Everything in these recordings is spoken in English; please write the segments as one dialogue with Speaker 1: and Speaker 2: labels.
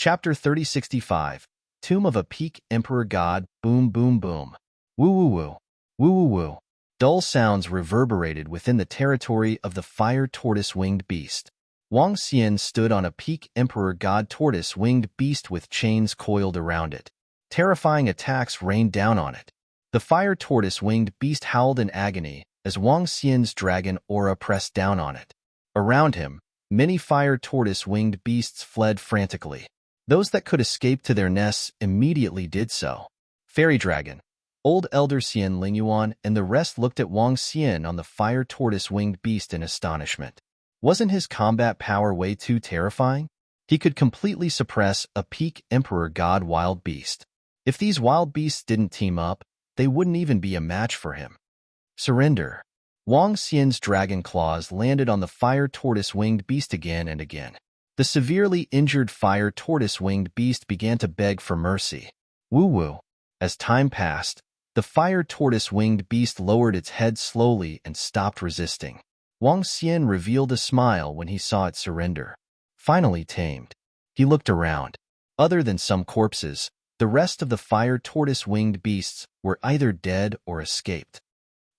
Speaker 1: Chapter 3065, Tomb of a Peak Emperor God, boom boom boom. Woo woo woo. Woo woo woo. Dull sounds reverberated within the territory of the fire tortoise-winged beast. Wang Xian stood on a peak emperor god tortoise-winged beast with chains coiled around it. Terrifying attacks rained down on it. The fire tortoise-winged beast howled in agony as Wang Xian's dragon aura pressed down on it. Around him, many fire tortoise-winged beasts fled frantically. Those that could escape to their nests immediately did so. Fairy Dragon, Old Elder Xian Lingyuan, and the rest looked at Wang Xian on the fire tortoise-winged beast in astonishment. Wasn't his combat power way too terrifying? He could completely suppress a peak emperor god wild beast. If these wild beasts didn't team up, they wouldn't even be a match for him. Surrender. Wang Xian's dragon claws landed on the fire tortoise-winged beast again and again. The severely injured fire tortoise-winged beast began to beg for mercy. Woo-woo. As time passed, the fire tortoise-winged beast lowered its head slowly and stopped resisting. Wang Xian revealed a smile when he saw it surrender. Finally tamed. He looked around. Other than some corpses, the rest of the fire tortoise-winged beasts were either dead or escaped.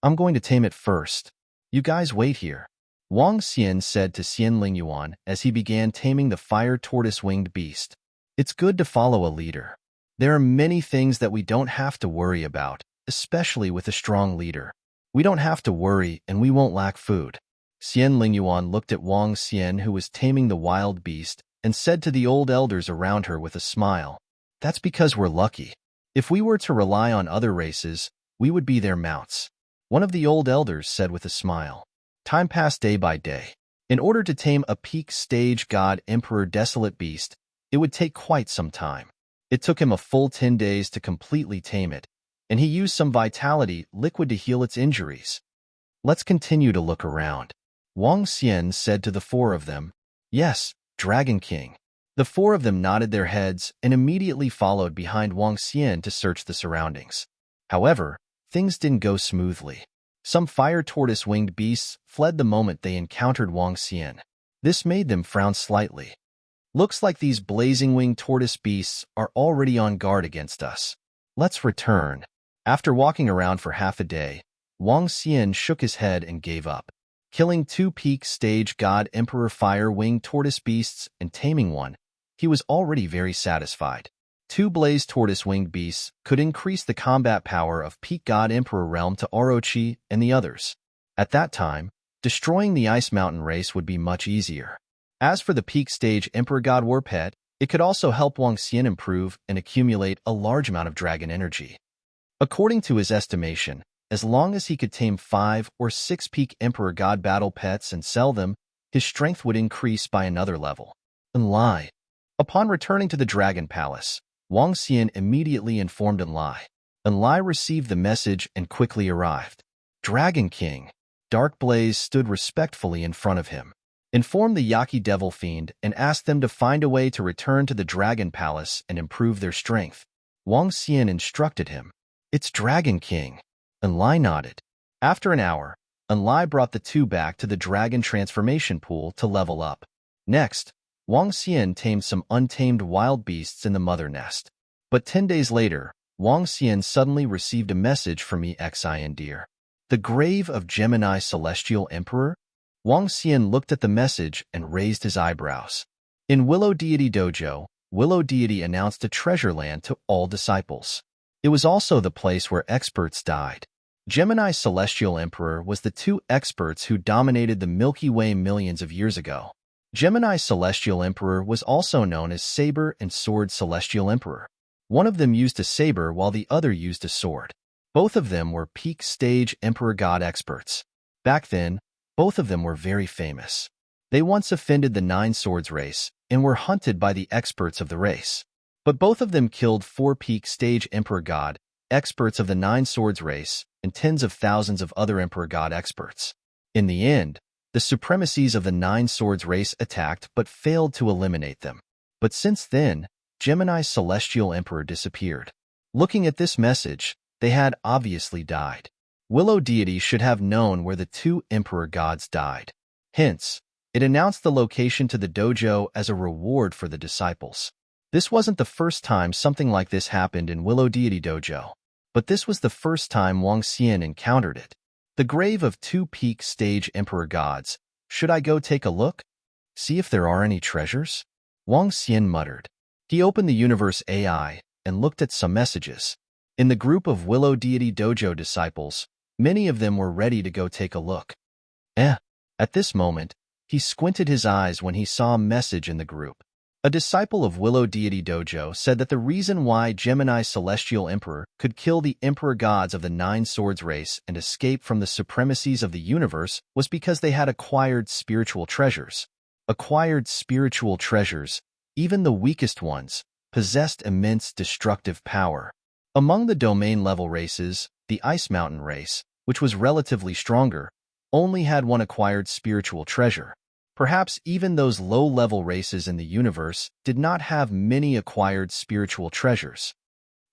Speaker 1: I'm going to tame it first. You guys wait here. Wang Xian said to Xian Lingyuan as he began taming the fire tortoise-winged beast. It's good to follow a leader. There are many things that we don't have to worry about, especially with a strong leader. We don't have to worry and we won't lack food. Xian Lingyuan looked at Wang Xian, who was taming the wild beast, and said to the old elders around her with a smile, "That's because we're lucky. If we were to rely on other races, we would be their mounts." One of the old elders said with a smile. Time passed day by day. In order to tame a peak stage god emperor desolate beast, it would take quite some time. It took him a full 10 days to completely tame it, and he used some vitality liquid to heal its injuries. Let's continue to look around. Wang Xian said to the four of them. Yes, Dragon King. The four of them nodded their heads and immediately followed behind Wang Xian to search the surroundings. However, things didn't go smoothly. Some fire tortoise-winged beasts fled the moment they encountered Wang Xian. This made them frown slightly. Looks like these blazing-winged tortoise beasts are already on guard against us. Let's return. After walking around for half a day, Wang Xian shook his head and gave up. Killing 2 peak stage god emperor fire-winged tortoise beasts and taming one, he was already very satisfied. 2 blaze tortoise-winged beasts could increase the combat power of peak god emperor realm to Orochi and the others. At that time, destroying the Ice Mountain race would be much easier. As for the peak stage emperor god war pet, it could also help Wang Xian improve and accumulate a large amount of dragon energy. According to his estimation, as long as he could tame 5 or 6 peak emperor god battle pets and sell them, his strength would increase by another level. Enlai. Upon returning to the Dragon Palace, Wang Xian immediately informed Enlai. Enlai received the message and quickly arrived. Dragon King. Dark Blaze stood respectfully in front of him. Informed the Yaki Devil Fiend and asked them to find a way to return to the Dragon Palace and improve their strength. Wang Xian instructed him. It's Dragon King. Enlai nodded. After an hour, Enlai brought the 2 back to the Dragon Transformation Pool to level up. Next, Wang Xian tamed some untamed wild beasts in the mother nest. But 10 days later, Wang Xian suddenly received a message from Exindir. The grave of Gemini Celestial Emperor? Wang Xian looked at the message and raised his eyebrows. In Willow Deity Dojo, Willow Deity announced a treasure land to all disciples. It was also the place where experts died. Gemini Celestial Emperor was the 2 experts who dominated the Milky Way millions of years ago. Gemini Celestial Emperor was also known as Saber and Sword Celestial Emperor. One of them used a saber while the other used a sword. Both of them were peak stage Emperor God experts. Back then, both of them were very famous. They once offended the 9 Swords race and were hunted by the experts of the race. But both of them killed 4 peak stage Emperor God experts of the 9 Swords race and tens of thousands of other Emperor God experts. In the end, the supremacies of the 9 Swords race attacked but failed to eliminate them. But since then, Gemini's Celestial Emperor disappeared. Looking at this message, they had obviously died. Willow Deity should have known where the 2 Emperor Gods died. Hence, it announced the location to the dojo as a reward for the disciples. This wasn't the first time something like this happened in Willow Deity Dojo, but this was the first time Wang Xian encountered it. The grave of two peak stage emperor gods. Should I go take a look? See if there are any treasures? Wang Xian muttered. He opened the Universe AI and looked at some messages. In the group of Willow Deity Dojo disciples, many of them were ready to go take a look. At this moment, he squinted his eyes when he saw a message in the group. A disciple of Willow Deity Dojo said that the reason why Gemini Celestial Emperor could kill the emperor gods of the Nine Swords race and escape from the supremacies of the universe was because they had acquired spiritual treasures. Acquired spiritual treasures, even the weakest ones, possessed immense destructive power. Among the domain-level races, the Ice Mountain race, which was relatively stronger, only had one acquired spiritual treasure. Perhaps even those low-level races in the universe did not have many acquired spiritual treasures.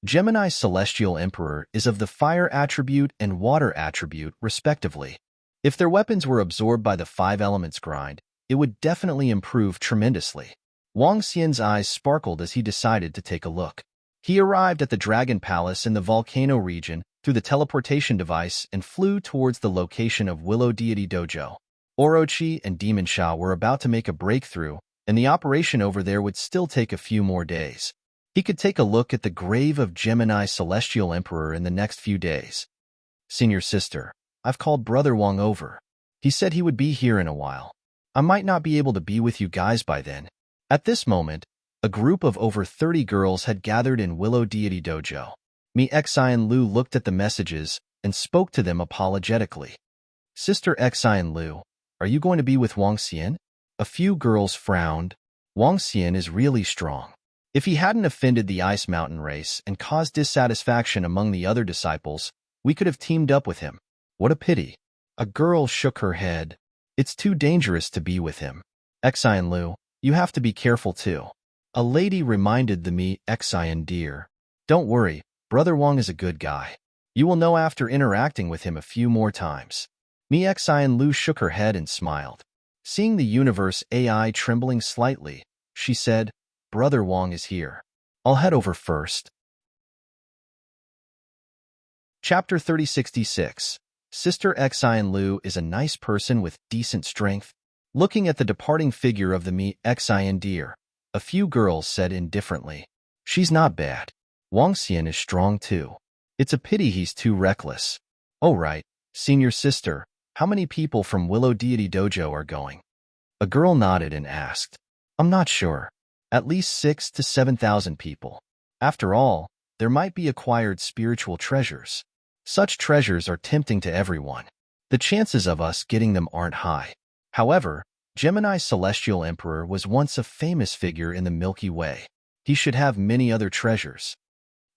Speaker 1: Gemini Celestial Emperor is of the fire attribute and water attribute, respectively. If their weapons were absorbed by the five elements grind, it would definitely improve tremendously. Wang Xian's eyes sparkled as he decided to take a look. He arrived at the Dragon Palace in the volcano region through the teleportation device and flew towards the location of Willow Deity Dojo. Orochi and Demon Sha were about to make a breakthrough, and the operation over there would still take a few more days. He could take a look at the grave of Gemini Celestial Emperor in the next few days. Senior sister, I've called Brother Wang over. He said he would be here in a while. I might not be able to be with you guys by then. At this moment, a group of over 30 girls had gathered in Willow Deity Dojo. Xian Lu looked at the messages and spoke to them apologetically. Sister Xian Lu, are you going to be with Wang Xian? A few girls frowned. Wang Xian is really strong. If he hadn't offended the Ice Mountain race and caused dissatisfaction among the other disciples, we could have teamed up with him. What a pity. A girl shook her head. It's too dangerous to be with him. Xian Lu, you have to be careful too. A lady reminded the Xian dear. Don't worry, Brother Wang is a good guy. You will know after interacting with him a few more times. Xian Lu shook her head and smiled. Seeing the Universe AI trembling slightly, she said, Brother Wang is here. I'll head over first. Chapter 3066. Sister Xian Lu is a nice person with decent strength. Looking at the departing figure of the Xian dear, a few girls said indifferently. She's not bad. Wang Xian is strong too. It's a pity he's too reckless. Oh right, senior sister, how many people from Willow Deity Dojo are going? A girl nodded and asked. I'm not sure. At least 6,000 to 7,000 people. After all, there might be acquired spiritual treasures. Such treasures are tempting to everyone. The chances of us getting them aren't high. However, Gemini Celestial Emperor was once a famous figure in the Milky Way. He should have many other treasures.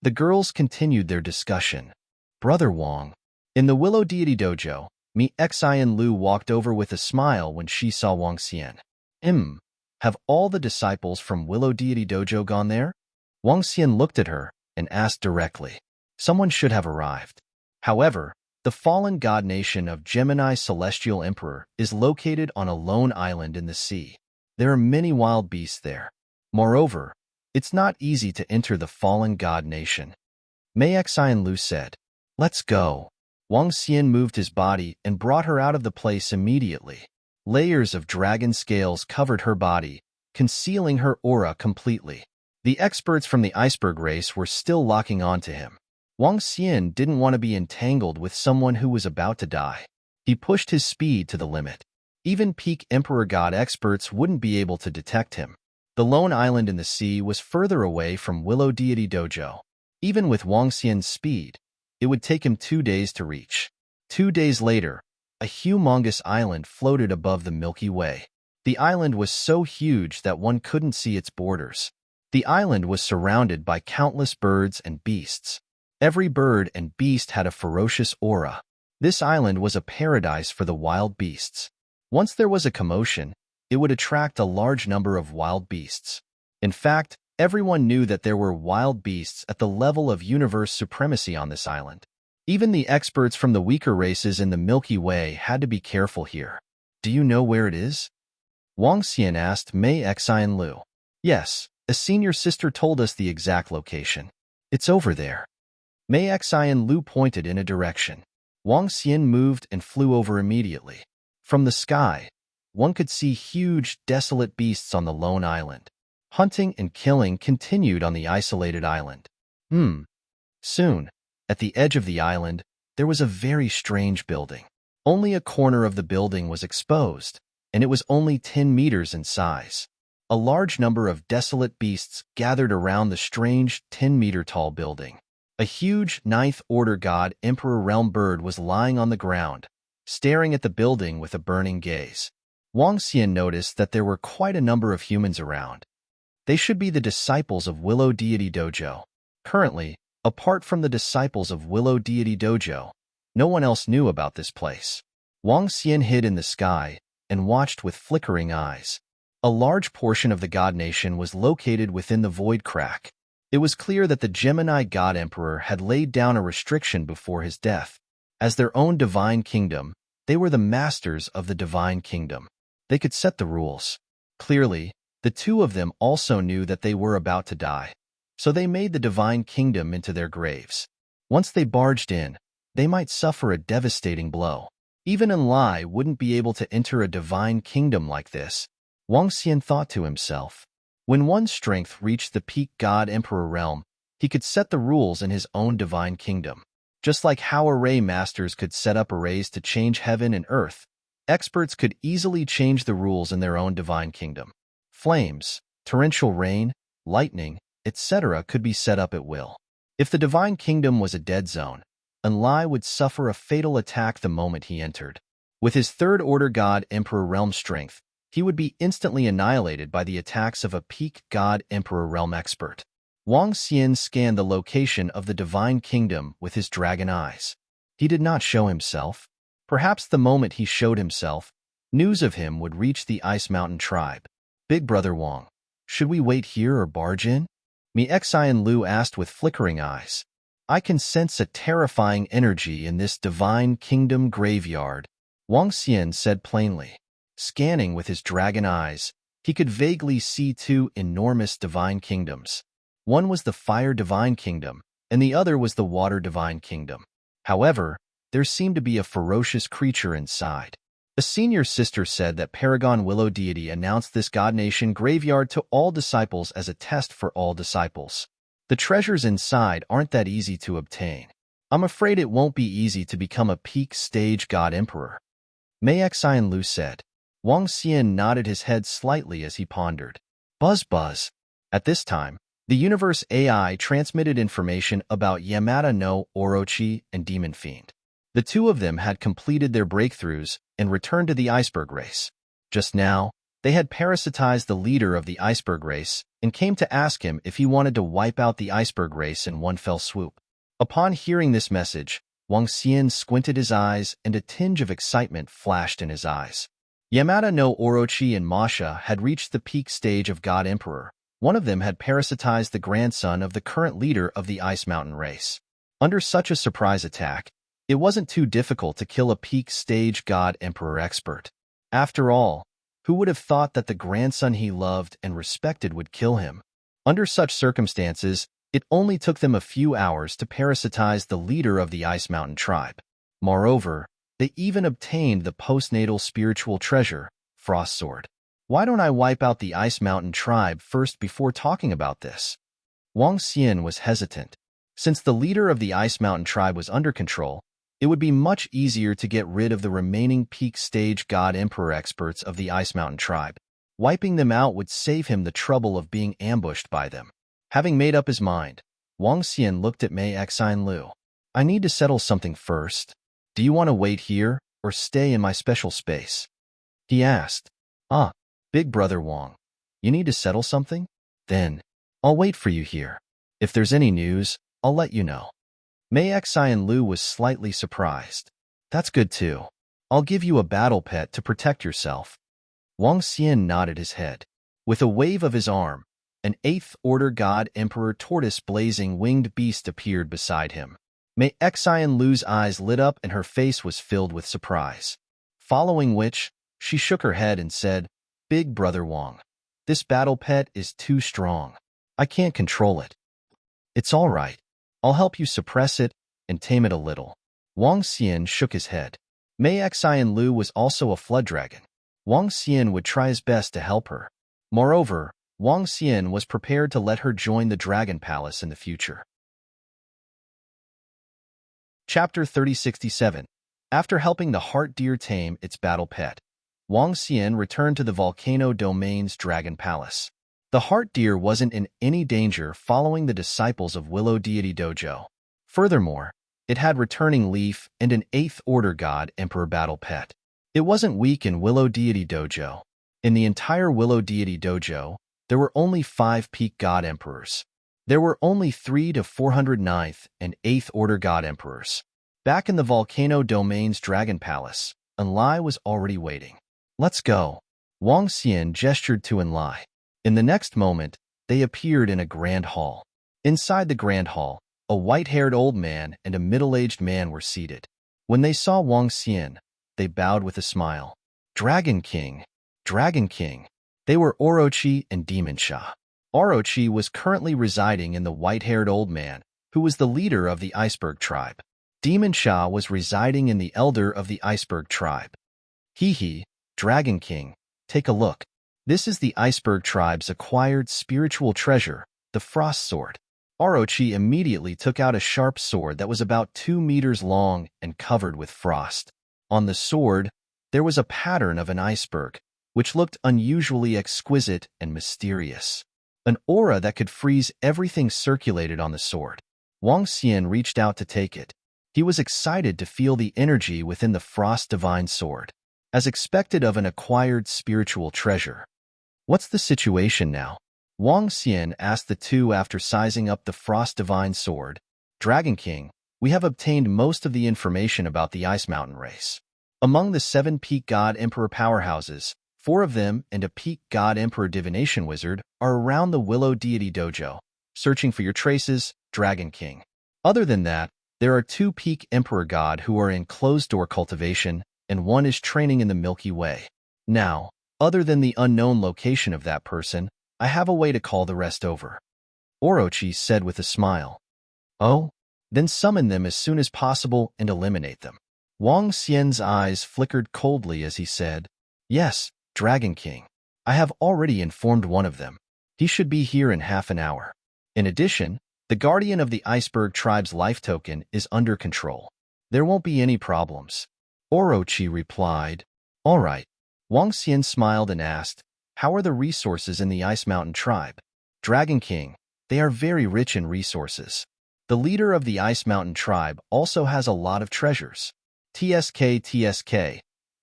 Speaker 1: The girls continued their discussion. Brother Wang. In the Willow Deity Dojo, Xian Lu walked over with a smile when she saw Wang Xian. Have all the disciples from Willow Deity Dojo gone there? Wang Xian looked at her and asked directly. Someone should have arrived. However, the fallen god nation of Gemini Celestial Emperor is located on a lone island in the sea. There are many wild beasts there. Moreover, it's not easy to enter the fallen god nation. Xian Lu said, Let's go. Wang Xian moved his body and brought her out of the place immediately. Layers of dragon scales covered her body, concealing her aura completely. The experts from the iceberg race were still locking onto him. Wang Xian didn't want to be entangled with someone who was about to die. He pushed his speed to the limit. Even peak Emperor God experts wouldn't be able to detect him. The lone island in the sea was further away from Willow Deity Dojo. Even with Wang Xian's speed, it would take him 2 days to reach. 2 days later, a humongous island floated above the Milky Way. The island was so huge that one couldn't see its borders. The island was surrounded by countless birds and beasts. Every bird and beast had a ferocious aura. This island was a paradise for the wild beasts. Once there was a commotion, it would attract a large number of wild beasts. In fact, everyone knew that there were wild beasts at the level of universe supremacy on this island. Even the experts from the weaker races in the Milky Way had to be careful here. Do you know where it is? Wang Xian asked Xian Lu. Yes, A senior sister told us the exact location. It's over there. Mei Xian Lu pointed in a direction. Wang Xian moved and flew over immediately. From the sky, one could see huge, desolate beasts on the lone island. Hunting and killing continued on the isolated island. Soon, at the edge of the island, there was a very strange building. Only a corner of the building was exposed, and it was only 10 meters in size. A large number of desolate beasts gathered around the strange 10-meter-tall building. A huge ninth-order god emperor realm bird was lying on the ground, staring at the building with a burning gaze. Wang Xian noticed that there were quite a number of humans around. They should be the disciples of Willow Deity Dojo. Currently, apart from the disciples of Willow Deity Dojo, no one else knew about this place. Wang Xian hid in the sky and watched with flickering eyes. A large portion of the god nation was located within the void crack. It was clear that the Gemini god emperor had laid down a restriction before his death. As their own divine kingdom, they were the masters of the divine kingdom. They could set the rules. Clearly, the two of them also knew that they were about to die, so they made the divine kingdom into their graves. Once they barged in, they might suffer a devastating blow. Even Enlai wouldn't be able to enter a divine kingdom like this, Wang Xian thought to himself. When one's strength reached the peak god-emperor realm, he could set the rules in his own divine kingdom. Just like how array masters could set up arrays to change heaven and earth, experts could easily change the rules in their own divine kingdom. Flames, torrential rain, lightning, etc. could be set up at will. If the divine kingdom was a dead zone, Enlai would suffer a fatal attack the moment he entered. With his third-order god-emperor realm strength, he would be instantly annihilated by the attacks of a peak god-emperor realm expert. Wang Xian scanned the location of the divine kingdom with his dragon eyes. He did not show himself. Perhaps the moment he showed himself, news of him would reach the Ice Mountain tribe. Big Brother Wang, should we wait here or barge in? Mei Xian Lu asked with flickering eyes. I can sense a terrifying energy in this divine kingdom graveyard, Wang Xian said plainly. Scanning with his dragon eyes, he could vaguely see two enormous divine kingdoms. One was the Fire Divine Kingdom, and the other was the Water Divine Kingdom. However, there seemed to be a ferocious creature inside. A senior sister said that Paragon Willow Deity announced this god nation graveyard to all disciples as a test for all disciples. The treasures inside aren't that easy to obtain. I'm afraid it won't be easy to become a peak stage god emperor, Mei Xian Lu said. Wang Xian nodded his head slightly as he pondered. Buzz buzz. At this time, the universe AI transmitted information about Yamada no Orochi and Demon Fiend. The two of them had completed their breakthroughs and returned to the iceberg race. Just now, they had parasitized the leader of the iceberg race and came to ask him if he wanted to wipe out the iceberg race in one fell swoop. Upon hearing this message, Wang Xian squinted his eyes and a tinge of excitement flashed in his eyes. Yamada no Orochi and Masha had reached the peak stage of God Emperor. One of them had parasitized the grandson of the current leader of the Ice Mountain race. Under such a surprise attack, it wasn't too difficult to kill a peak stage God Emperor expert. After all, who would have thought that the grandson he loved and respected would kill him? Under such circumstances, it only took them a few hours to parasitize the leader of the Ice Mountain tribe. Moreover, they even obtained the postnatal spiritual treasure, Frost Sword. Why don't I wipe out the Ice Mountain tribe first before talking about this? Wang Xian was hesitant. Since the leader of the Ice Mountain tribe was under control, it would be much easier to get rid of the remaining peak stage God Emperor experts of the Ice Mountain tribe. Wiping them out would save him the trouble of being ambushed by them. Having made up his mind, Wang Xian looked at Mei Xian Lu. I need to settle something first. Do you want to wait here or stay in my special space? He asked. Big Brother Wang, you need to settle something? Then, I'll wait for you here. If there's any news, I'll let you know. Mei Xian Lu was slightly surprised. That's good too. I'll give you a battle pet to protect yourself. Wang Xian nodded his head. With a wave of his arm, an 8th Order God Emperor Tortoise blazing winged beast appeared beside him. Mei Xian Lu's eyes lit up and her face was filled with surprise. Following which, she shook her head and said, Big Brother Wang, This battle pet is too strong. I can't control it. It's all right. I'll help you suppress it and tame it a little. Wang Xian shook his head. Mei Xian Lu was also a flood dragon. Wang Xian would try his best to help her. Moreover, Wang Xian was prepared to let her join the Dragon Palace in the future. Chapter 3067. After helping the heart deer tame its battle pet, Wang Xian returned to the Volcano Domain's Dragon Palace. The heart deer wasn't in any danger following the disciples of Willow Deity Dojo. Furthermore, it had returning leaf and an 8th Order God Emperor battle pet. It wasn't weak in Willow Deity Dojo. In the entire Willow Deity Dojo, there were only 5 peak God Emperors. There were only 3 to 409th and 8th Order God Emperors. Back in the Volcano Domain's Dragon Palace, Enlai was already waiting. Let's go. Wang Xian gestured to Enlai. In the next moment, they appeared in a grand hall. Inside the grand hall, a white-haired old man and a middle-aged man were seated. When they saw Wang Xian, they bowed with a smile. Dragon King, Dragon King. They were Orochi and Demon Sha. Orochi was currently residing in the white-haired old man, who was the leader of the Iceberg tribe. Demon Sha was residing in the elder of the Iceberg tribe. Hee, Dragon King, take a look. This is the Iceberg tribe's acquired spiritual treasure, the Frost Sword. Orochi immediately took out a sharp sword that was about 2 meters long and covered with frost. On the sword, there was a pattern of an iceberg, which looked unusually exquisite and mysterious. An aura that could freeze everything circulated on the sword. Wang Xian reached out to take it. He was excited to feel the energy within the Frost Divine Sword, as expected of an acquired spiritual treasure. What's the situation now? Wang Xian asked the two after sizing up the Frost Divine Sword. Dragon King, we have obtained most of the information about the Ice Mountain race. Among the 7 Peak God Emperor powerhouses, 4 of them and a Peak God Emperor Divination Wizard are around the Willow Deity Dojo, searching for your traces, Dragon King. Other than that, there are 2 Peak Emperor God who are in closed-door cultivation, and 1 is training in the Milky Way. Now, other than the unknown location of that person, I have a way to call the rest over. Orochi said with a smile. Oh? Then summon them as soon as possible and eliminate them. Wang Xian's eyes flickered coldly as he said, Yes, Dragon King. I have already informed one of them. He should be here in half an hour. In addition, the guardian of the Iceberg tribe's life token is under control. There won't be any problems. Orochi replied, All right. Wang Xian smiled and asked, How are the resources in the Ice Mountain tribe? Dragon King, they are very rich in resources. The leader of the Ice Mountain tribe also has a lot of treasures. TSK.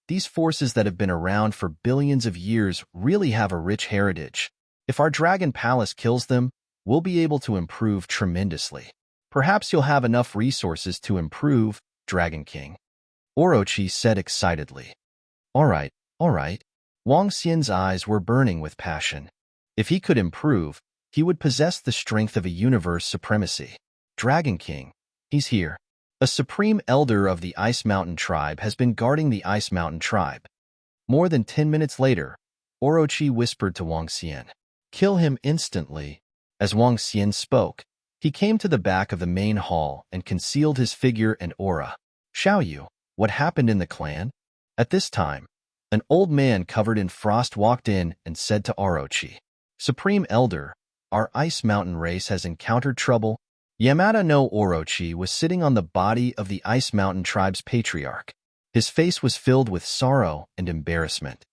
Speaker 1: These forces that have been around for billions of years really have a rich heritage. If our Dragon Palace kills them, we'll be able to improve tremendously. Perhaps you'll have enough resources to improve, Dragon King. Orochi said excitedly. All right. Wang Xian's eyes were burning with passion. If he could improve, he would possess the strength of a universe supremacy. Dragon King, he's here. A supreme elder of the Ice Mountain tribe has been guarding the Ice Mountain tribe. More than 10 minutes later, Orochi whispered to Wang Xian, Kill him instantly. As Wang Xian spoke, he came to the back of the main hall and concealed his figure and aura. Xiaoyu, what happened in the clan? At this time, an old man covered in frost walked in and said to Orochi, Supreme Elder, our Ice Mountain race has encountered trouble. Yamada no Orochi was sitting on the body of the Ice Mountain tribe's patriarch. His face was filled with sorrow and embarrassment.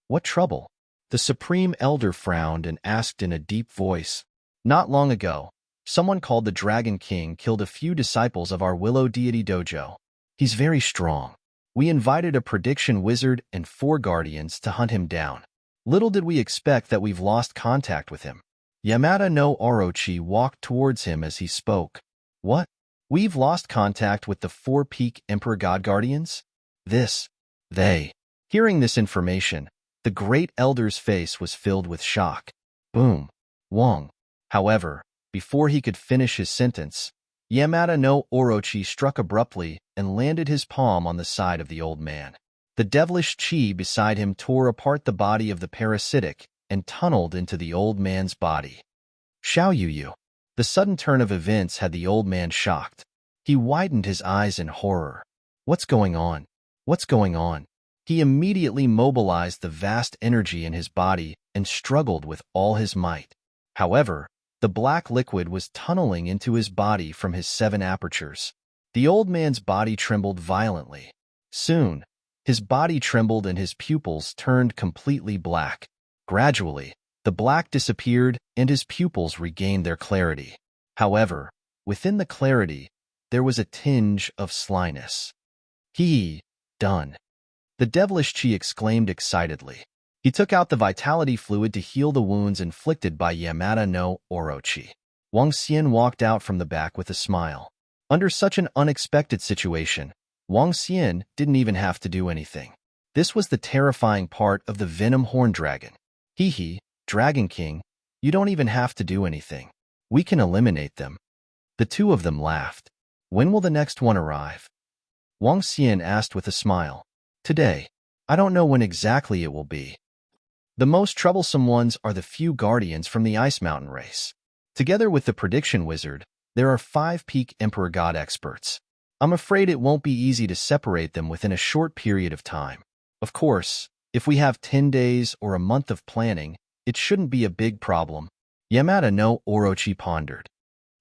Speaker 1: What trouble? The Supreme Elder frowned and asked in a deep voice. Not long ago, someone called the Dragon King killed a few disciples of our Willow Deity Dojo. He's very strong. We invited a prediction wizard and 4 guardians to hunt him down. Little did we expect that we've lost contact with him. Yamada no Orochi walked towards him as he spoke. What? We've lost contact with the 4 Peak Emperor God Guardians? They. Hearing this information, the Great Elder's face was filled with shock. Boom. Wang. However, before he could finish his sentence, Yamada no Orochi struck abruptly and landed his palm on the side of the old man. The devilish chi beside him tore apart the body of the parasitic and tunneled into the old man's body. Xiao Yu. The sudden turn of events had the old man shocked. He widened his eyes in horror. What's going on? What's going on? He immediately mobilized the vast energy in his body and struggled with all his might. However, the black liquid was tunneling into his body from his 7 apertures. The old man's body trembled violently. Soon, his body trembled and his pupils turned completely black. Gradually, the black disappeared and his pupils regained their clarity. However, within the clarity, there was a tinge of slyness. Done. The devilish chi exclaimed excitedly. He took out the vitality fluid to heal the wounds inflicted by Yamada no Orochi. Wang Xian walked out from the back with a smile. Under such an unexpected situation, Wang Xian didn't even have to do anything. This was the terrifying part of the Venom Horn Dragon. Dragon King, you don't even have to do anything. We can eliminate them. The two of them laughed. When will the next one arrive? Wang Xian asked with a smile. Today. I don't know when exactly it will be. The most troublesome ones are the few guardians from the Ice Mountain race. Together with the Prediction Wizard, there are 5 peak Emperor God experts. I'm afraid it won't be easy to separate them within a short period of time. Of course, if we have 10 days or a month of planning, it shouldn't be a big problem. Yamada no Orochi pondered.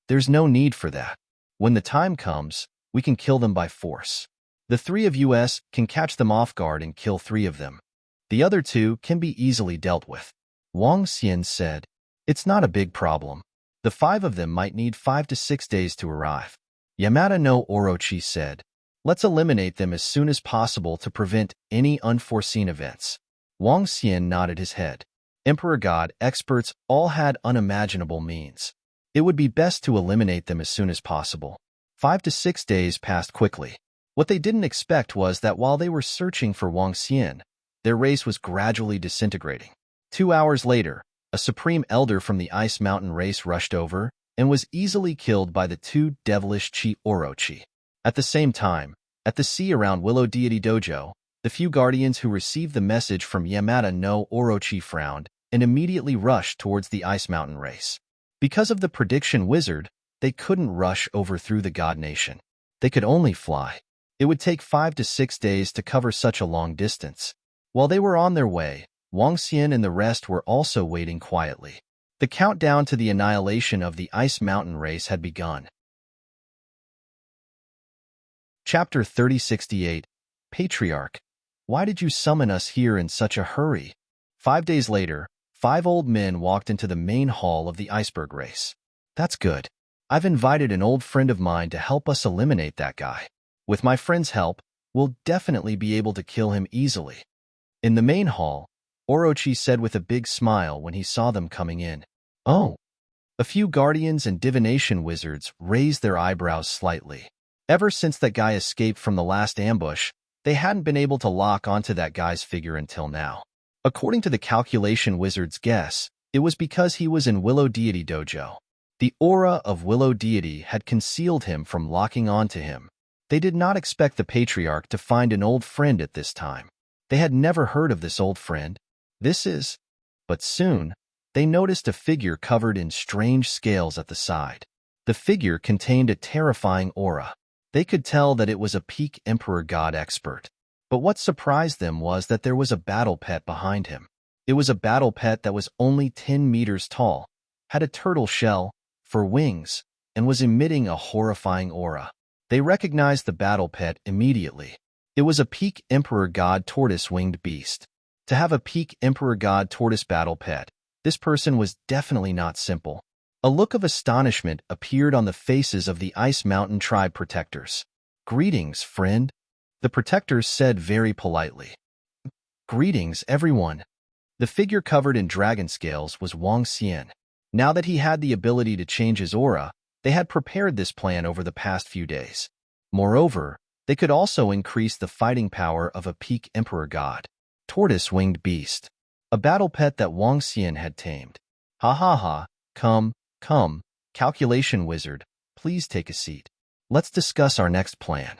Speaker 1: There's no need for that. When the time comes, we can kill them by force. The 3 of us can catch them off guard and kill 3 of them. The other 2 can be easily dealt with. Wang Xian said, it's not a big problem. The 5 of them might need 5 to 6 days to arrive. Yamada no Orochi said, let's eliminate them as soon as possible to prevent any unforeseen events. Wang Xian nodded his head. Emperor God experts all had unimaginable means. It would be best to eliminate them as soon as possible. 5 to 6 days passed quickly. What they didn't expect was that while they were searching for Wang Xian, their race was gradually disintegrating. 2 hours later, a supreme elder from the Ice Mountain race rushed over and was easily killed by the 2 devilish chi Orochi. At the same time, at the sea around Willow Deity Dojo, the few guardians who received the message from Yamada no Orochi frowned and immediately rushed towards the Ice Mountain race. Because of the Prediction Wizard, they couldn't rush over through the God Nation. They could only fly. It would take 5 to 6 days to cover such a long distance. While they were on their way, Wang Xian and the rest were also waiting quietly. The countdown to the annihilation of the Ice Mountain race had begun. Chapter 3068. Patriarch, why did you summon us here in such a hurry? 5 days later, 5 old men walked into the main hall of the iceberg race. That's good. I've invited an old friend of mine to help us eliminate that guy. With my friend's help, we'll definitely be able to kill him easily. In the main hall, Orochi said with a big smile when he saw them coming in. Oh. A few guardians and divination wizards raised their eyebrows slightly. Ever since that guy escaped from the last ambush, they hadn't been able to lock onto that guy's figure until now. According to the Cultivation wizard's guess, it was because he was in Willow Deity Dojo. The aura of Willow Deity had concealed him from locking onto him. They did not expect the Patriarch to find an old friend at this time. They had never heard of this old friend. But soon, they noticed a figure covered in strange scales at the side. The figure contained a terrifying aura. They could tell that it was a peak Emperor God expert. But what surprised them was that there was a battle pet behind him. It was a battle pet that was only 10 meters tall, had a turtle shell for wings, and was emitting a horrifying aura. They recognized the battle pet immediately. It was a peak Emperor God tortoise-winged beast. To have a peak Emperor God tortoise battle pet, this person was definitely not simple. A look of astonishment appeared on the faces of the Ice Mountain tribe protectors. Greetings, friend. The protectors said very politely. Greetings, everyone. The figure covered in dragon scales was Wang Xian. Now that he had the ability to change his aura, they had prepared this plan over the past few days. Moreover, they could also increase the fighting power of a peak Emperor God. Tortoise-winged beast. A battle pet that Wang Xian had tamed. Ha ha ha, come, Cultivation wizard, please take a seat. Let's discuss our next plan.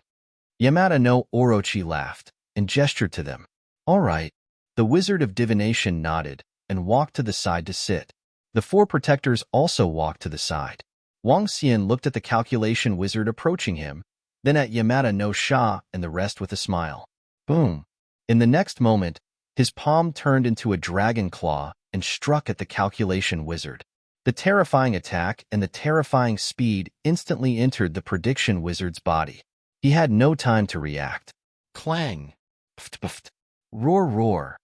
Speaker 1: Yamada no Orochi laughed and gestured to them. All right. The wizard of divination nodded, and walked to the side to sit. The four protectors also walked to the side. Wang Xian looked at the calculation wizard approaching him, then at Yamada no Sha and the rest with a smile. Boom! In the next moment, his palm turned into a dragon claw and struck at the calculation wizard. The terrifying attack and the terrifying speed instantly entered the prediction wizard's body. He had no time to react. Clang! Pft pft! Roar roar!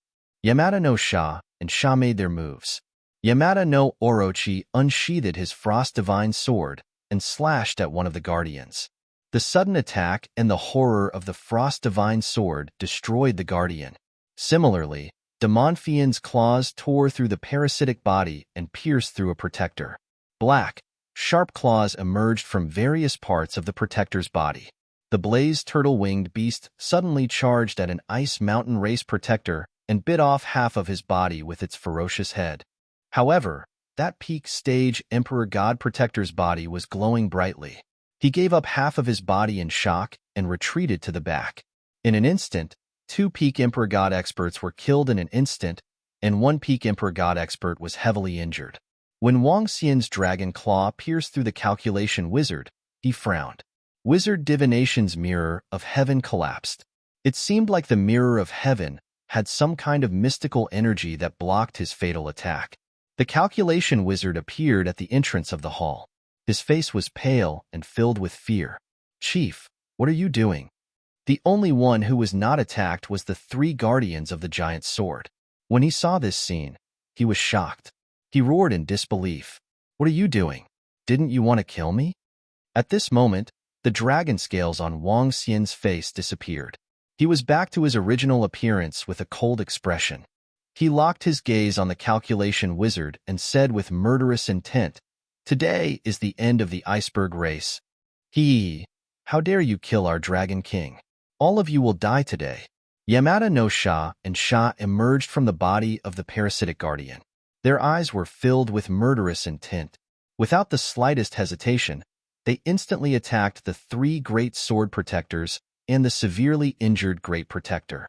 Speaker 1: Yamada no Sha and Sha made their moves. Yamada no Orochi unsheathed his Frost Divine sword and slashed at one of the guardians. The sudden attack and the horror of the Frost Divine sword destroyed the guardian. Similarly, Demonfian's claws tore through the parasitic body and pierced through a protector. Black, sharp claws emerged from various parts of the protector's body. The blazed turtle-winged beast suddenly charged at an ice mountain race protector and bit off half of his body with its ferocious head. However, that peak stage Emperor God Protector's body was glowing brightly. He gave up half of his body in shock and retreated to the back. In an instant, 2 peak Emperor God experts were killed in an instant, and 1 peak Emperor God expert was heavily injured. When Wang Xian's dragon claw pierced through the calculation wizard, he frowned. Wizard Divination's mirror of heaven collapsed. It seemed like the mirror of heaven had some kind of mystical energy that blocked his fatal attack. The calculation wizard appeared at the entrance of the hall. His face was pale and filled with fear. "Chief, what are you doing?" The only one who was not attacked was the 3 guardians of the giant sword. When he saw this scene, he was shocked. He roared in disbelief. "What are you doing? Didn't you want to kill me?" At this moment, the dragon scales on Wang Xian's face disappeared. He was back to his original appearance with a cold expression. He locked his gaze on the calculation wizard and said with murderous intent, "Today is the end of the iceberg race. How dare you kill our dragon king? All of you will die today." Yamada no Sha and Sha emerged from the body of the parasitic guardian. Their eyes were filled with murderous intent. Without the slightest hesitation, they instantly attacked the 3 great sword protectors and the severely injured great protector.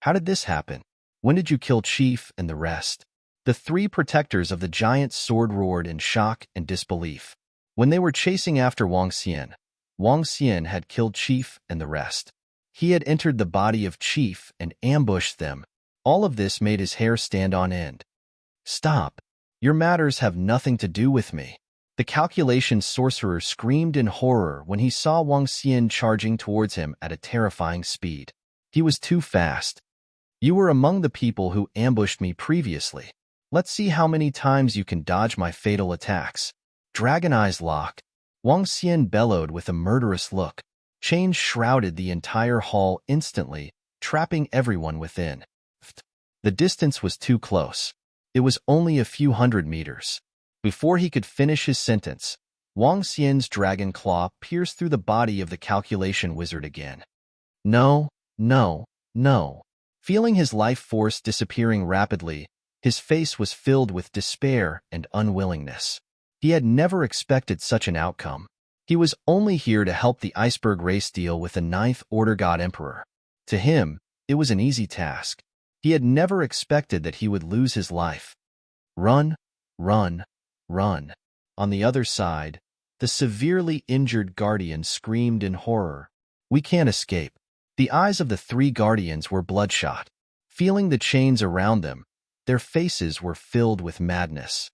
Speaker 1: "How did this happen? When did you kill Chief and the rest?" The 3 protectors of the giant sword roared in shock and disbelief. When they were chasing after Wang Xian had killed Chief and the rest. He had entered the body of Chief and ambushed them. All of this made his hair stand on end. "Stop! Your matters have nothing to do with me." The calculation sorcerer screamed in horror when he saw Wang Xian charging towards him at a terrifying speed. He was too fast. "You were among the people who ambushed me previously. Let's see how many times you can dodge my fatal attacks." Dragon eyes lock. Wang Xian bellowed with a murderous look. Chains shrouded the entire hall instantly, trapping everyone within. The distance was too close. It was only a few hundred meters. Before he could finish his sentence, Wang Xian's dragon claw pierced through the body of the calculation wizard again. No, no, no. Feeling his life force disappearing rapidly, his face was filled with despair and unwillingness. He had never expected such an outcome. He was only here to help the iceberg race deal with the 9th Order God Emperor. To him, it was an easy task. He had never expected that he would lose his life. Run, run, run. On the other side, the severely injured guardian screamed in horror. "We can't escape." The eyes of the 3 guardians were bloodshot. Feeling the chains around them, their faces were filled with madness.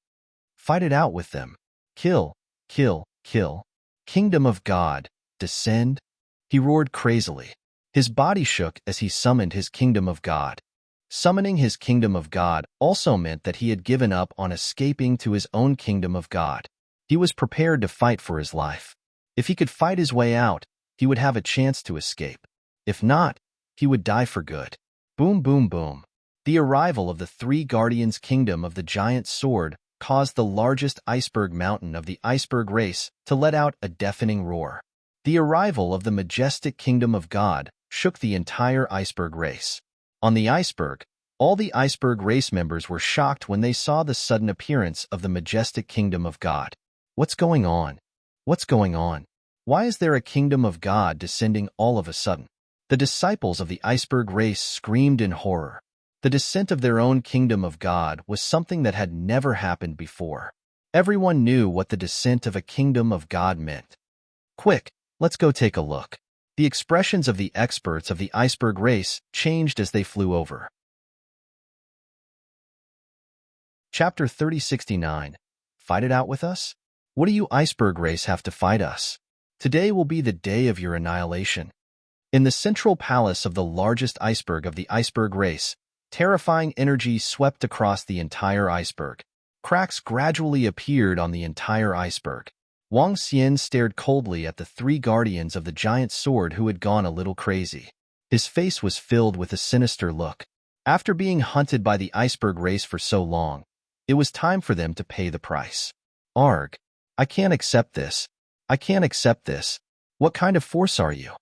Speaker 1: "Fight it out with them. Kill, kill, kill. Kingdom of God, descend." He roared crazily. His body shook as he summoned his Kingdom of God. Summoning his Kingdom of God also meant that he had given up on escaping to his own Kingdom of God. He was prepared to fight for his life. If he could fight his way out, he would have a chance to escape. If not, he would die for good. Boom, boom, boom. The arrival of the 3 guardians' kingdom of the giant sword caused the largest iceberg mountain of the iceberg race to let out a deafening roar. The arrival of the majestic kingdom of God shook the entire iceberg race. On the iceberg, all the iceberg race members were shocked when they saw the sudden appearance of the majestic kingdom of God. What's going on? What's going on? Why is there a kingdom of God descending all of a sudden? The disciples of the iceberg race screamed in horror. The descent of their own kingdom of God was something that had never happened before. Everyone knew what the descent of a kingdom of God meant. Quick, let's go take a look. The expressions of the experts of the iceberg race changed as they flew over. Chapter 3069. Fight it out with us? What do you iceberg race have to fight us? Today will be the day of your annihilation. In the central palace of the largest iceberg of the iceberg race, terrifying energy swept across the entire iceberg. Cracks gradually appeared on the entire iceberg. Wang Xian stared coldly at the three guardians of the giant sword who had gone a little crazy. His face was filled with a sinister look. After being hunted by the iceberg race for so long, it was time for them to pay the price. Arg! I can't accept this. I can't accept this. What kind of force are you?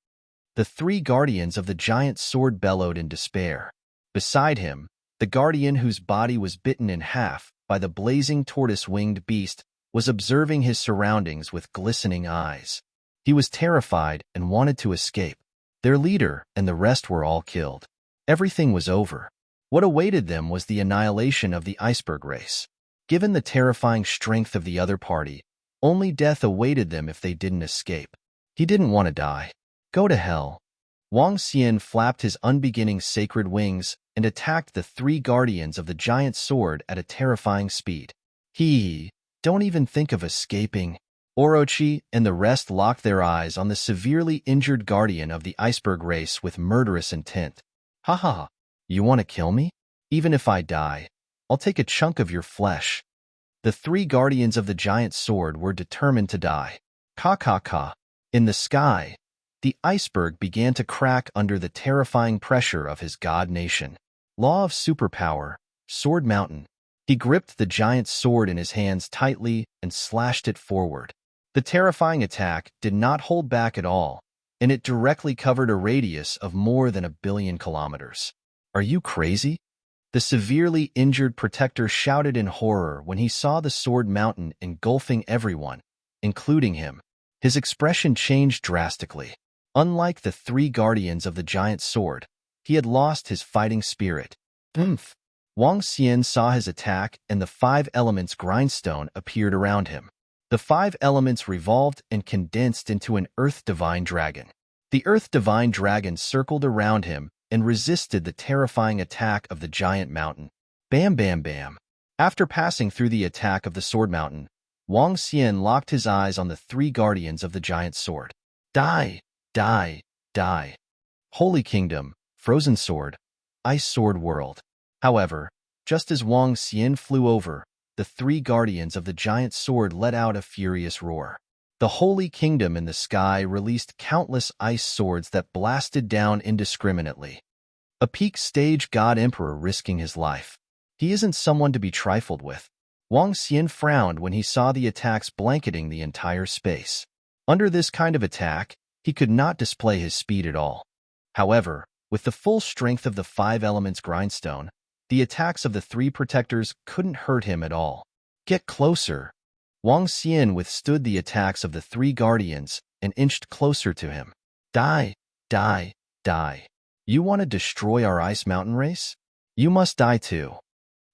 Speaker 1: The three guardians of the giant sword bellowed in despair. Beside him, the guardian whose body was bitten in half by the blazing tortoise-winged beast was observing his surroundings with glistening eyes. He was terrified and wanted to escape. Their leader and the rest were all killed. Everything was over. What awaited them was the annihilation of the iceberg race. Given the terrifying strength of the other party, only death awaited them if they didn't escape. He didn't want to die. Go to hell. Wang Xian flapped his unbeginning sacred wings and attacked the three guardians of the giant sword at a terrifying speed. Don't even think of escaping. Orochi and the rest locked their eyes on the severely injured guardian of the iceberg race with murderous intent. Ha ha ha. You want to kill me? Even if I die, I'll take a chunk of your flesh. The three guardians of the giant sword were determined to die. Ka ka ka. In the sky, the iceberg began to crack under the terrifying pressure of his god nation. Law of superpower, Sword Mountain. He gripped the giant sword in his hands tightly and slashed it forward. The terrifying attack did not hold back at all, and it directly covered a radius of more than 1 billion kilometers. Are you crazy? The severely injured protector shouted in horror when he saw the sword mountain engulfing everyone, including him. His expression changed drastically. Unlike the three guardians of the giant sword, he had lost his fighting spirit. Oomph! Wang Xian saw his attack and the 5 elements grindstone appeared around him. The 5 elements revolved and condensed into an Earth Divine Dragon. The Earth Divine Dragon circled around him and resisted the terrifying attack of the giant mountain. Bam bam bam. After passing through the attack of the sword mountain, Wang Xian locked his eyes on the three guardians of the giant sword. Die! Die! Die! Holy Kingdom, Frozen Sword, Ice Sword World. However, just as Wang Xian flew over, the three guardians of the giant sword let out a furious roar. The Holy Kingdom in the sky released countless ice swords that blasted down indiscriminately. A peak stage god emperor risking his life. He isn't someone to be trifled with. Wang Xian frowned when he saw the attacks blanketing the entire space. Under this kind of attack, he could not display his speed at all. However, with the full strength of the 5 elements grindstone, the attacks of the three protectors couldn't hurt him at all. Get closer. Wang Xian withstood the attacks of the three guardians and inched closer to him. Die, die, die. You want to destroy our ice mountain race? You must die too.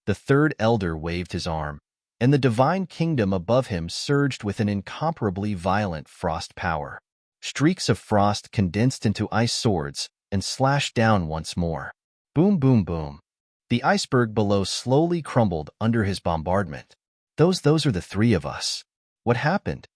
Speaker 1: The third elder waved his arm, and the divine kingdom above him surged with an incomparably violent frost power. Streaks of frost condensed into ice swords and slashed down once more. Boom, boom, boom. The iceberg below slowly crumbled under his bombardment. Those are the three of us. What happened?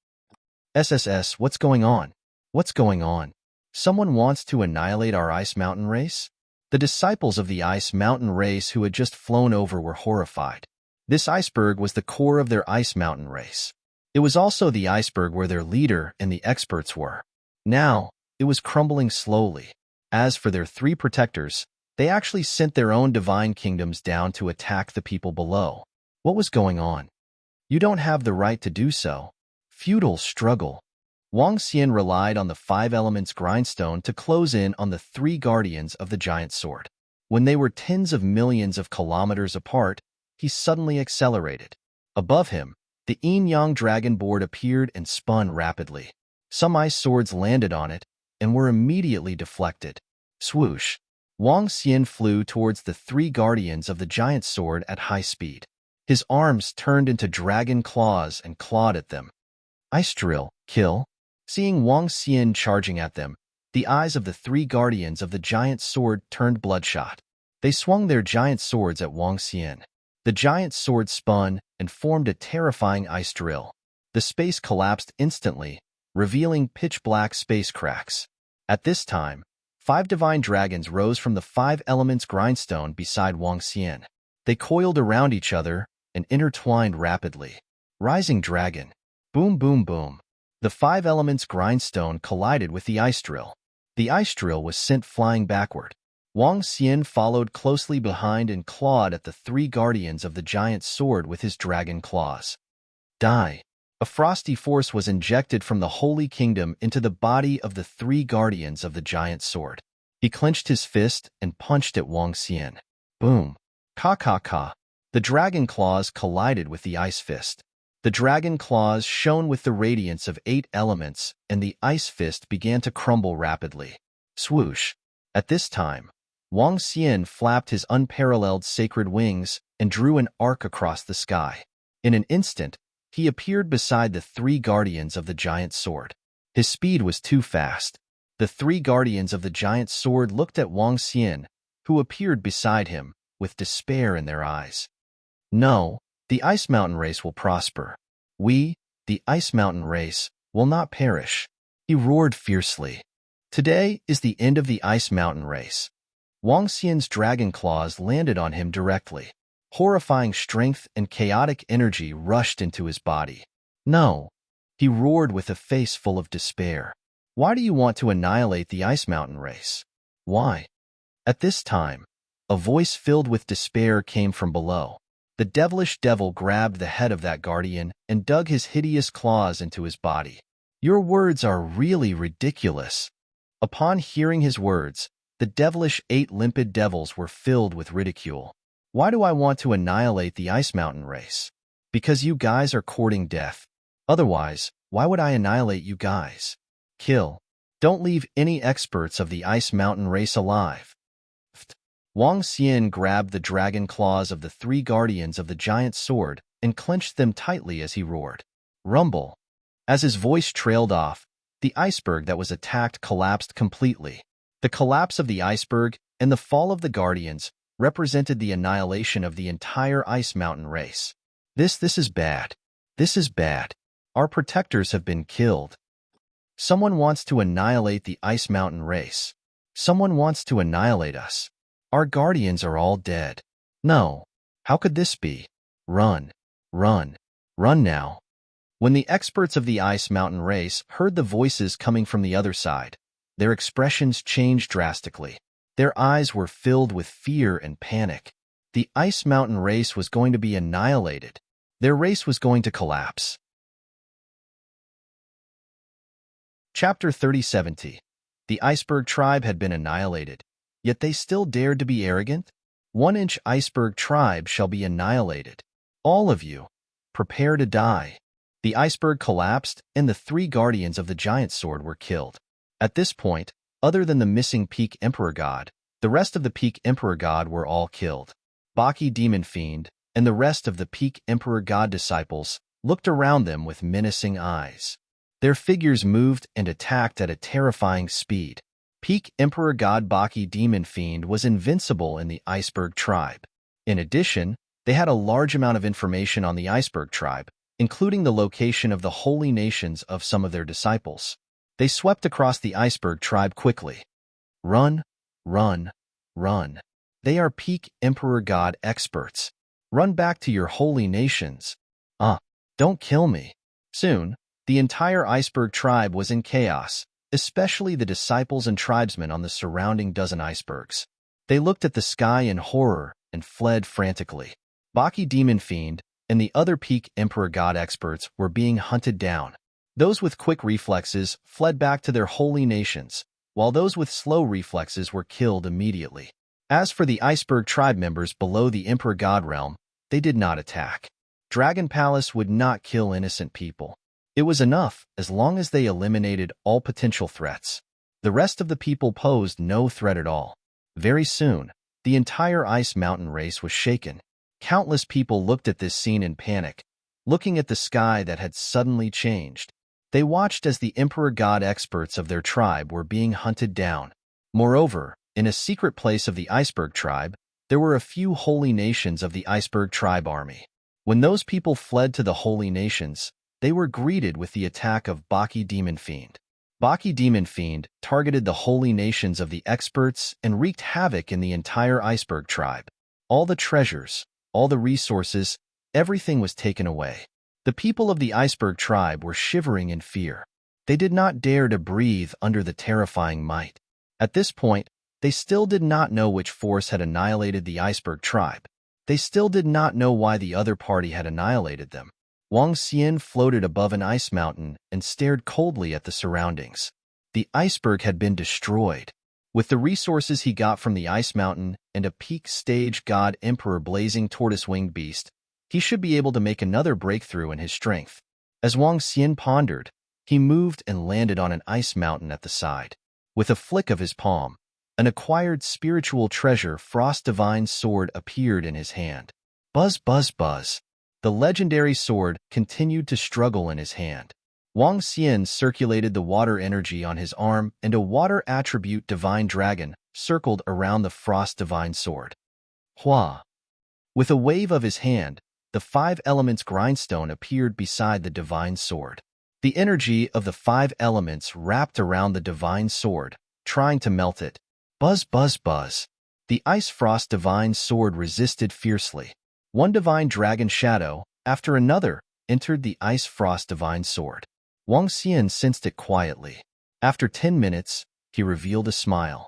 Speaker 1: SSS, what's going on? What's going on? Someone wants to annihilate our ice mountain race? The disciples of the ice mountain race who had just flown over were horrified. This iceberg was the core of their ice mountain race. It was also the iceberg where their leader and the experts were. Now, it was crumbling slowly. As for their three protectors, they actually sent their own divine kingdoms down to attack the people below. What was going on? You don't have the right to do so. Futile struggle. Wang Xian relied on the 5 elements grindstone to close in on the three guardians of the giant sword. When they were tens of millions of kilometers apart, he suddenly accelerated. Above him, the yin-yang dragon board appeared and spun rapidly. Some ice swords landed on it and were immediately deflected. Swoosh! Wang Xian flew towards the three guardians of the giant sword at high speed. His arms turned into dragon claws and clawed at them. Ice drill, kill. Seeing Wang Xian charging at them, the eyes of the three guardians of the giant sword turned bloodshot. They swung their giant swords at Wang Xian. The giant sword spun and formed a terrifying ice drill. The space collapsed instantly, revealing pitch-black space cracks. At this time, 5 divine dragons rose from the 5 elements grindstone beside Wang Xian. They coiled around each other and intertwined rapidly. Rising dragon. Boom, boom, boom. The 5 elements grindstone collided with the ice drill. The ice drill was sent flying backward. Wang Xian followed closely behind and clawed at the 3 guardians of the giant sword with his dragon claws. Die. A frosty force was injected from the Holy Kingdom into the body of the 3 guardians of the giant sword. He clenched his fist and punched at Wang Xian. Boom. Ka ka ka. The dragon claws collided with the ice fist. The dragon claws shone with the radiance of 8 elements, and the ice fist began to crumble rapidly. Swoosh. At this time, Wang Xian flapped his unparalleled sacred wings and drew an arc across the sky. In an instant, he appeared beside the 3 guardians of the giant sword. His speed was too fast. The 3 guardians of the giant sword looked at Wang Xian, who appeared beside him, with despair in their eyes. No, the Ice Mountain race will prosper. We, the Ice Mountain race, will not perish. He roared fiercely. Today is the end of the Ice Mountain race. Wang Xian's dragon claws landed on him directly. Horrifying strength and chaotic energy rushed into his body. No, he roared with a face full of despair. Why do you want to annihilate the Ice Mountain race? Why? At this time, a voice filled with despair came from below. The devilish devil grabbed the head of that guardian and dug his hideous claws into his body. Your words are really ridiculous. Upon hearing his words, the devilish 8 limpid devils were filled with ridicule. Why do I want to annihilate the Ice Mountain race? Because you guys are courting death. Otherwise, why would I annihilate you guys? Kill. Don't leave any experts of the Ice Mountain race alive. Wang Xian grabbed the dragon claws of the 3 guardians of the giant sword and clenched them tightly as he roared. Rumble. As his voice trailed off, the iceberg that was attacked collapsed completely. The collapse of the iceberg and the fall of the guardians represented the annihilation of the entire Ice Mountain race. This is bad. This is bad. Our protectors have been killed. Someone wants to annihilate the Ice Mountain race. Someone wants to annihilate us. Our guardians are all dead. No. How could this be? Run. Run. Run now. When the experts of the Ice Mountain race heard the voices coming from the other side, their expressions changed drastically. Their eyes were filled with fear and panic. The Ice Mountain race was going to be annihilated. Their race was going to collapse. Chapter 3070. The Iceberg Tribe had been annihilated, yet they still dared to be arrogant? 1-inch Iceberg Tribe shall be annihilated. All of you, prepare to die. The iceberg collapsed, and the 3 guardians of the giant sword were killed. At this point, other than the missing Peak Emperor God, the rest of the Peak Emperor God were all killed. Baki Demon Fiend and the rest of the Peak Emperor God disciples looked around them with menacing eyes. Their figures moved and attacked at a terrifying speed. Peak Emperor God Baki Demon Fiend was invincible in the Iceberg Tribe. In addition, they had a large amount of information on the Iceberg Tribe, including the location of the holy nations of some of their disciples. They swept across the Iceberg Tribe quickly. Run, run, run. They are Peak Emperor God experts. Run back to your holy nations. Don't kill me. Soon, the entire Iceberg Tribe was in chaos, especially the disciples and tribesmen on the surrounding dozen icebergs. They looked at the sky in horror and fled frantically. Baki Demon Fiend and the other Peak Emperor God experts were being hunted down. Those with quick reflexes fled back to their holy nations, while those with slow reflexes were killed immediately. As for the Iceberg Tribe members below the Emperor God realm, they did not attack. Dragon Palace would not kill innocent people. It was enough as long as they eliminated all potential threats. The rest of the people posed no threat at all. Very soon, the entire ice mountain race was shaken. Countless people looked at this scene in panic, looking at the sky that had suddenly changed. They watched as the emperor god experts of their tribe were being hunted down. Moreover, in a secret place of the Iceberg tribe, there were a few holy nations of the Iceberg tribe army. When those people fled to the holy nations, they were greeted with the attack of Baki Demon Fiend. Baki Demon Fiend targeted the holy nations of the experts and wreaked havoc in the entire Iceberg tribe. All the treasures, all the resources, everything was taken away. The people of the Iceberg tribe were shivering in fear. They did not dare to breathe under the terrifying might. At this point, they still did not know which force had annihilated the Iceberg tribe. They still did not know why the other party had annihilated them. Wang Xian floated above an ice mountain and stared coldly at the surroundings. The iceberg had been destroyed. With the resources he got from the ice mountain and a peak stage god emperor blazing tortoise-winged beast, he should be able to make another breakthrough in his strength. As Wang Xian pondered, he moved and landed on an ice mountain at the side. With a flick of his palm, an acquired spiritual treasure Frost Divine Sword appeared in his hand. Buzz, buzz, buzz. The legendary sword continued to struggle in his hand. Wang Xian circulated the water energy on his arm, and a water attribute Divine Dragon circled around the Frost Divine Sword. Hua! With a wave of his hand, the 5 elements grindstone appeared beside the Divine Sword. The energy of the 5 elements wrapped around the Divine Sword, trying to melt it. Buzz, buzz, buzz. The Ice Frost Divine Sword resisted fiercely. One divine dragon shadow, after another, entered the Ice Frost Divine Sword. Wang Xian sensed it quietly. After 10 minutes, he revealed a smile.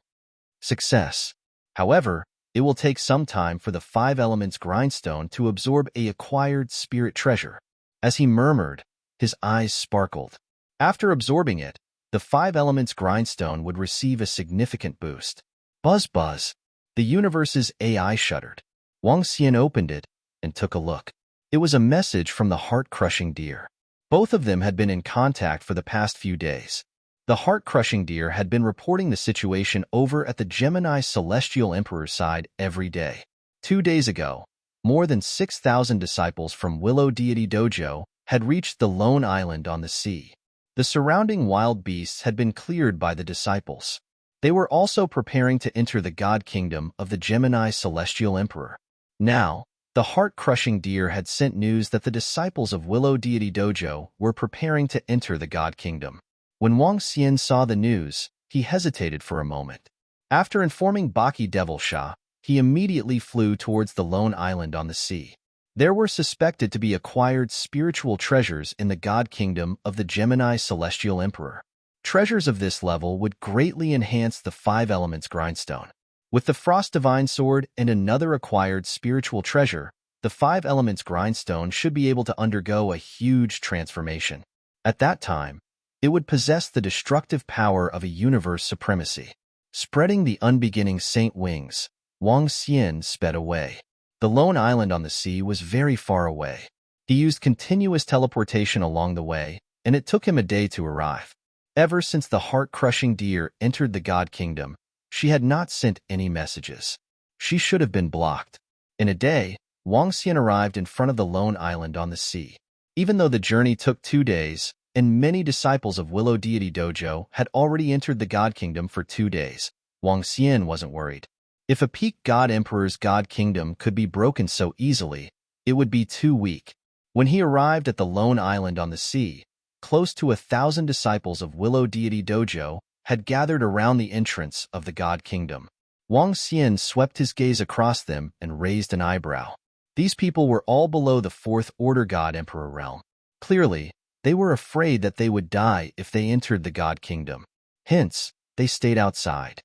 Speaker 1: Success. However, it will take some time for the 5 elements grindstone to absorb a acquired spirit treasure. As he murmured, his eyes sparkled. After absorbing it, the 5 elements grindstone would receive a significant boost. Buzz, buzz. The universe's AI shuddered. Wang Xian opened it and took a look. It was a message from the heart-crushing deer. Both of them had been in contact for the past few days. The heart-crushing deer had been reporting the situation over at the Gemini Celestial Emperor's side every day. 2 days ago, more than 6,000 disciples from Willow Deity Dojo had reached the lone island on the sea. The surrounding wild beasts had been cleared by the disciples. They were also preparing to enter the God Kingdom of the Gemini Celestial Emperor. Now, the heart-crushing deer had sent news that the disciples of Willow Deity Dojo were preparing to enter the God Kingdom. When Wang Xian saw the news, he hesitated for a moment. After informing Baki Devil Sha, he immediately flew towards the lone island on the sea. There were suspected to be acquired spiritual treasures in the God Kingdom of the Gemini Celestial Emperor. Treasures of this level would greatly enhance the 5 elements grindstone. With the Frost Divine Sword and another acquired spiritual treasure, the 5 elements grindstone should be able to undergo a huge transformation. At that time, it would possess the destructive power of a universe supremacy. Spreading the unbeginning saint wings, Wang Xian sped away. The lone island on the sea was very far away. He used continuous teleportation along the way, and it took him a day to arrive. Ever since the heart-crushing deer entered the God Kingdom, she had not sent any messages. She should have been blocked. In a day, Wang Xian arrived in front of the lone island on the sea. Even though the journey took 2 days, and many disciples of Willow Deity Dojo had already entered the God Kingdom for 2 days, Wang Xian wasn't worried. If a peak God Emperor's God Kingdom could be broken so easily, it would be too weak. When he arrived at the lone island on the sea, close to 1,000 disciples of Willow Deity Dojo had gathered around the entrance of the God Kingdom. Wang Xian swept his gaze across them and raised an eyebrow. These people were all below the 4th Order God Emperor realm. Clearly, they were afraid that they would die if they entered the God Kingdom. Hence, they stayed outside.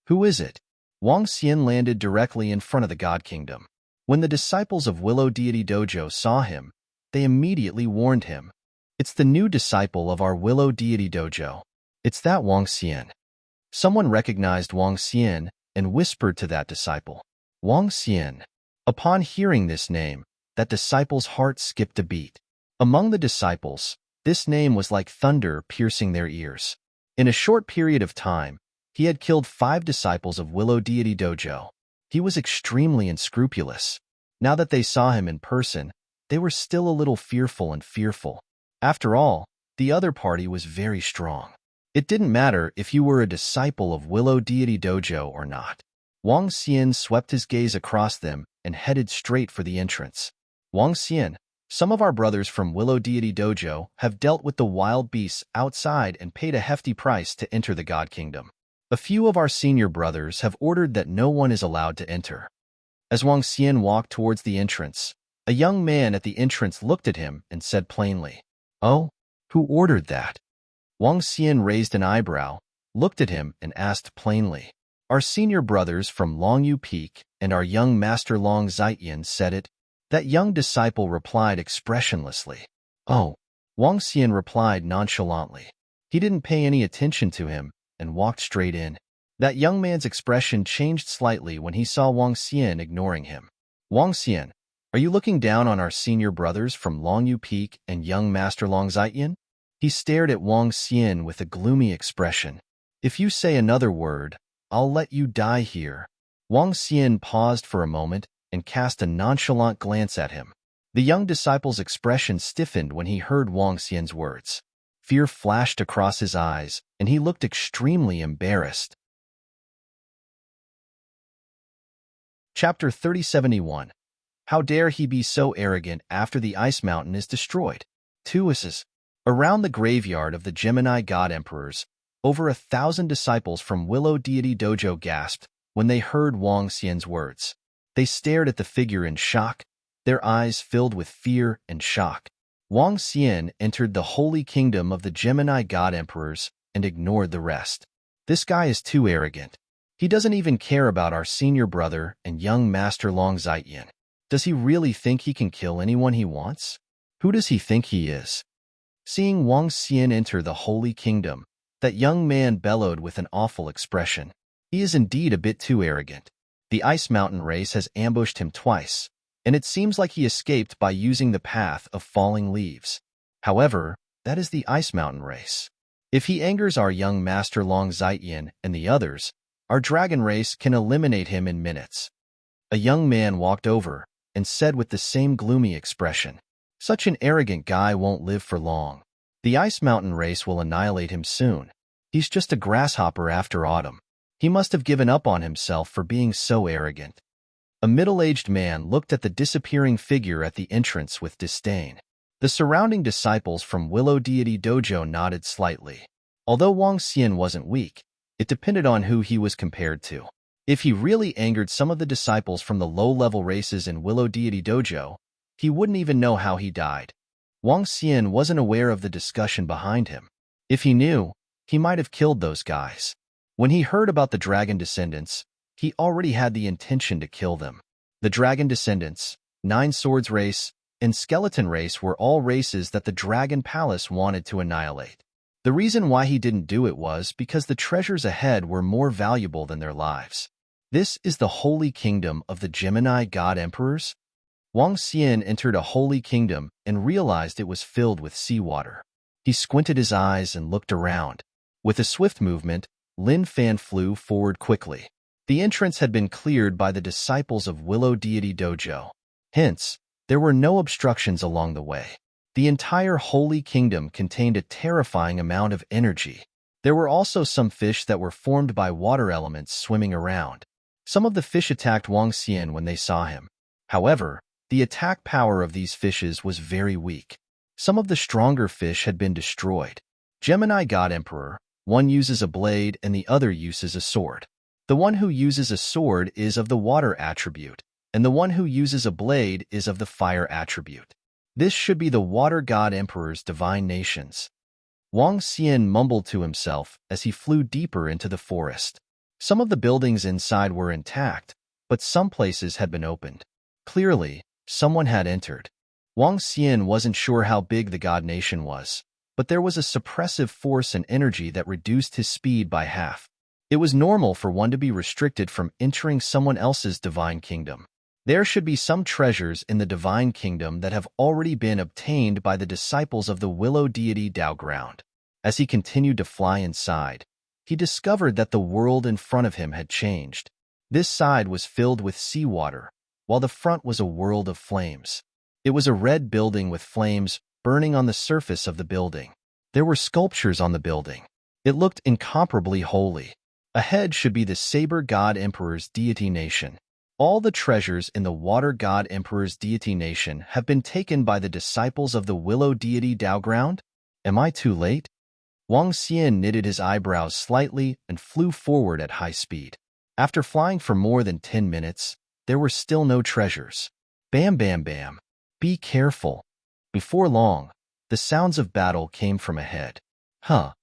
Speaker 1: Who is it? Wang Xian landed directly in front of the God Kingdom. When the disciples of Willow Deity Dojo saw him, they immediately warned him. It's the new disciple of our Willow Deity Dojo. It's that Wang Xian. Someone recognized Wang Xian and whispered to that disciple. Wang Xian. Upon hearing this name, that disciple's heart skipped a beat. Among the disciples, this name was like thunder piercing their ears. In a short period of time, He had killed 5 disciples of Willow Deity Dojo. He was extremely unscrupulous. Now that they saw him in person, they were still a little fearful. After all, the other party was very strong. It didn't matter if you were a disciple of Willow Deity Dojo or not. Wang Xian swept his gaze across them and headed straight for the entrance. Wang Xian, some of our brothers from Willow Deity Dojo have dealt with the wild beasts outside and paid a hefty price to enter the God Kingdom. A few of our senior brothers have ordered that no one is allowed to enter. As Wang Xian walked towards the entrance, a young man at the entrance looked at him and said plainly, "Oh, who ordered that?" Wang Xian raised an eyebrow, looked at him and asked plainly, "Our senior brothers from Longyu Peak and our young master Long Zaiyan said it." That young disciple replied expressionlessly. "Oh." Wang Xian replied nonchalantly. He didn't pay any attention to him and walked straight in. That young man's expression changed slightly when he saw Wang Xian ignoring him. "Wang Xian, are you looking down on our senior brothers from Longyu Peak and young master Long Zaiyan?" He stared at Wang Xian with a gloomy expression. "If you say another word, I'll let you die here." Wang Xian paused for a moment and cast a nonchalant glance at him. The young disciple's expression stiffened when he heard Wang Xian's words. Fear flashed across his eyes, and he looked extremely embarrassed. Chapter 3071. How dare he be so arrogant after the ice mountain is destroyed? 2 Uses. Around the graveyard of the Gemini God Emperors, over 1,000 disciples from Willow Deity Dojo gasped when they heard Wang Xian's words. They stared at the figure in shock, their eyes filled with fear and shock. Wang Xian entered the holy kingdom of the Gemini God Emperors and ignored the rest. This guy is too arrogant. He doesn't even care about our senior brother and young master Long Zaiyan. Does he really think he can kill anyone he wants? Who does he think he is? Seeing Wang Xian enter the holy kingdom, that young man bellowed with an awful expression. He is indeed a bit too arrogant. The ice mountain race has ambushed him twice, and it seems like he escaped by using the path of falling leaves. However, that is the ice mountain race. If he angers our young master Long Zaiyan and the others, our dragon race can eliminate him in minutes. A young man walked over and said with the same gloomy expression, "Such an arrogant guy won't live for long. The ice mountain race will annihilate him soon. He's just a grasshopper after autumn. He must have given up on himself for being so arrogant." A middle-aged man looked at the disappearing figure at the entrance with disdain. The surrounding disciples from Willow Deity Dojo nodded slightly. Although Wang Xian wasn't weak, it depended on who he was compared to. If he really angered some of the disciples from the low-level races in Willow Deity Dojo, he wouldn't even know how he died. Wang Xian wasn't aware of the discussion behind him. If he knew, he might have killed those guys. When he heard about the dragon descendants, he already had the intention to kill them. The dragon descendants, 9 Swords race, and skeleton race were all races that the Dragon Palace wanted to annihilate. The reason why he didn't do it was because the treasures ahead were more valuable than their lives. This is the holy kingdom of the Gemini God Emperors. Wang Xian entered a holy kingdom and realized it was filled with seawater. He squinted his eyes and looked around. With a swift movement, Lin Fan flew forward quickly. The entrance had been cleared by the disciples of Willow Deity Dojo. Hence, there were no obstructions along the way. The entire holy kingdom contained a terrifying amount of energy. There were also some fish that were formed by water elements swimming around. Some of the fish attacked Wang Xian when they saw him. However, the attack power of these fishes was very weak. Some of the stronger fish had been destroyed. Gemini God Emperor, one uses a blade and the other uses a sword. The one who uses a sword is of the water attribute, and the one who uses a blade is of the fire attribute. This should be the Water God Emperor's divine nations. Wang Xian mumbled to himself as he flew deeper into the forest. Some of the buildings inside were intact, but some places had been opened. Clearly, someone had entered. Wang Xian wasn't sure how big the God Nation was, but there was a suppressive force and energy that reduced his speed by half. It was normal for one to be restricted from entering someone else's divine kingdom. There should be some treasures in the divine kingdom that have already been obtained by the disciples of the Willow Deity Dao Ground. As he continued to fly inside, he discovered that the world in front of him had changed. This side was filled with seawater, while the front was a world of flames. It was a red building with flames burning on the surface of the building. There were sculptures on the building. It looked incomparably holy. Ahead should be the Saber God Emperor's deity nation. All the treasures in the Water God Emperor's deity nation have been taken by the disciples of the Willow deity Daoground? Am I too late? Wang Xian knitted his eyebrows slightly and flew forward at high speed. After flying for more than 10 minutes, there were still no treasures. Bam, bam, bam. Be careful. Before long, the sounds of battle came from ahead. Huh.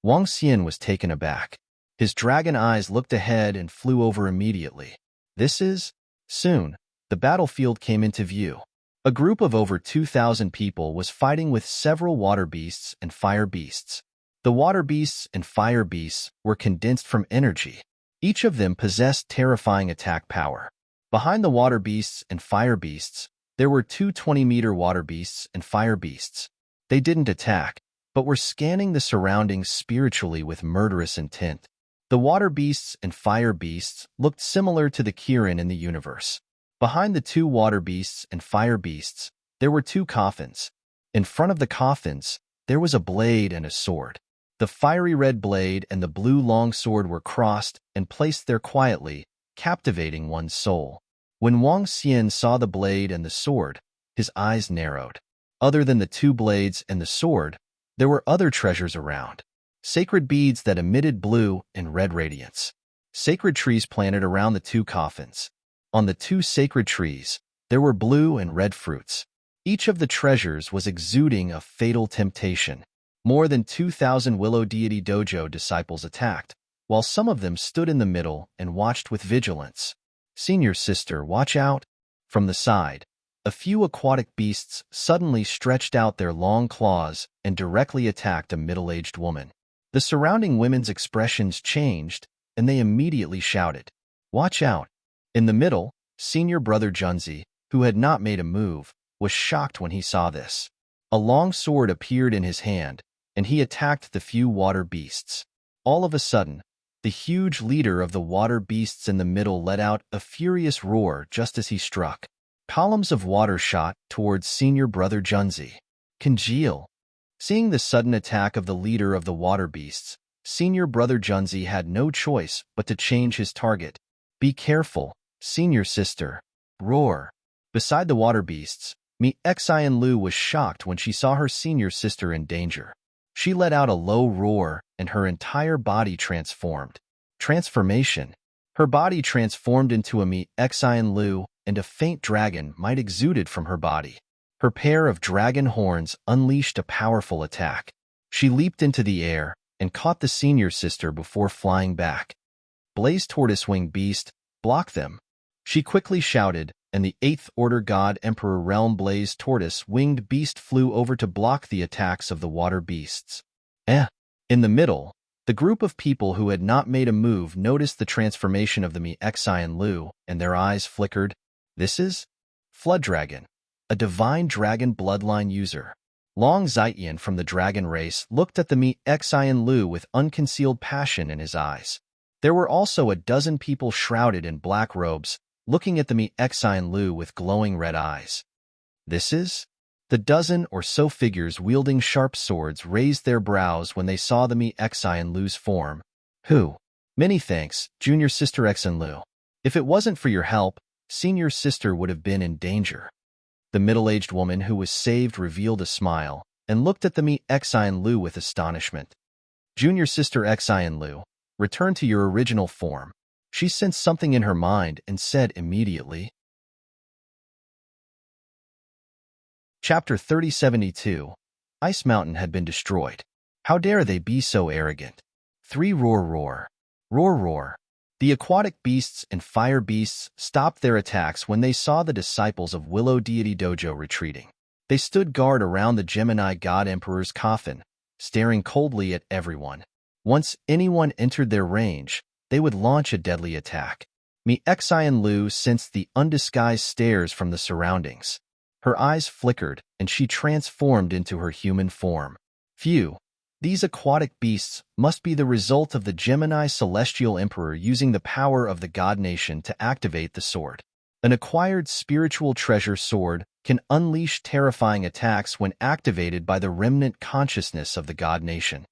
Speaker 1: Wang Xian was taken aback. His dragon eyes looked ahead and flew over immediately. This is? Soon, the battlefield came into view. A group of over 2,000 people was fighting with several water beasts and fire beasts. The water beasts and fire beasts were condensed from energy. Each of them possessed terrifying attack power. Behind the water beasts and fire beasts, there were two 20-meter water beasts and fire beasts. They didn't attack, but were scanning the surroundings spiritually with murderous intent. The water beasts and fire beasts looked similar to the Kirin in the universe. Behind the two water beasts and fire beasts, there were two coffins. In front of the coffins, there was a blade and a sword. The fiery red blade and the blue long sword were crossed and placed there quietly, captivating one's soul. When Wang Xian saw the blade and the sword, his eyes narrowed. Other than the two blades and the sword, there were other treasures around. Sacred beads that emitted blue and red radiance. Sacred trees planted around the two coffins. On the two sacred trees, there were blue and red fruits. Each of the treasures was exuding a fatal temptation. More than 2,000 Willow Deity Dojo disciples attacked, while some of them stood in the middle and watched with vigilance. Senior sister, watch out! From the side, a few aquatic beasts suddenly stretched out their long claws and directly attacked a middle-aged woman. The surrounding women's expressions changed, and they immediately shouted, "Watch out!" In the middle, senior brother Junzi, who had not made a move, was shocked when he saw this. A long sword appeared in his hand, and he attacked the few water beasts. All of a sudden, the huge leader of the water beasts in the middle let out a furious roar just as he struck. Columns of water shot towards senior brother Junzi. Congeal. Seeing the sudden attack of the leader of the water beasts, senior brother Junzi had no choice but to change his target. Be careful, senior sister. Roar. Beside the water beasts, Xian Lu was shocked when she saw her senior sister in danger. She let out a low roar, and her entire body transformed. Transformation. Her body transformed into a Xian Lu, and a faint dragon might exuded from her body. Her pair of dragon horns unleashed a powerful attack. She leaped into the air and caught the senior sister before flying back. Blaze Tortoise-Winged Beast, block them. She quickly shouted, and the 8th Order God Emperor Realm Blaze Tortoise-Winged Beast flew over to block the attacks of the water beasts. In the middle, the group of people who had not made a move noticed the transformation of the Xian Lu, and their eyes flickered. This is? Flood Dragon, a divine dragon bloodline user. Long Zitian from the dragon race looked at the Xian Lu with unconcealed passion in his eyes. There were also a dozen people shrouded in black robes, looking at the Xian Lu with glowing red eyes. This is? The dozen or so figures wielding sharp swords raised their brows when they saw the Xian Lu's form. Who? Many thanks, junior sister Xian Lu. If it wasn't for your help, senior sister would have been in danger. The middle-aged woman who was saved revealed a smile and looked at the Xian Lu with astonishment. Junior sister Xian Lu, return to your original form. She sensed something in her mind and said immediately. Chapter 3072. Ice Mountain had been destroyed. How dare they be so arrogant? 3 Roar roar. Roar roar. The aquatic beasts and fire beasts stopped their attacks when they saw the disciples of Willow Deity Dojo retreating. They stood guard around the Gemini God Emperor's coffin, staring coldly at everyone. Once anyone entered their range, they would launch a deadly attack. Xian Lu sensed the undisguised stares from the surroundings. Her eyes flickered, and she transformed into her human form. Phew! These aquatic beasts must be the result of the Gemini celestial emperor using the power of the god nation to activate the sword. An acquired spiritual treasure sword can unleash terrifying attacks when activated by the remnant consciousness of the god nation.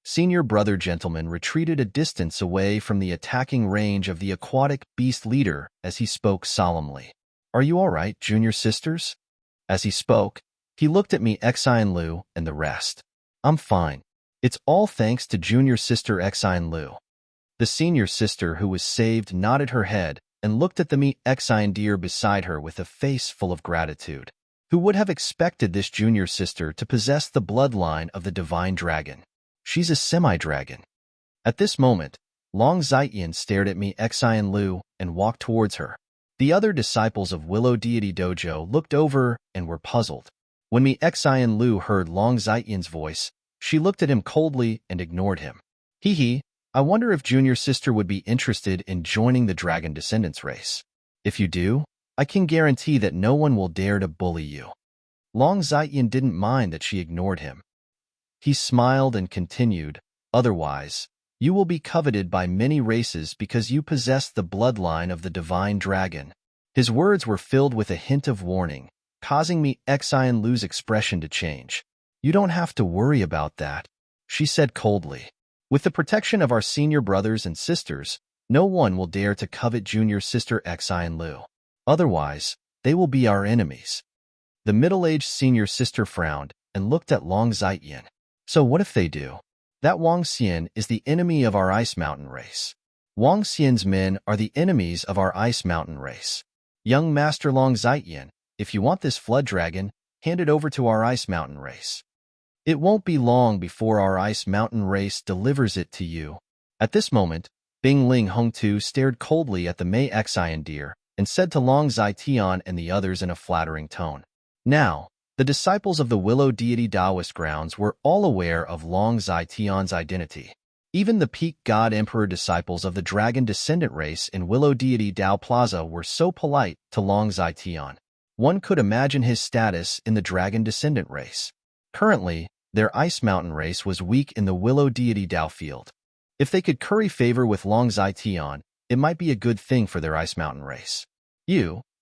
Speaker 1: Senior brother gentleman retreated a distance away from the attacking range of the aquatic beast leader as he spoke solemnly. Are you all right, junior sisters? As he spoke, he looked at me, Xian Lu, and the rest. I'm fine. It's all thanks to junior sister Xian Lu. The senior sister who was saved nodded her head and looked at the me Xian deer beside her with a face full of gratitude. Who would have expected this junior sister to possess the bloodline of the divine dragon? She's a semi-dragon. At this moment, Long Zaiyan stared at me Xian Lu and walked towards her. The other disciples of Willow Deity Dojo looked over and were puzzled. When me Xian Lu heard Long Zaiyan's voice, she looked at him coldly and ignored him. Hee, I wonder if junior sister would be interested in joining the Dragon Descendants race. If you do, I can guarantee that no one will dare to bully you. Long Zaiyan didn't mind that she ignored him. He smiled and continued, otherwise, you will be coveted by many races because you possess the bloodline of the divine dragon. His words were filled with a hint of warning, causing me Xian Lu's expression to change. You don't have to worry about that, she said coldly. With the protection of our senior brothers and sisters, no one will dare to covet junior sister Xian Lu. Otherwise, they will be our enemies. The middle-aged senior sister frowned and looked at Long Zaiyan. So what if they do? That Wang Xian is the enemy of our Ice Mountain race. Wang Xian's men are the enemies of our Ice Mountain race. Young Master Long Zaiyan, if you want this flood dragon, hand it over to our Ice Mountain race. It won't be long before our Ice Mountain race delivers it to you. At this moment, Bing Ling Hongtu stared coldly at the Mei Xian deer and said to Long Zaitian and the others in a flattering tone. Now, the disciples of the Willow Deity Taoist grounds were all aware of Long Zaitian's identity. Even the peak god emperor disciples of the Dragon Descendant race in Willow Deity Dao Plaza were so polite to Long Zaitian. One could imagine his status in the Dragon Descendant race. Currently, their Ice Mountain race was weak in the Willow Deity Dao field. If they could curry favor with Long Zaitian, it might be a good thing for their Ice Mountain race.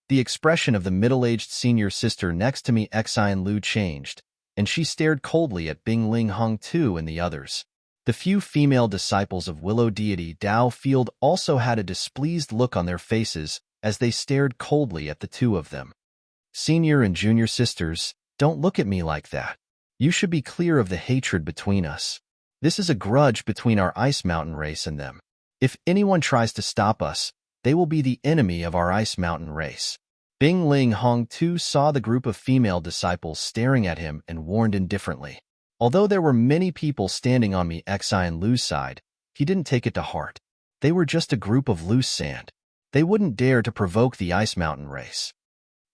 Speaker 1: The expression of the middle-aged senior sister next to me Xian Lu changed, and she stared coldly at Bing Ling Hongtu and the others. The few female disciples of Willow Deity Dao Field also had a displeased look on their faces as they stared coldly at the two of them. Senior and junior sisters, don't look at me like that. You should be clear of the hatred between us. This is a grudge between our Ice Mountain race and them. If anyone tries to stop us, they will be the enemy of our Ice Mountain race. Bing Ling Hongtu saw the group of female disciples staring at him and warned indifferently. Although there were many people standing on me Xian Lu's side, he didn't take it to heart. They were just a group of loose sand. They wouldn't dare to provoke the Ice Mountain race.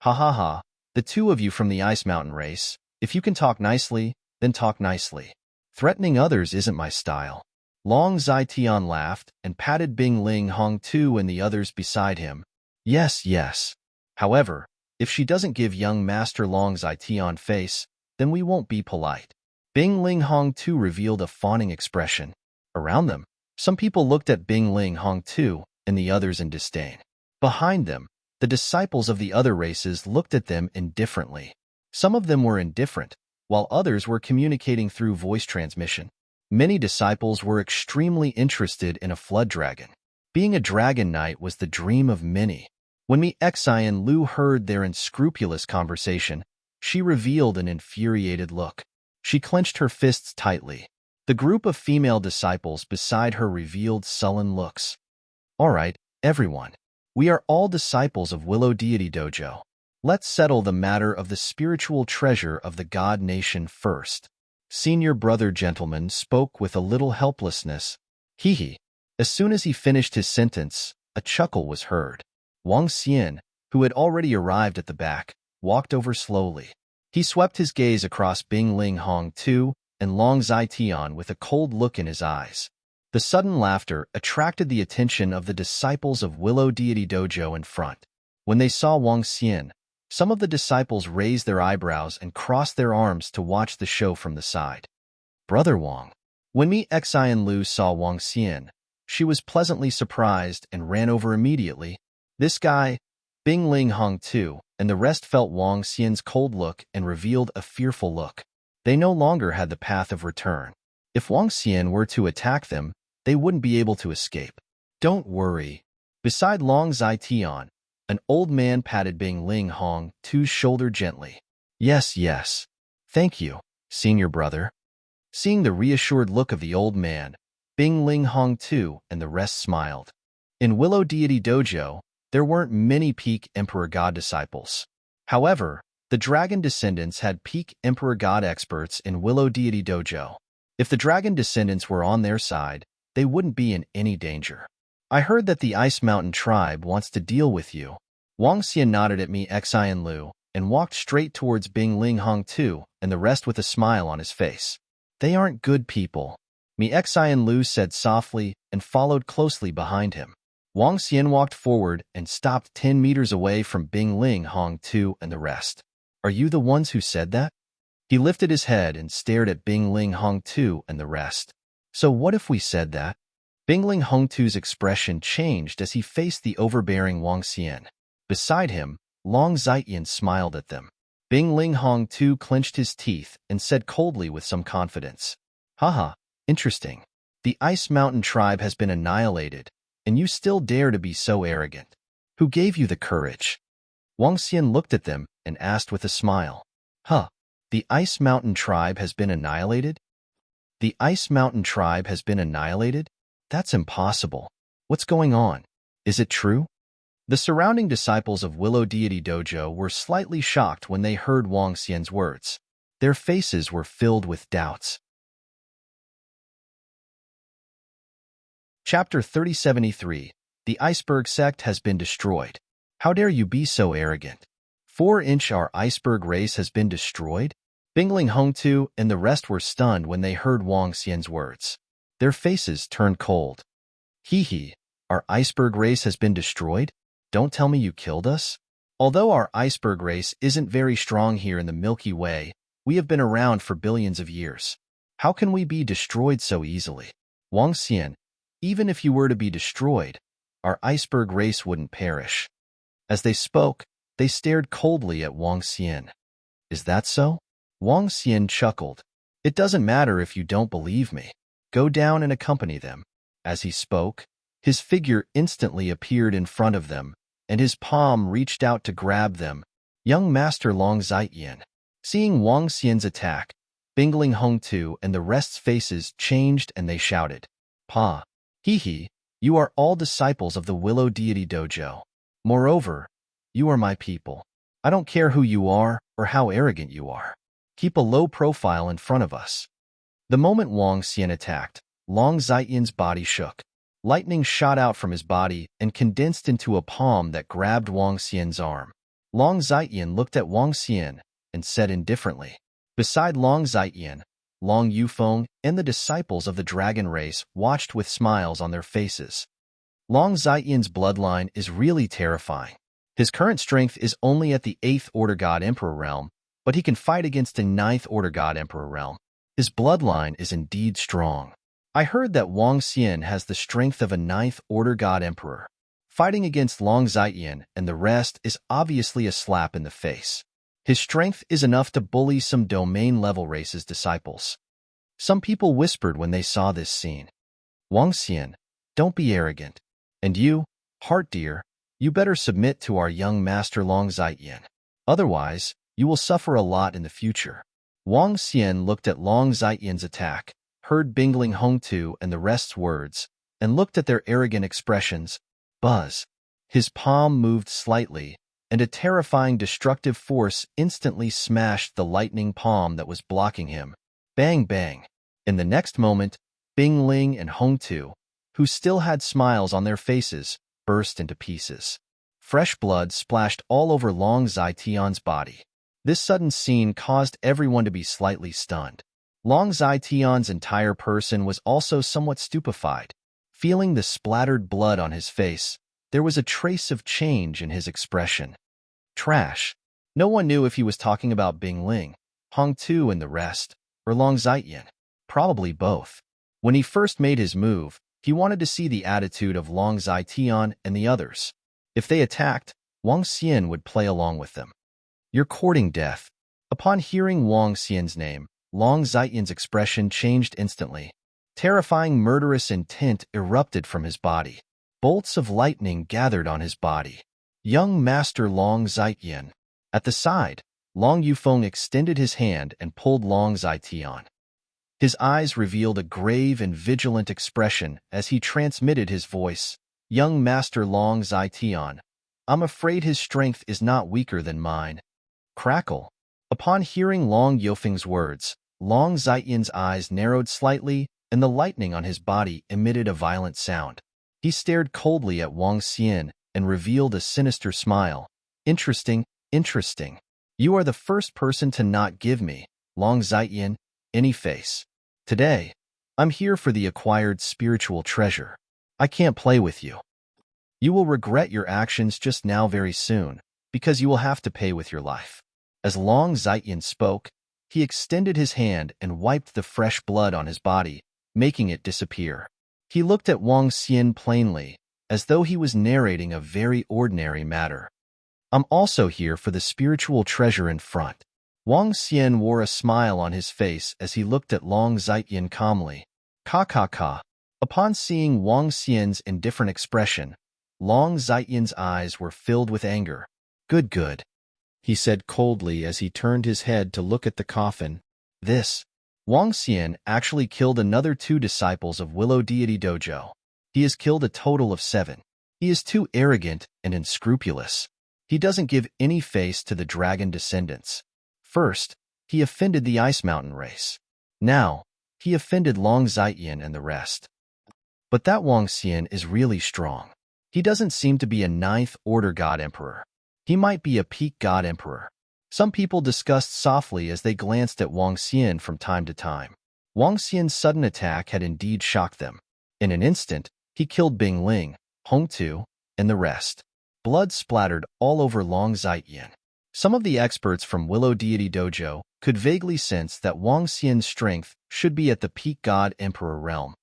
Speaker 1: Ha ha ha, the two of you from the Ice Mountain race, if you can talk nicely, then talk nicely. Threatening others isn't my style. Long Zaitian laughed and patted Bing Ling Hongtu and the others beside him. Yes, yes. However, if she doesn't give young Master Long Zaitian face, then we won't be polite. Bing Ling Hongtu revealed a fawning expression. Around them, some people looked at Bing Ling Hongtu and the others in disdain. Behind them, the disciples of the other races looked at them indifferently. Some of them were indifferent, while others were communicating through voice transmission. Many disciples were extremely interested in a flood dragon. Being a dragon knight was the dream of many. When me Xian Lu heard their unscrupulous conversation, she revealed an infuriated look. She clenched her fists tightly. The group of female disciples beside her revealed sullen looks. All right, everyone. We are all disciples of Willow Deity Dojo. Let's settle the matter of the spiritual treasure of the God Nation first. Senior brother gentleman spoke with a little helplessness. Hee. As soon as he finished his sentence, a chuckle was heard. Wang Xian, who had already arrived at the back, walked over slowly. He swept his gaze across Bing Ling Hongtu and Long Zaitian with a cold look in his eyes. The sudden laughter attracted the attention of the disciples of Willow Deity Dojo in front. When they saw Wang Xian, some of the disciples raised their eyebrows and crossed their arms to watch the show from the side. Brother Wang. When Mi Xian Lu saw Wang Xian, she was pleasantly surprised and ran over immediately. This guy, Bing Ling Hong too, and the rest felt Wang Xian's cold look and revealed a fearful look. They no longer had the path of return. If Wang Xian were to attack them, they wouldn't be able to escape. Don't worry. Beside Long Zai-Tian, an old man patted Bing Ling Hong Tu's shoulder gently. Yes, yes. Thank you, senior brother. Seeing the reassured look of the old man, Bing Ling Hong Tu and the rest smiled. In Willow Deity Dojo, there weren't many peak Emperor God disciples. However, the dragon descendants had peak Emperor God experts in Willow Deity Dojo. If the dragon descendants were on their side, they wouldn't be in any danger. I heard that the Ice Mountain tribe wants to deal with you. Wang Xian nodded at Mi Xian Lu and walked straight towards Bing Ling Hong Tu and the rest with a smile on his face. They aren't good people, Mi Xian Lu said softly and followed closely behind him. Wang Xian walked forward and stopped 10 meters away from Bing Ling Hong Tu and the rest. Are you the ones who said that? He lifted his head and stared at Bing Ling Hong Tu and the rest. So what if we said that? Bing Ling Hong Tu's expression changed as he faced the overbearing Wang Xian. Beside him, Long Zaiyan smiled at them. Bing Ling Hong Tu clenched his teeth and said coldly with some confidence. Haha, interesting. The Ice Mountain tribe has been annihilated, and you still dare to be so arrogant. Who gave you the courage? Wang Xian looked at them and asked with a smile. Huh, the Ice Mountain tribe has been annihilated? The Ice Mountain tribe has been annihilated? That's impossible. What's going on? Is it true? The surrounding disciples of Willow Deity Dojo were slightly shocked when they heard Wang Xian's words. Their faces were filled with doubts. Chapter 3073. The Iceberg Sect has been destroyed. How dare you be so arrogant? 4-inch our iceberg race has been destroyed? Bing Ling Hong Tu and the rest were stunned when they heard Wang Xian's words. Their faces turned cold. Hee, our iceberg race has been destroyed? Don't tell me you killed us? Although our iceberg race isn't very strong here in the Milky Way, we have been around for billions of years. How can we be destroyed so easily? Wang Xian, even if you were to be destroyed, our iceberg race wouldn't perish. As they spoke, they stared coldly at Wang Xian. Is that so? Wang Xian chuckled. It doesn't matter if you don't believe me. Go down and accompany them. As he spoke, his figure instantly appeared in front of them, and his palm reached out to grab them. Young Master Long Zaiyan. Seeing Wang Xian's attack, Bing Ling Hong Tu and the rest's faces changed and they shouted. Pa. Hee, you are all disciples of the Willow Deity Dojo. Moreover, you are my people. I don't care who you are or how arrogant you are. Keep a low profile in front of us. The moment Wang Xian attacked, Long Zaiyan's body shook. Lightning shot out from his body and condensed into a palm that grabbed Wang Xian's arm. Long Zaiyan looked at Wang Xian and said indifferently. Beside Long Zaiyan, Long Yufeng and the disciples of the dragon race watched with smiles on their faces. Long Zaiyan's bloodline is really terrifying. His current strength is only at the 8th Order God Emperor realm, but he can fight against a 9th Order God Emperor realm. His bloodline is indeed strong. I heard that Wang Xian has the strength of a 9th Order God Emperor. Fighting against Long Zaiyan and the rest is obviously a slap in the face. His strength is enough to bully some domain-level race's disciples. Some people whispered when they saw this scene. Wang Xian, don't be arrogant. And you, Heart Deer, you better submit to our young master Long Zaiyan. Otherwise, you will suffer a lot in the future. Wang Xian looked at Long Zaiyan's attack, heard Bing Ling Hong Tu and the rest's words, and looked at their arrogant expressions. Buzz. His palm moved slightly, and a terrifying destructive force instantly smashed the lightning palm that was blocking him. Bang, bang. In the next moment, Bing Ling and Hong Tu, who still had smiles on their faces, burst into pieces. Fresh blood splashed all over Long Zai-Tian's body. This sudden scene caused everyone to be slightly stunned. Long Zai-Tian's entire person was also somewhat stupefied. Feeling the splattered blood on his face, there was a trace of change in his expression. Trash. No one knew if he was talking about Bing Ling, Hong Tu and the rest, or Long Zaiyan. Probably both. When he first made his move, he wanted to see the attitude of Long Zetian and the others. If they attacked, Wang Xian would play along with them. You're courting death. Upon hearing Wang Xian's name, Long Zetian's expression changed instantly. Terrifying murderous intent erupted from his body. Bolts of lightning gathered on his body. Young Master Long Zetian. At the side, Long Yufeng extended his hand and pulled Long Zetian. His eyes revealed a grave and vigilant expression as he transmitted his voice. Young Master Long Zetian, I'm afraid his strength is not weaker than mine. Crackle. Upon hearing Long Yufeng's words, Long Zetian's eyes narrowed slightly, and the lightning on his body emitted a violent sound. He stared coldly at Wang Xian and revealed a sinister smile. Interesting, interesting. You are the first person to not give me, Long Zetian, any face. Today, I'm here for the acquired spiritual treasure. I can't play with you. You will regret your actions just now very soon, because you will have to pay with your life. As Long Zetian spoke, he extended his hand and wiped the fresh blood on his body, making it disappear. He looked at Wang Xian plainly, as though he was narrating a very ordinary matter. I'm also here for the spiritual treasure in front. Wang Xian wore a smile on his face as he looked at Long Zetian calmly. Ka. Upon seeing Wang Xian's indifferent expression, Long Zetian's eyes were filled with anger. Good, he said coldly as he turned his head to look at the coffin. Wang Xian actually killed another 2 disciples of Willow Deity Dojo. He has killed a total of 7. He is too arrogant and unscrupulous. He doesn't give any face to the dragon descendants. First, he offended the Ice Mountain race. Now, he offended Long Zetian and the rest. But that Wang Xian is really strong. He doesn't seem to be a 9th Order God Emperor. He might be a peak God Emperor. Some people discussed softly as they glanced at Wang Xian from time to time. Wang Xian's sudden attack had indeed shocked them. In an instant, he killed Bing Ling, Hong Tu, and the rest. Blood splattered all over Long Zetian. Some of the experts from Willow Deity Dojo could vaguely sense that Wang Xian's strength should be at the peak God Emperor realm.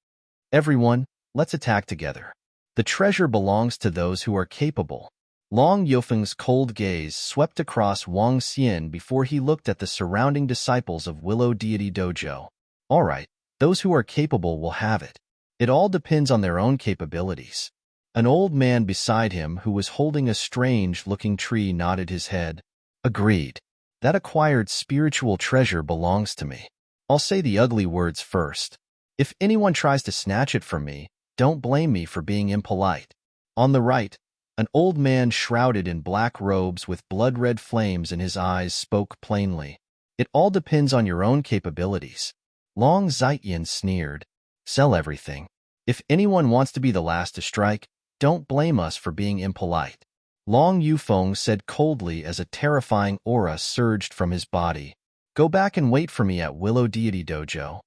Speaker 1: Everyone, let's attack together. The treasure belongs to those who are capable. Long Yufeng's cold gaze swept across Wang Xian before he looked at the surrounding disciples of Willow Deity Dojo. All right, those who are capable will have it. It all depends on their own capabilities. An old man beside him who was holding a strange-looking tree nodded his head. Agreed. That acquired spiritual treasure belongs to me. I'll say the ugly words first. If anyone tries to snatch it from me, don't blame me for being impolite. On the right, an old man shrouded in black robes with blood-red flames in his eyes spoke plainly. It all depends on your own capabilities. Long Zetian sneered. Sell everything. If anyone wants to be the last to strike, don't blame us for being impolite. Long Yufeng said coldly as a terrifying aura surged from his body. Go back and wait for me at Willow Deity Dojo.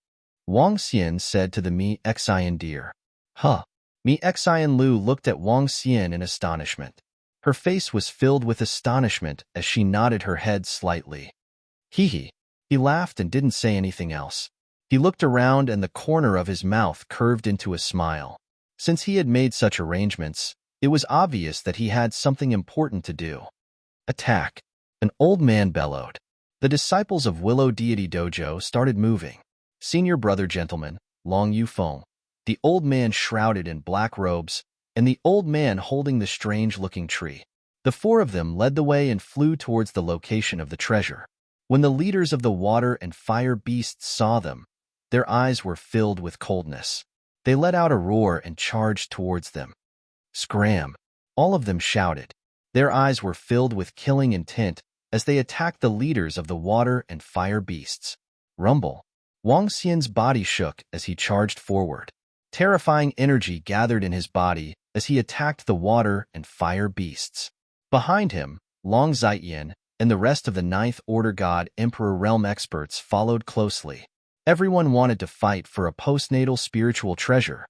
Speaker 1: Wang Xian said to the Mi-Xian deer. Huh. Mi-Xian Lu looked at Wang Xian in astonishment. Her face was filled with astonishment as she nodded her head slightly. Hee. He laughed and didn't say anything else. He looked around and the corner of his mouth curved into a smile. Since he had made such arrangements, it was obvious that he had something important to do. Attack! An old man bellowed. The disciples of Willow Deity Dojo started moving. Senior brother gentleman, Long Yufeng, the old man shrouded in black robes, and the old man holding the strange-looking tree. The 4 of them led the way and flew towards the location of the treasure. When the leaders of the water and fire beasts saw them, their eyes were filled with coldness. They let out a roar and charged towards them. Scram! All of them shouted. Their eyes were filled with killing intent as they attacked the leaders of the water and fire beasts. Rumble! Wang Xian's body shook as he charged forward. Terrifying energy gathered in his body as he attacked the water and fire beasts. Behind him, Long Zetian and the rest of the 9th Order God Emperor realm experts followed closely. Everyone wanted to fight for a postnatal spiritual treasure.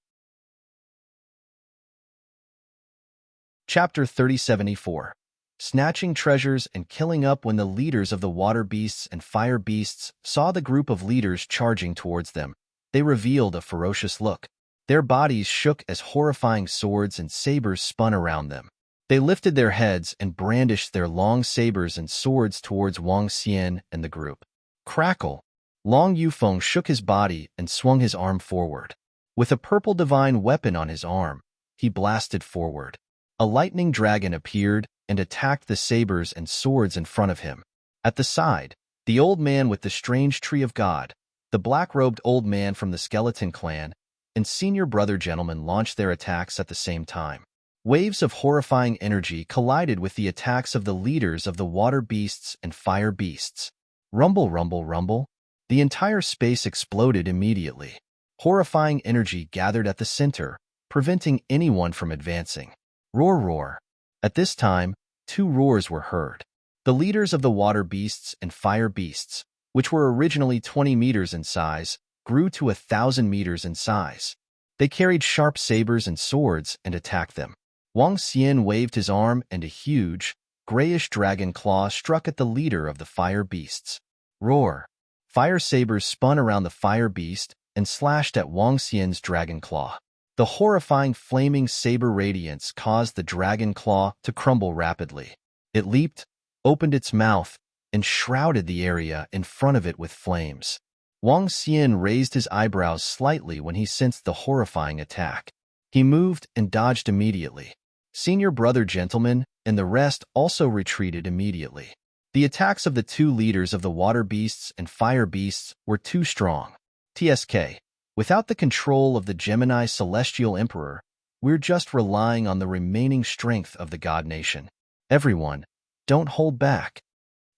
Speaker 1: Chapter 3074. Snatching treasures and killing up. When the leaders of the water beasts and fire beasts saw the group of leaders charging towards them, they revealed a ferocious look. Their bodies shook as horrifying swords and sabers spun around them. They lifted their heads and brandished their long sabers and swords towards Wang Xian and the group. Crackle! Long Yufeng shook his body and swung his arm forward. With a purple divine weapon on his arm, he blasted forward. A lightning dragon appeared and attacked the sabers and swords in front of him. At the side, the old man with the strange tree of God, the black-robed old man from the skeleton clan, and senior brother gentleman launched their attacks at the same time. Waves of horrifying energy collided with the attacks of the leaders of the water beasts and fire beasts. Rumble, rumble, rumble. The entire space exploded immediately. Horrifying energy gathered at the center, preventing anyone from advancing. Roar, roar. At this time, two roars were heard. The leaders of the water beasts and fire beasts, which were originally 20 meters in size, grew to 1,000 meters in size. They carried sharp sabers and swords and attacked them. Wang Xian waved his arm and a huge, grayish dragon claw struck at the leader of the fire beasts. Roar! Fire sabers spun around the fire beast and slashed at Wang Xian's dragon claw. The horrifying flaming saber radiance caused the dragon claw to crumble rapidly. It leaped, opened its mouth, and shrouded the area in front of it with flames. Wang Xian raised his eyebrows slightly when he sensed the horrifying attack. He moved and dodged immediately. Senior brother gentleman and the rest also retreated immediately. The attacks of the two leaders of the water beasts and fire beasts were too strong. TSK. Without the control of the Gemini Celestial Emperor, we're just relying on the remaining strength of the God Nation. Everyone, don't hold back.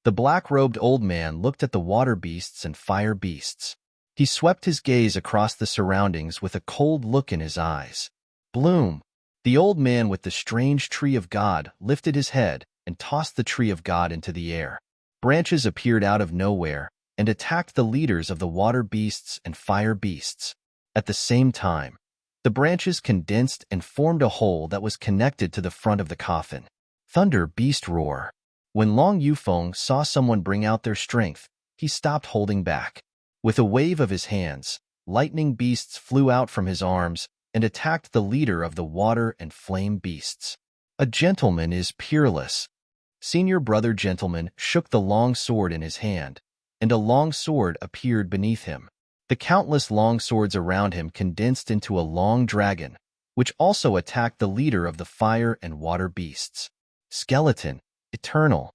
Speaker 1: The black-robed old man looked at the water beasts and fire beasts. He swept his gaze across the surroundings with a cold look in his eyes. Bloom! The old man with the strange tree of God lifted his head and tossed the tree of God into the air. Branches appeared out of nowhere and attacked the leaders of the water beasts and fire beasts. At the same time, the branches condensed and formed a hole that was connected to the front of the coffin. Thunder beast roar. When Long Yufeng saw someone bring out their strength, he stopped holding back. With a wave of his hands, lightning beasts flew out from his arms and attacked the leader of the water and flame beasts. A gentleman is peerless. Senior brother gentleman shook the long sword in his hand, and a long sword appeared beneath him. The countless long swords around him condensed into a long dragon, which also attacked the leader of the fire and water beasts. Skeleton, eternal.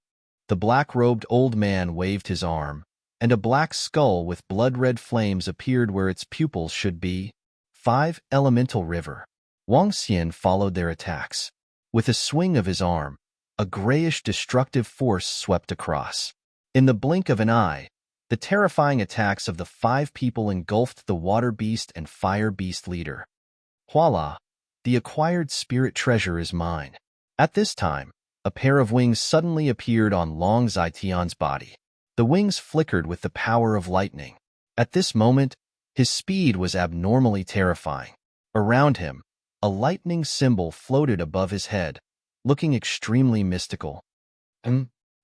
Speaker 1: The black-robed old man waved his arm, and a black skull with blood-red flames appeared where its pupils should be. 5. Elemental River. Wang Xian followed their attacks. With a swing of his arm, a grayish destructive force swept across. In the blink of an eye, the terrifying attacks of the 5 people engulfed the water beast and fire beast leader. Voila! The acquired spirit treasure is mine. At this time, a pair of wings suddenly appeared on Long Zitian's body. The wings flickered with the power of lightning. At this moment, his speed was abnormally terrifying. Around him, a lightning symbol floated above his head, looking extremely mystical.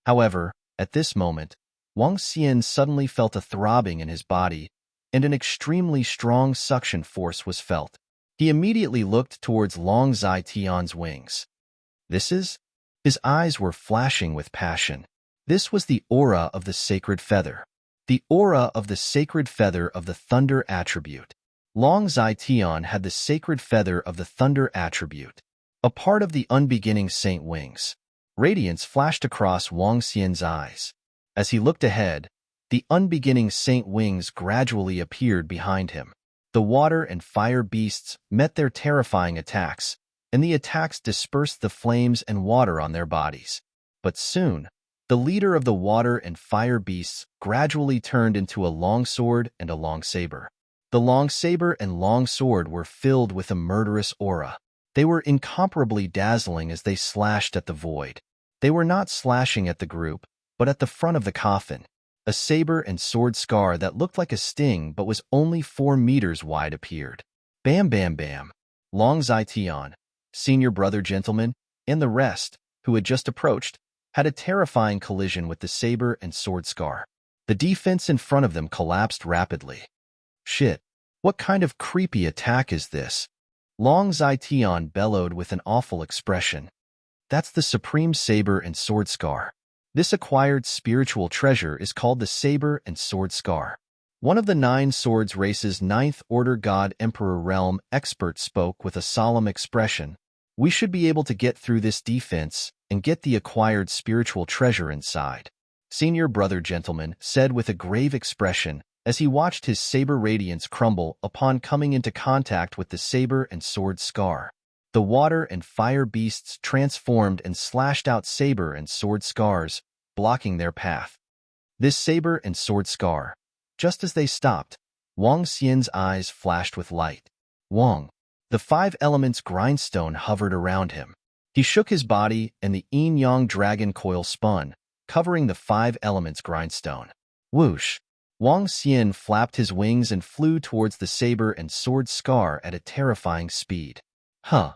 Speaker 1: However, at this moment, Wang Xian suddenly felt a throbbing in his body, and an extremely strong suction force was felt. He immediately looked towards Long Zitian's wings. This is? His eyes were flashing with passion. This was the aura of the sacred feather. The aura of the sacred feather of the thunder attribute. Long Zitian had the sacred feather of the thunder attribute, a part of the unbeginning saint wings. Radiance flashed across Wang Xian's eyes. As he looked ahead, the unbeginning saint wings gradually appeared behind him. The water and fire beasts met their terrifying attacks, and the attacks dispersed the flames and water on their bodies. But soon, the leader of the water and fire beasts gradually turned into a long sword and a long saber. The long saber and long sword were filled with a murderous aura. They were incomparably dazzling as they slashed at the void. They were not slashing at the group, but at the front of the coffin. A saber and sword scar that looked like a sting but was only 4 meters wide appeared. Bam, bam, bam. Long Zitian, senior brother gentleman, and the rest, who had just approached, had a terrifying collision with the saber and sword scar. The defense in front of them collapsed rapidly. Shit. What kind of creepy attack is this? Long Zaition bellowed with an awful expression. That's the supreme saber and sword scar. This acquired spiritual treasure is called the saber and sword scar. One of the 9 swords race's 9th order god emperor realm expert spoke with a solemn expression. We should be able to get through this defense and get the acquired spiritual treasure inside. Senior brother gentleman said with a grave expression as he watched his saber radiance crumble upon coming into contact with the saber and sword scar. The water and fire beasts transformed and slashed out saber and sword scars, blocking their path. This saber and sword scar. Just as they stopped, Wang Xian's eyes flashed with light. Wang. The 5 elements grindstone hovered around him. He shook his body and the yin-yang dragon coil spun, covering the 5 elements grindstone. Whoosh! Wang Xian flapped his wings and flew towards the saber and sword scar at a terrifying speed. Huh!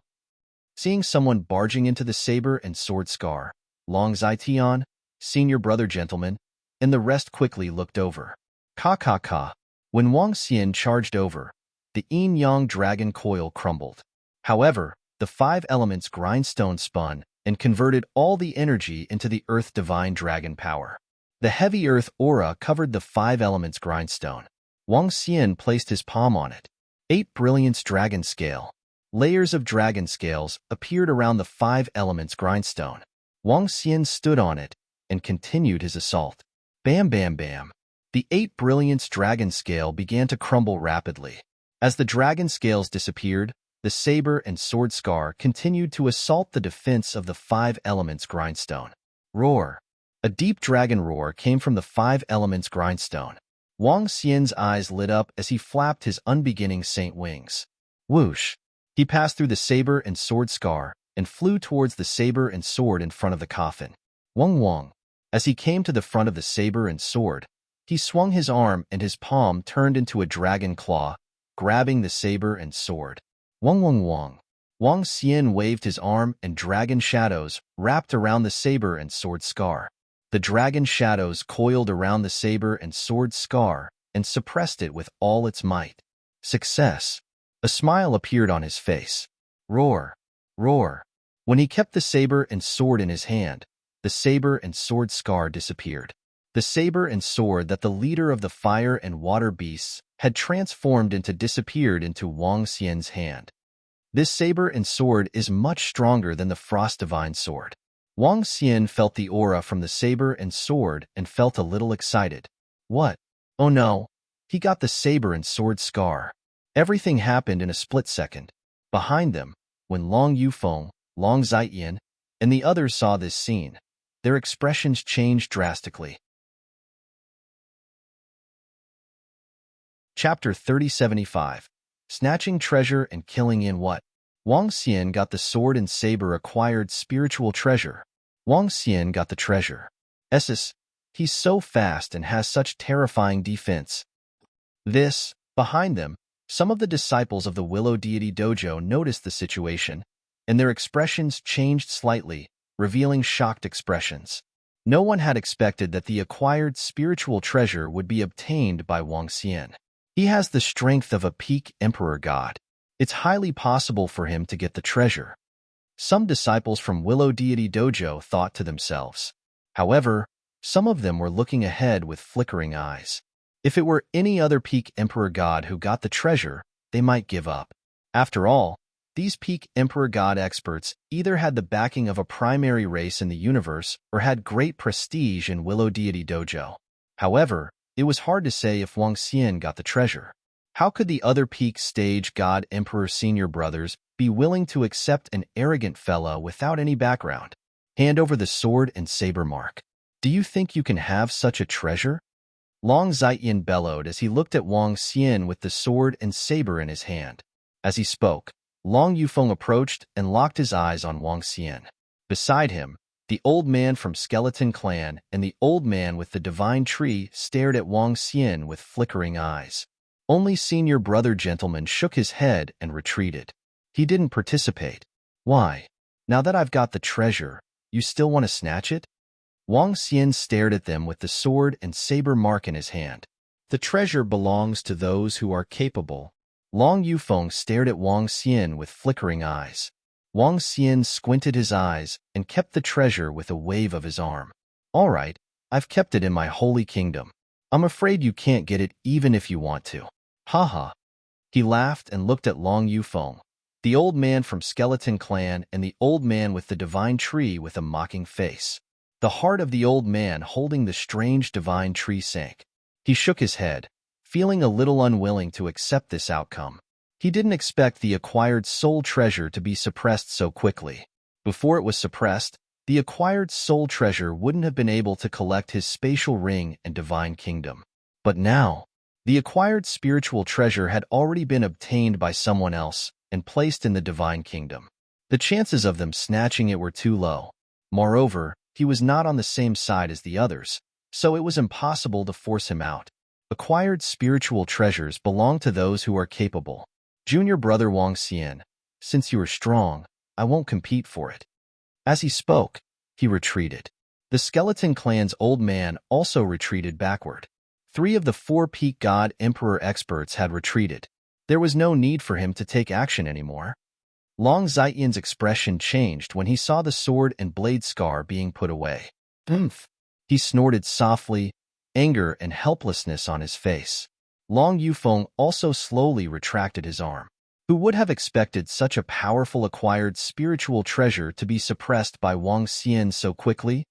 Speaker 1: Seeing someone barging into the saber and sword scar, Long Zaition, senior brother gentleman, and the rest quickly looked over. Ka. When Wang Xian charged over, the yin-yang dragon coil crumbled. However, the 5 elements grindstone spun and converted all the energy into the earth divine dragon power. The heavy earth aura covered the 5 elements grindstone. Wang Xian placed his palm on it. 8 brilliance dragon scale. Layers of dragon scales appeared around the 5 elements grindstone. Wang Xian stood on it and continued his assault. Bam bam bam. The 8 brilliance dragon scale began to crumble rapidly. As the dragon scales disappeared, the saber and sword scar continued to assault the defense of the 5 elements grindstone. Roar. A deep dragon roar came from the 5 elements grindstone. Wang Xian's eyes lit up as he flapped his unbeginning saint wings. Whoosh! He passed through the saber and sword scar and flew towards the saber and sword in front of the coffin. Wang. As he came to the front of the saber and sword, he swung his arm and his palm turned into a dragon claw, grabbing the saber and sword. Wang. Wang Xian waved his arm and dragon shadows wrapped around the saber and sword scar. The dragon shadows coiled around the saber and sword scar and suppressed it with all its might. Success. A smile appeared on his face. Roar. When he kept the saber and sword in his hand, the saber and sword scar disappeared. The saber and sword that the leader of the fire and water beasts had transformed into disappeared into Wang Xian's hand. This saber and sword is much stronger than the Frost Divine sword. Wang Xian felt the aura from the saber and sword and felt a little excited. What? Oh no! He got the saber and sword scar. Everything happened in a split second. Behind them, when Long Yufeng, Long Zaiyan, and the others saw this scene, their expressions changed drastically. Chapter 3075. Snatching Treasure and Killing in What? Wang Xian got the sword and saber acquired spiritual treasure. Wang Xian got the treasure. He's so fast and has such terrifying defense. Behind them, some of the disciples of the Willow Deity Dojo noticed the situation, and their expressions changed slightly, revealing shocked expressions. No one had expected that the acquired spiritual treasure would be obtained by Wang Xian. He has the strength of a peak emperor god. It's highly possible for him to get the treasure. Some disciples from Willow Deity Dojo thought to themselves. However, some of them were looking ahead with flickering eyes. If it were any other peak emperor god who got the treasure, they might give up. After all, these peak emperor god experts either had the backing of a primary race in the universe or had great prestige in Willow Deity Dojo. However, it was hard to say if Wang Xian got the treasure. How could the other peak stage god emperor senior brothers be willing to accept an arrogant fellow without any background? Hand over the sword and saber mark. Do you think you can have such a treasure? Long Zaiyan bellowed as he looked at Wang Xian with the sword and saber in his hand. As he spoke, Long Yufeng approached and locked his eyes on Wang Xian. Beside him, the old man from Skeleton Clan and the old man with the divine tree stared at Wang Xian with flickering eyes. Only senior brother gentleman shook his head and retreated. He didn't participate. Why? Now that I've got the treasure, you still want to snatch it? Wang Xian stared at them with the sword and saber mark in his hand. The treasure belongs to those who are capable. Long Yufeng stared at Wang Xian with flickering eyes. Wang Xian squinted his eyes and kept the treasure with a wave of his arm. All right, I've kept it in my holy kingdom. I'm afraid you can't get it even if you want to. Ha ha. He laughed and looked at Long Yufeng, the old man from Skeleton Clan and the old man with the divine tree with a mocking face. The heart of the old man holding the strange divine tree sank. He shook his head, feeling a little unwilling to accept this outcome. He didn't expect the acquired soul treasure to be suppressed so quickly. Before it was suppressed, the acquired soul treasure wouldn't have been able to collect his spatial ring and divine kingdom. But now, the acquired spiritual treasure had already been obtained by someone else and placed in the divine kingdom. The chances of them snatching it were too low. Moreover, he was not on the same side as the others, so it was impossible to force him out. Acquired spiritual treasures belong to those who are capable. Junior brother Wang Xian, since you are strong, I won't compete for it. As he spoke, he retreated. The Skeleton Clan's old man also retreated backward. 3 of the 4 Peak God Emperor experts had retreated. There was no need for him to take action anymore. Long Zitian's expression changed when he saw the sword and blade scar being put away. Oomph! He snorted softly, anger and helplessness on his face. Long Yufeng also slowly retracted his arm. Who would have expected such a powerful acquired spiritual treasure to be suppressed by Wang Xian so quickly?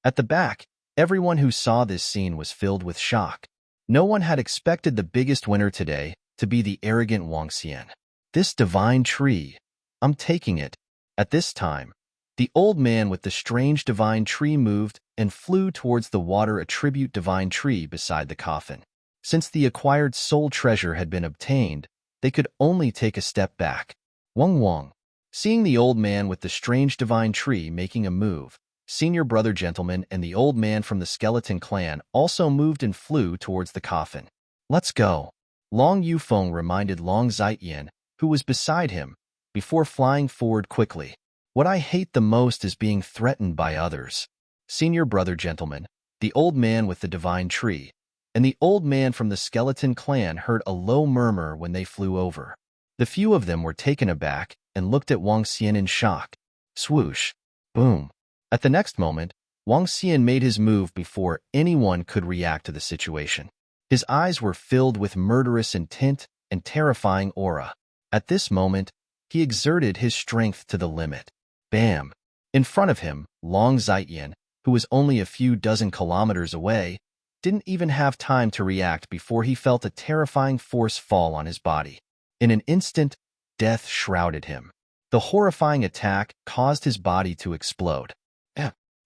Speaker 1: At the back, everyone who saw this scene was filled with shock. No one had expected the biggest winner today to be the arrogant Wang Xian. This divine tree, I'm taking it. At this time, the old man with the strange divine tree moved and flew towards the water attribute divine tree beside the coffin. Since the acquired soul treasure had been obtained, they could only take a step back. Wang, seeing the old man with the strange divine tree making a move, senior brother gentleman and the old man from the Skeleton Clan also moved and flew towards the coffin. Let's go. Long Yufeng reminded Long Zitian, who was beside him, before flying forward quickly. What I hate the most is being threatened by others. Senior brother gentleman, the old man with the divine tree, and the old man from the Skeleton Clan heard a low murmur when they flew over. The few of them were taken aback and looked at Wang Xian in shock. Swoosh. Boom. At the next moment, Wang Xian made his move before anyone could react to the situation. His eyes were filled with murderous intent and terrifying aura. At this moment, he exerted his strength to the limit. Bam! In front of him, Long Zitian, who was only a few dozen kilometers away, didn't even have time to react before he felt a terrifying force fall on his body. In an instant, death shrouded him. The horrifying attack caused his body to explode.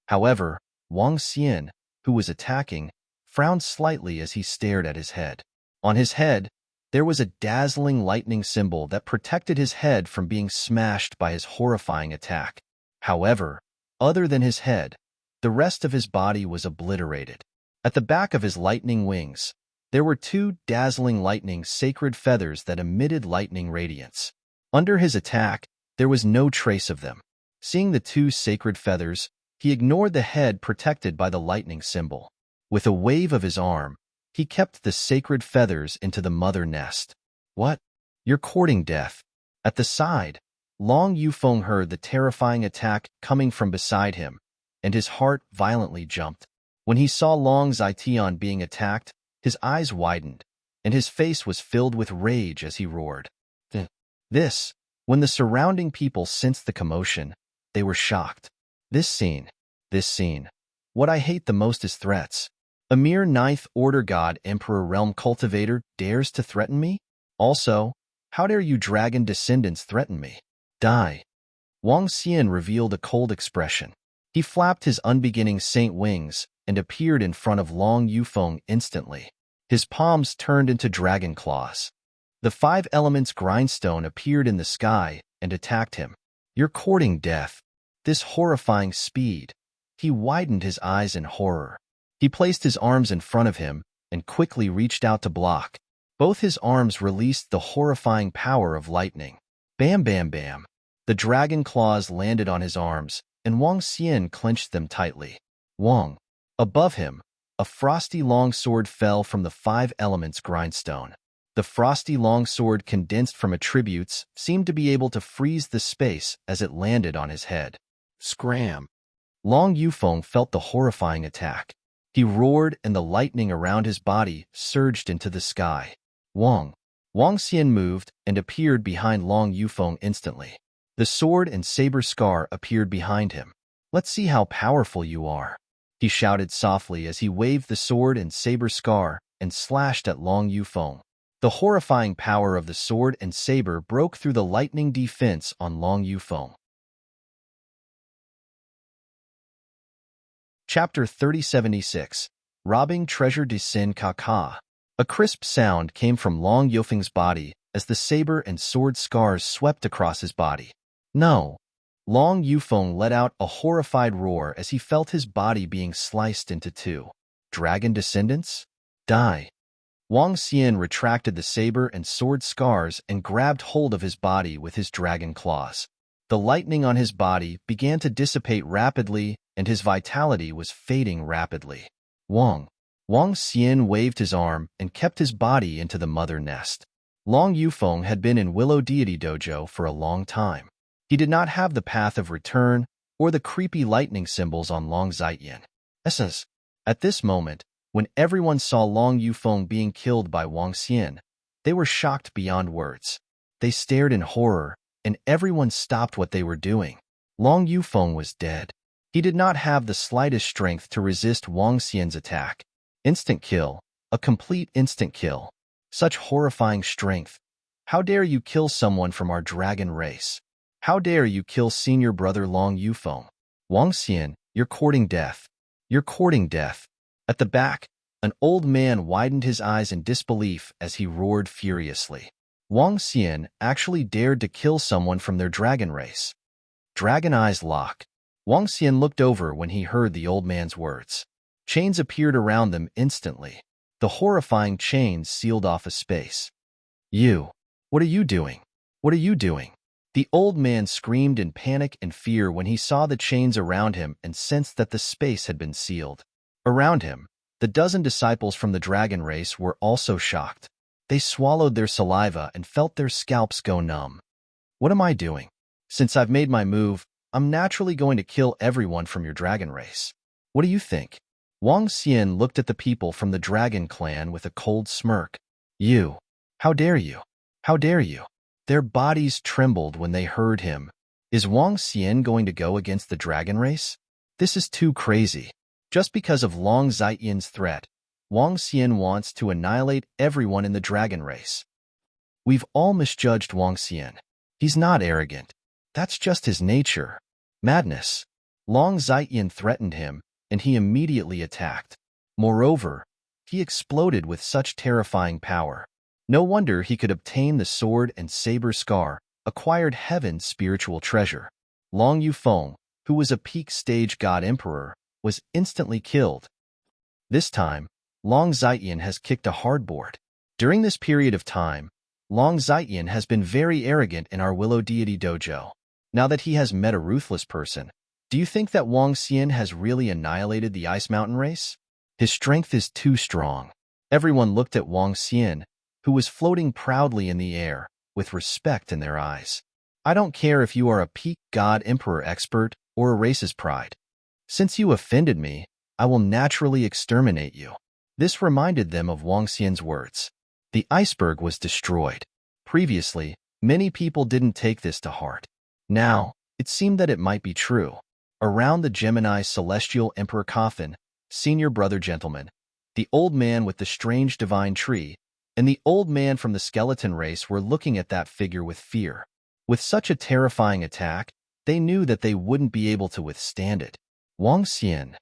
Speaker 1: However, Wang Xian, who was attacking, frowned slightly as he stared at his head. On his head, there was a dazzling lightning symbol that protected his head from being smashed by his horrifying attack. However, other than his head, the rest of his body was obliterated. At the back of his lightning wings, there were 2 dazzling lightning sacred feathers that emitted lightning radiance. Under his attack, there was no trace of them. Seeing the 2 sacred feathers, he ignored the head protected by the lightning symbol. With a wave of his arm, he kept the sacred feathers into the mother nest. What? You're courting death. At the side, Long Yufeng heard the terrifying attack coming from beside him, and his heart violently jumped. When he saw Long Zitian being attacked, his eyes widened, and his face was filled with rage as he roared. When the surrounding people sensed the commotion, they were shocked. This scene. What I hate the most is threats. A mere 9th Order God Emperor Realm Cultivator dares to threaten me? Also, how dare you dragon descendants threaten me? Die. Wang Xian revealed a cold expression. He flapped his unbeginning saint wings and appeared in front of Long Yufeng instantly. His palms turned into dragon claws. The 5 elements grindstone appeared in the sky and attacked him. You're courting death. This horrifying speed. He widened his eyes in horror. He placed his arms in front of him and quickly reached out to block. Both his arms released the horrifying power of lightning. Bam, bam, bam. The dragon claws landed on his arms, and Wang Xian clenched them tightly. Wang. Above him, a frosty longsword fell from the five elements grindstone. The frosty longsword, condensed from attributes, seemed to be able to freeze the space as it landed on his head. Scram! Long Yufeng felt the horrifying attack. He roared, and the lightning around his body surged into the sky. Wang Xian moved and appeared behind Long Yufeng instantly. The sword and saber scar appeared behind him. "Let's see how powerful you are," he shouted softly as he waved the sword and saber scar and slashed at Long Yufeng. The horrifying power of the sword and saber broke through the lightning defense on Long Yufeng. Chapter 3076. Robbing Treasure de Sin Kaka. A crisp sound came from Long Yufeng's body as the saber and sword scars swept across his body. "No!" Long Yufeng let out a horrified roar as he felt his body being sliced into two. "Dragon descendants? Die!" Wang Xian retracted the saber and sword scars and grabbed hold of his body with his dragon claws. The lightning on his body began to dissipate rapidly, and his vitality was fading rapidly. Wang Xian waved his arm and kept his body into the mother nest. Long Yufeng had been in Willow Deity Dojo for a long time. He did not have the path of return or the creepy lightning symbols on Long Zaiyan. At this moment, when everyone saw Long Yufeng being killed by Wang Xian, they were shocked beyond words. They stared in horror, and everyone stopped what they were doing. Long Yufeng was dead. He did not have the slightest strength to resist Wang Xian's attack. Instant kill. A complete instant kill. Such horrifying strength. How dare you kill someone from our dragon race? How dare you kill senior brother Long Yufeng? Wang Xian, you're courting death. You're courting death. At the back, an old man widened his eyes in disbelief as he roared furiously. Wang Xian actually dared to kill someone from their dragon race. Dragon eyes lock. Wang Xian looked over when he heard the old man's words. Chains appeared around them instantly. The horrifying chains sealed off a space. "You! What are you doing? What are you doing?" The old man screamed in panic and fear when he saw the chains around him and sensed that the space had been sealed. Around him, the dozen disciples from the dragon race were also shocked. They swallowed their saliva and felt their scalps go numb. "What am I doing? Since I've made my move, I'm naturally going to kill everyone from your dragon race. What do you think?" Wang Xian looked at the people from the dragon clan with a cold smirk. "You! How dare you? How dare you?" Their bodies trembled when they heard him. Is Wang Xian going to go against the dragon race? This is too crazy. Just because of Long Zaiyan's threat, Wang Xian wants to annihilate everyone in the dragon race. We've all misjudged Wang Xian. He's not arrogant. That's just his nature. Madness. Long Zaiyan threatened him, and he immediately attacked. Moreover, he exploded with such terrifying power. No wonder he could obtain the sword and saber scar, acquired heaven's spiritual treasure. Long Yufeng, who was a peak stage god emperor, was instantly killed. This time, Long Zaiyan has kicked a hardboard. During this period of time, Long Zaiyan has been very arrogant in our Willow Deity Dojo. Now that he has met a ruthless person, do you think that Wang Xian has really annihilated the Ice Mountain race? His strength is too strong. Everyone looked at Wang Xian, who was floating proudly in the air, with respect in their eyes. I don't care if you are a peak god emperor expert or a race's pride. Since you offended me, I will naturally exterminate you. This reminded them of Wang Xian's words. The iceberg was destroyed. Previously, many people didn't take this to heart. Now, it seemed that it might be true. Around the Gemini celestial emperor coffin, senior brother gentleman, the old man with the strange divine tree, and the old man from the skeleton race were looking at that figure with fear. With such a terrifying attack, they knew that they wouldn't be able to withstand it. Wang Xian,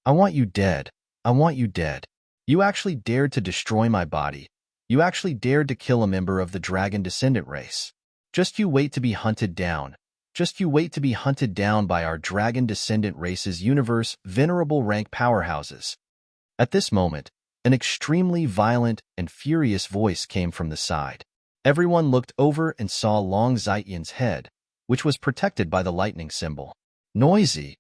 Speaker 1: I want you dead. I want you dead. You actually dared to destroy my body. You actually dared to kill a member of the dragon descendant race. Just you wait to be hunted down. Just you wait to be hunted down by our dragon descendant race's universe venerable rank powerhouses. At this moment, an extremely violent and furious voice came from the side. Everyone looked over and saw Long Zaiyan's head, which was protected by the lightning symbol. Noisy.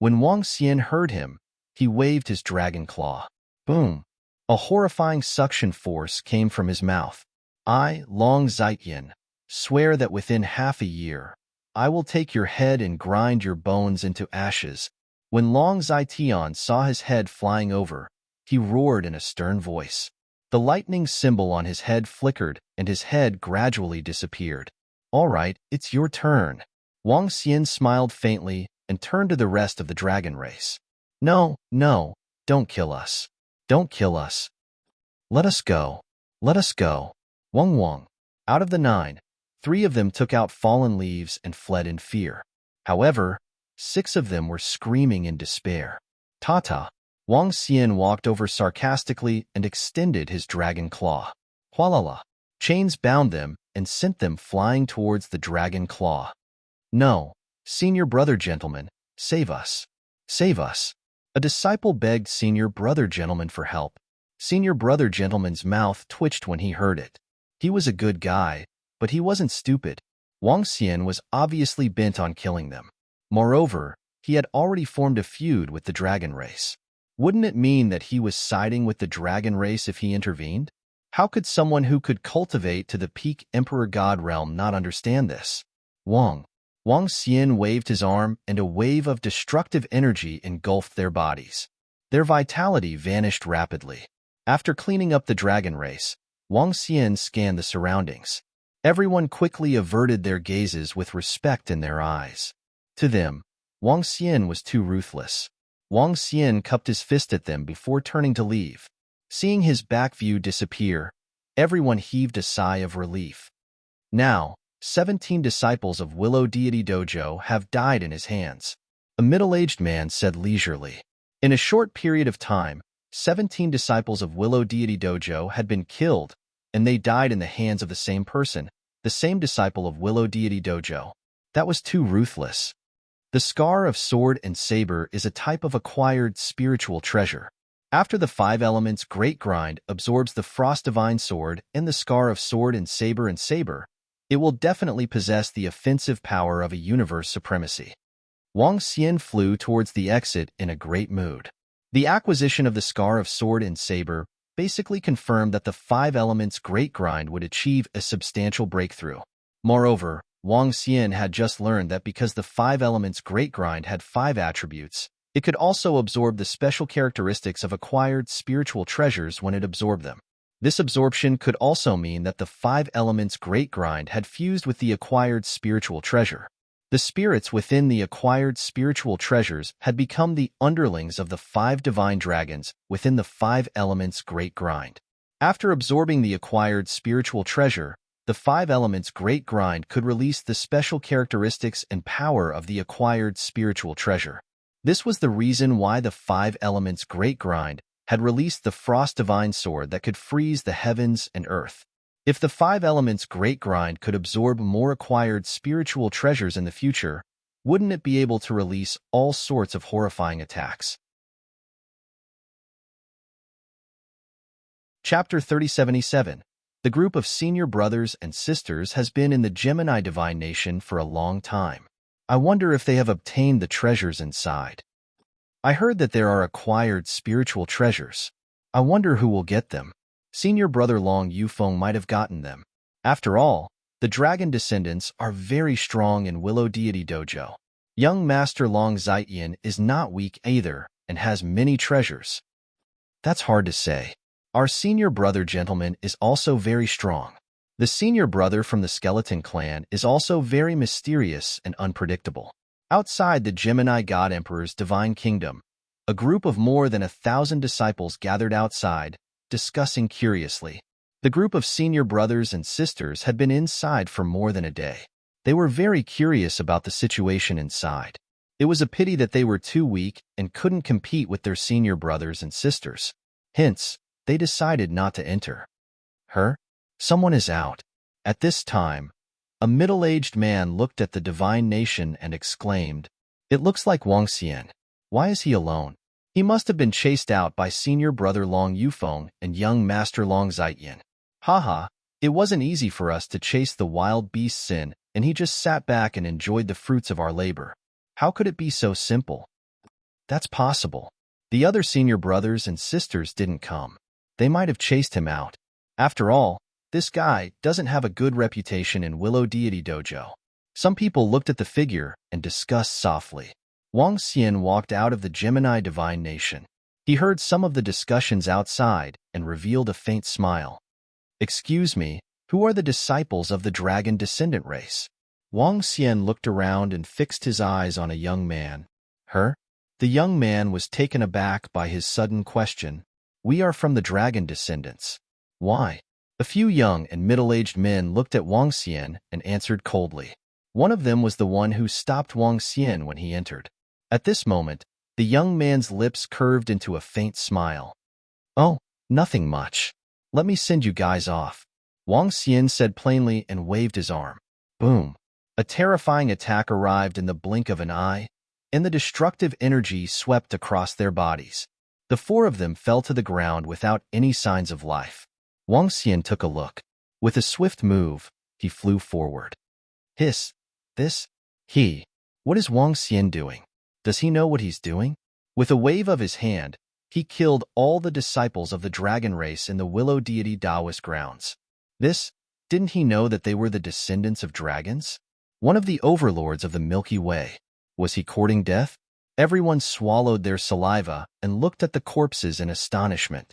Speaker 1: When Wang Xian heard him, He waved his dragon claw. Boom! A horrifying suction force came from his mouth. I, Long Zaiyin, swear that within half a year, I will take your head and grind your bones into ashes. When Long Zaitian saw his head flying over, he roared in a stern voice. The lightning symbol on his head flickered, and his head gradually disappeared. All right, it's your turn. Wang Xian smiled faintly and turned to the rest of the dragon race. No, no, don't kill us. Don't kill us. Let us go. Let us go. Wang Wang. Out of the 9, 3 of them took out fallen leaves and fled in fear. However, 6 of them were screaming in despair. Ta-ta. Wang Xian walked over sarcastically and extended his dragon claw. Hualala. Chains bound them and sent them flying towards the dragon claw. No, senior brother gentleman, save us. Save us. A disciple begged senior brother gentleman for help. Senior brother gentleman's mouth twitched when he heard it. He was a good guy, but he wasn't stupid. Wang Xian was obviously bent on killing them. Moreover, he had already formed a feud with the dragon race. Wouldn't it mean that he was siding with the dragon race if he intervened? How could someone who could cultivate to the peak Emperor God realm not understand this? Wang Xian waved his arm, and a wave of destructive energy engulfed their bodies. Their vitality vanished rapidly. After cleaning up the dragon race, Wang Xian scanned the surroundings. Everyone quickly averted their gazes with respect in their eyes. To them, Wang Xian was too ruthless. Wang Xian cupped his fist at them before turning to leave. Seeing his back view disappear, everyone heaved a sigh of relief. Now, 17 disciples of Willow Deity Dojo have died in his hands. A middle-aged man said leisurely. In a short period of time, 17 disciples of Willow Deity Dojo had been killed, and they died in the hands of the same person, the same disciple of Willow Deity Dojo. That was too ruthless. The scar of sword and saber is a type of acquired spiritual treasure. After the 5 elements Great Grind absorbs the Frost Divine Sword and the scar of sword and saber, it will definitely possess the offensive power of a universe supremacy. Wang Xian flew towards the exit in a great mood. The acquisition of the scar of sword and saber basically confirmed that the 5 elements Great Grind would achieve a substantial breakthrough. Moreover, Wang Xian had just learned that because the 5 elements Great Grind had 5 attributes, it could also absorb the special characteristics of acquired spiritual treasures when it absorbed them. This absorption could also mean that the 5 elements Great Grind had fused with the acquired spiritual treasure. The spirits within the acquired spiritual treasures had become the underlings of the 5 divine dragons within the 5 elements Great Grind. After absorbing the acquired spiritual treasure, the 5 elements Great Grind could release the special characteristics and power of the acquired spiritual treasure. This was the reason why the 5 elements Great Grind had released the Frost Divine Sword that could freeze the heavens and earth. If the 5 elements Great Grind could absorb more acquired spiritual treasures in the future, wouldn't it be able to release all sorts of horrifying attacks? Chapter 3077. The group of senior brothers and sisters has been in the Gemini Divine Nation for a long time. I wonder if they have obtained the treasures inside. I heard that there are acquired spiritual treasures. I wonder who will get them. Senior brother Long Yufeng might have gotten them. After all, the dragon descendants are very strong in Willow Deity Dojo. Young Master Long Zaiyin is not weak either and has many treasures. That's hard to say. Our senior brother gentleman is also very strong. The senior brother from the skeleton clan is also very mysterious and unpredictable. Outside the Gemini God Emperor's divine kingdom, a group of more than 1,000 disciples gathered outside, discussing curiously. The group of senior brothers and sisters had been inside for more than a day. They were very curious about the situation inside. It was a pity that they were too weak and couldn't compete with their senior brothers and sisters. Hence, they decided not to enter. Someone is out. At this time, a middle-aged man looked at the divine nation and exclaimed, "It looks like Wang Xian. Why is he alone? He must have been chased out by senior brother Long Yufeng and young master Long Zaiyin. Haha, it wasn't easy for us to chase the wild beasts in, and he just sat back and enjoyed the fruits of our labor. How could it be so simple?" That's possible. The other senior brothers and sisters didn't come. They might have chased him out. After all, this guy doesn't have a good reputation in Willow Deity Dojo. Some people looked at the figure and discussed softly. Wang Xian walked out of the Gemini Divine Nation. He heard some of the discussions outside and revealed a faint smile. "Excuse me, who are the disciples of the dragon descendant race?" Wang Xian looked around and fixed his eyes on a young man. "Her?" The young man was taken aback by his sudden question. "We are from the dragon descendants." "Why?" A few young and middle-aged men looked at Wang Xian and answered coldly. One of them was the one who stopped Wang Xian when he entered. At this moment, the young man's lips curved into a faint smile. "Oh, nothing much. Let me send you guys off," Wang Xian said plainly and waved his arm. Boom! A terrifying attack arrived in the blink of an eye, and the destructive energy swept across their bodies. The four of them fell to the ground without any signs of life. Wang Xian took a look. With a swift move, he flew forward. Hiss! What is Wang Xian doing? Does he know what he's doing? With a wave of his hand, he killed all the disciples of the dragon race in the Willow Deity Taoist grounds. Didn't he know that they were the descendants of dragons? One of the overlords of the Milky Way. Was he courting death? Everyone swallowed their saliva and looked at the corpses in astonishment.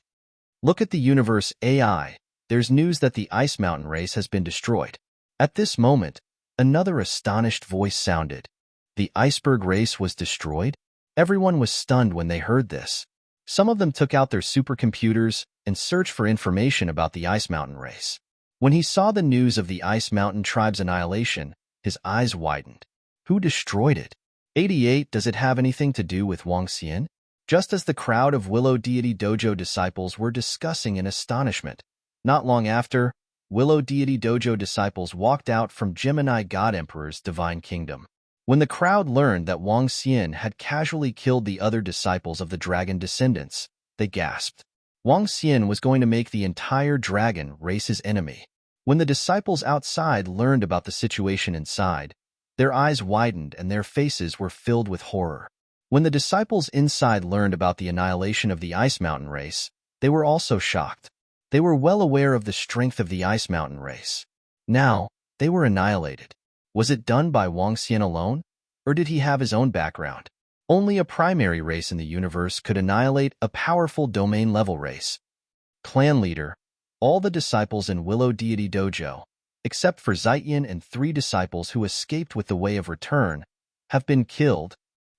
Speaker 1: Look at the universe AI. There's news that the Ice Mountain race has been destroyed. At this moment, another astonished voice sounded. The iceberg race was destroyed? Everyone was stunned when they heard this. Some of them took out their supercomputers and searched for information about the Ice Mountain race. When he saw the news of the Ice Mountain tribe's annihilation, his eyes widened. Who destroyed it? 88. Does it have anything to do with Wang Xian? Just as the crowd of Willow Deity Dojo disciples were discussing in astonishment, not long after, Willow Deity Dojo disciples walked out from Gemini God Emperor's divine kingdom. When the crowd learned that Wang Xian had casually killed the other disciples of the dragon descendants, they gasped. Wang Xian was going to make the entire dragon race his enemy. When the disciples outside learned about the situation inside, their eyes widened and their faces were filled with horror. When the disciples inside learned about the annihilation of the Ice Mountain race, they were also shocked. They were well aware of the strength of the Ice Mountain race. Now, they were annihilated. Was it done by Wang Xian alone, or did he have his own background? Only a primary race in the universe could annihilate a powerful domain-level race. Clan leader, all the disciples in Willow Deity Dojo, except for Zaiyan and 3 disciples who escaped with the Way of Return, have been killed.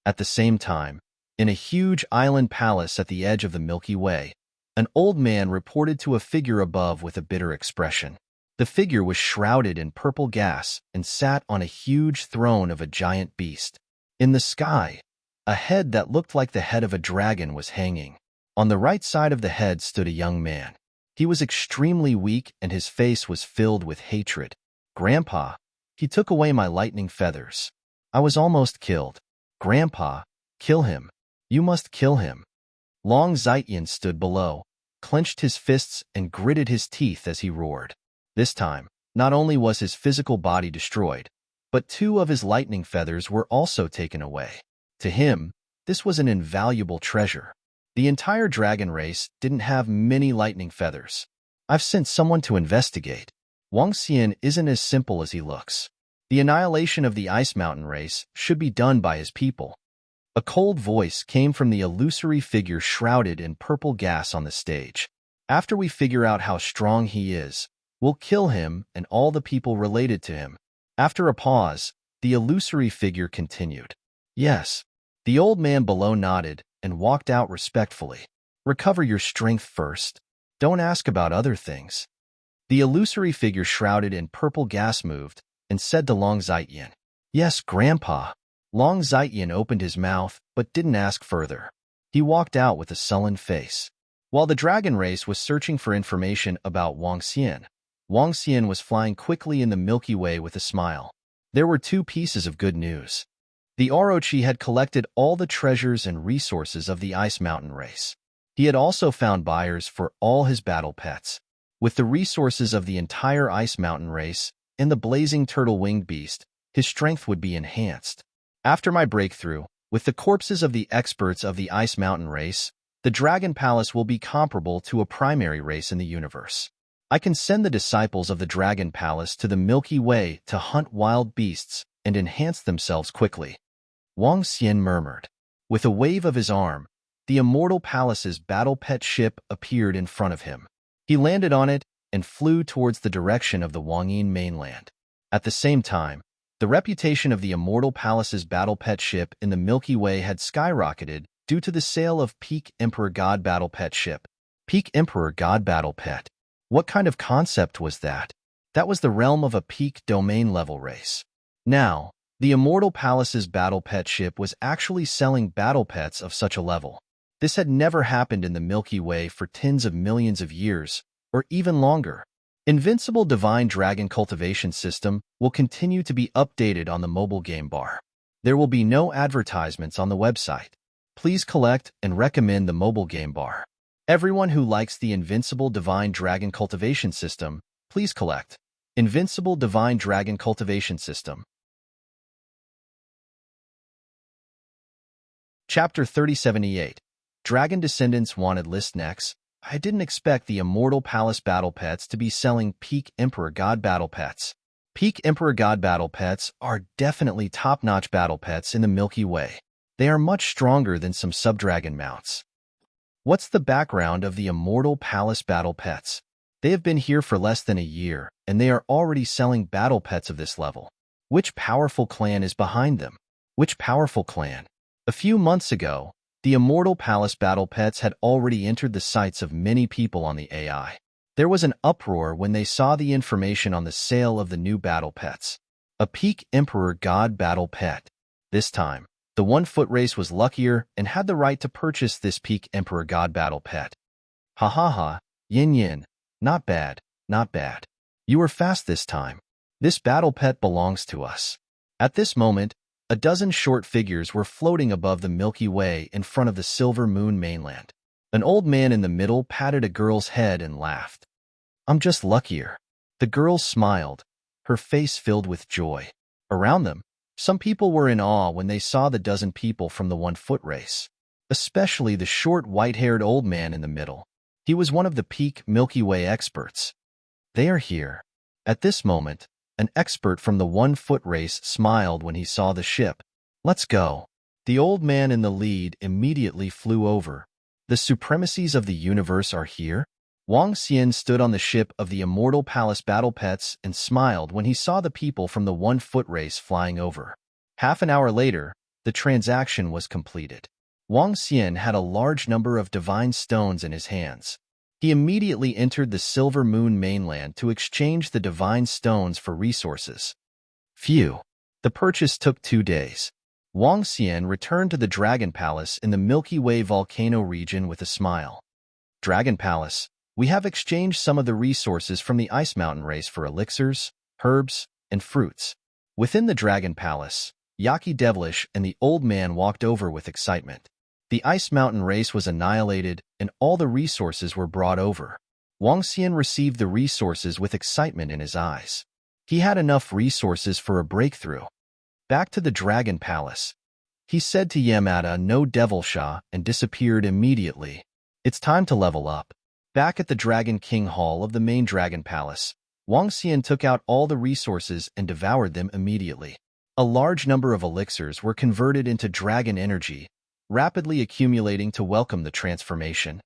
Speaker 1: At the same time, in a huge island palace at the edge of the Milky Way, an old man reported to a figure above with a bitter expression. The figure was shrouded in purple gas and sat on a huge throne of a giant beast. In the sky, a head that looked like the head of a dragon was hanging. On the right side of the head stood a young man. He was extremely weak and his face was filled with hatred. "Grandpa, he took away my lightning feathers. I was almost killed. Grandpa, kill him. You must kill him." Long Zaiyan stood below, clenched his fists and gritted his teeth as he roared. This time, not only was his physical body destroyed, but 2 of his lightning feathers were also taken away. To him, this was an invaluable treasure. The entire dragon race didn't have many lightning feathers. "I've sent someone to investigate. Wang Xian isn't as simple as he looks. The annihilation of the Ice Mountain race should be done by his people." A cold voice came from the illusory figure shrouded in purple gas on the stage. "After we figure out how strong he is, we'll kill him and all the people related to him." After a pause, the illusory figure continued. "Yes." The old man below nodded and walked out respectfully. "Recover your strength first. Don't ask about other things." The illusory figure shrouded in purple gas moved and said to Long Zaiyan, "Yes, Grandpa." Long Zaiyan opened his mouth but didn't ask further. He walked out with a sullen face. While the dragon race was searching for information about Wang Xian was flying quickly in the Milky Way with a smile. There were 2 pieces of good news. The Orochi had collected all the treasures and resources of the Ice Mountain race. He had also found buyers for all his battle pets. With the resources of the entire Ice Mountain race and the blazing turtle-winged beast, his strength would be enhanced. After my breakthrough, With the corpses of the experts of the Ice Mountain race, the Dragon Palace will be comparable to a primary race in the universe. I can send the disciples of the Dragon Palace to the Milky Way to hunt wild beasts and enhance themselves quickly. Wang Xian murmured. With a wave of his arm, the Immortal Palace's battle pet ship appeared in front of him. He landed on it and flew towards the direction of the Wangyin mainland. At the same time, the reputation of the Immortal Palace's battle pet ship in the Milky Way had skyrocketed due to the sale of Peak Emperor God battle pet ship. Peak Emperor God battle pet. What kind of concept was that? That was the realm of a peak domain level race. Now, the Immortal Palace's battle pet ship was actually selling battle pets of such a level. This had never happened in the Milky Way for tens of millions of years, or even longer. Invincible Divine Dragon Cultivation System will continue to be updated on the mobile game bar. There will be no advertisements on the website. Please collect and recommend the mobile game bar. Everyone who likes the Invincible Divine Dragon Cultivation System, please collect. Invincible Divine Dragon Cultivation System. Chapter 3078. Dragon Descendants Wanted List. Next, I didn't expect the Immortal Palace Battle Pets to be selling Peak Emperor God Battle Pets. Peak Emperor God Battle Pets are definitely top-notch battle pets in the Milky Way. They are much stronger than some sub-dragon mounts. What's the background of the Immortal Palace Battle Pets? They have been here for less than a year, and they are already selling battle pets of this level. Which powerful clan is behind them? Which powerful clan? A few months ago, the Immortal Palace Battle Pets had already entered the sights of many people on the AI. There was an uproar when they saw the information on the sale of the new battle pets. A Peak Emperor God Battle Pet. This time, the 1-foot race was luckier and had the right to purchase this Peak Emperor God Battle Pet. Ha ha ha, yin yin. Not bad, not bad. You were fast this time. This battle pet belongs to us. At this moment, a dozen short figures were floating above the Milky Way in front of the Silver Moon mainland. An old man in the middle patted a girl's head and laughed. I'm just luckier. The girl smiled, her face filled with joy. Around them, some people were in awe when they saw the dozen people from the 1-foot race, especially the short white-haired old man in the middle. He was one of the Peak Milky Way experts. They are here. At this moment, an expert from the 1-foot race smiled when he saw the ship. Let's go. The old man in the lead immediately flew over. The supremacies of the universe are here? Wang Xian stood on the ship of the Immortal Palace Battle Pets and smiled when he saw the people from the 1-foot race flying over. Half an hour later, the transaction was completed. Wang Xian had a large number of divine stones in his hands. He immediately entered the Silver Moon mainland to exchange the divine stones for resources. Phew. The purchase took 2 days. Wang Xian returned to the Dragon Palace in the Milky Way volcano region with a smile. Dragon Palace, we have exchanged some of the resources from the Ice Mountain race for elixirs, herbs, and fruits. Within the Dragon Palace, Yaki Devilish and the old man walked over with excitement. The Ice Mountain race was annihilated, and all the resources were brought over. Wang Xian received the resources with excitement in his eyes. He had enough resources for a breakthrough. Back to the Dragon Palace. He said to Yamada no Devilsha and disappeared immediately. It's time to level up. Back at the Dragon King Hall of the main Dragon Palace, Wang Xian took out all the resources and devoured them immediately. A large number of elixirs were converted into dragon energy, rapidly accumulating to welcome the transformation.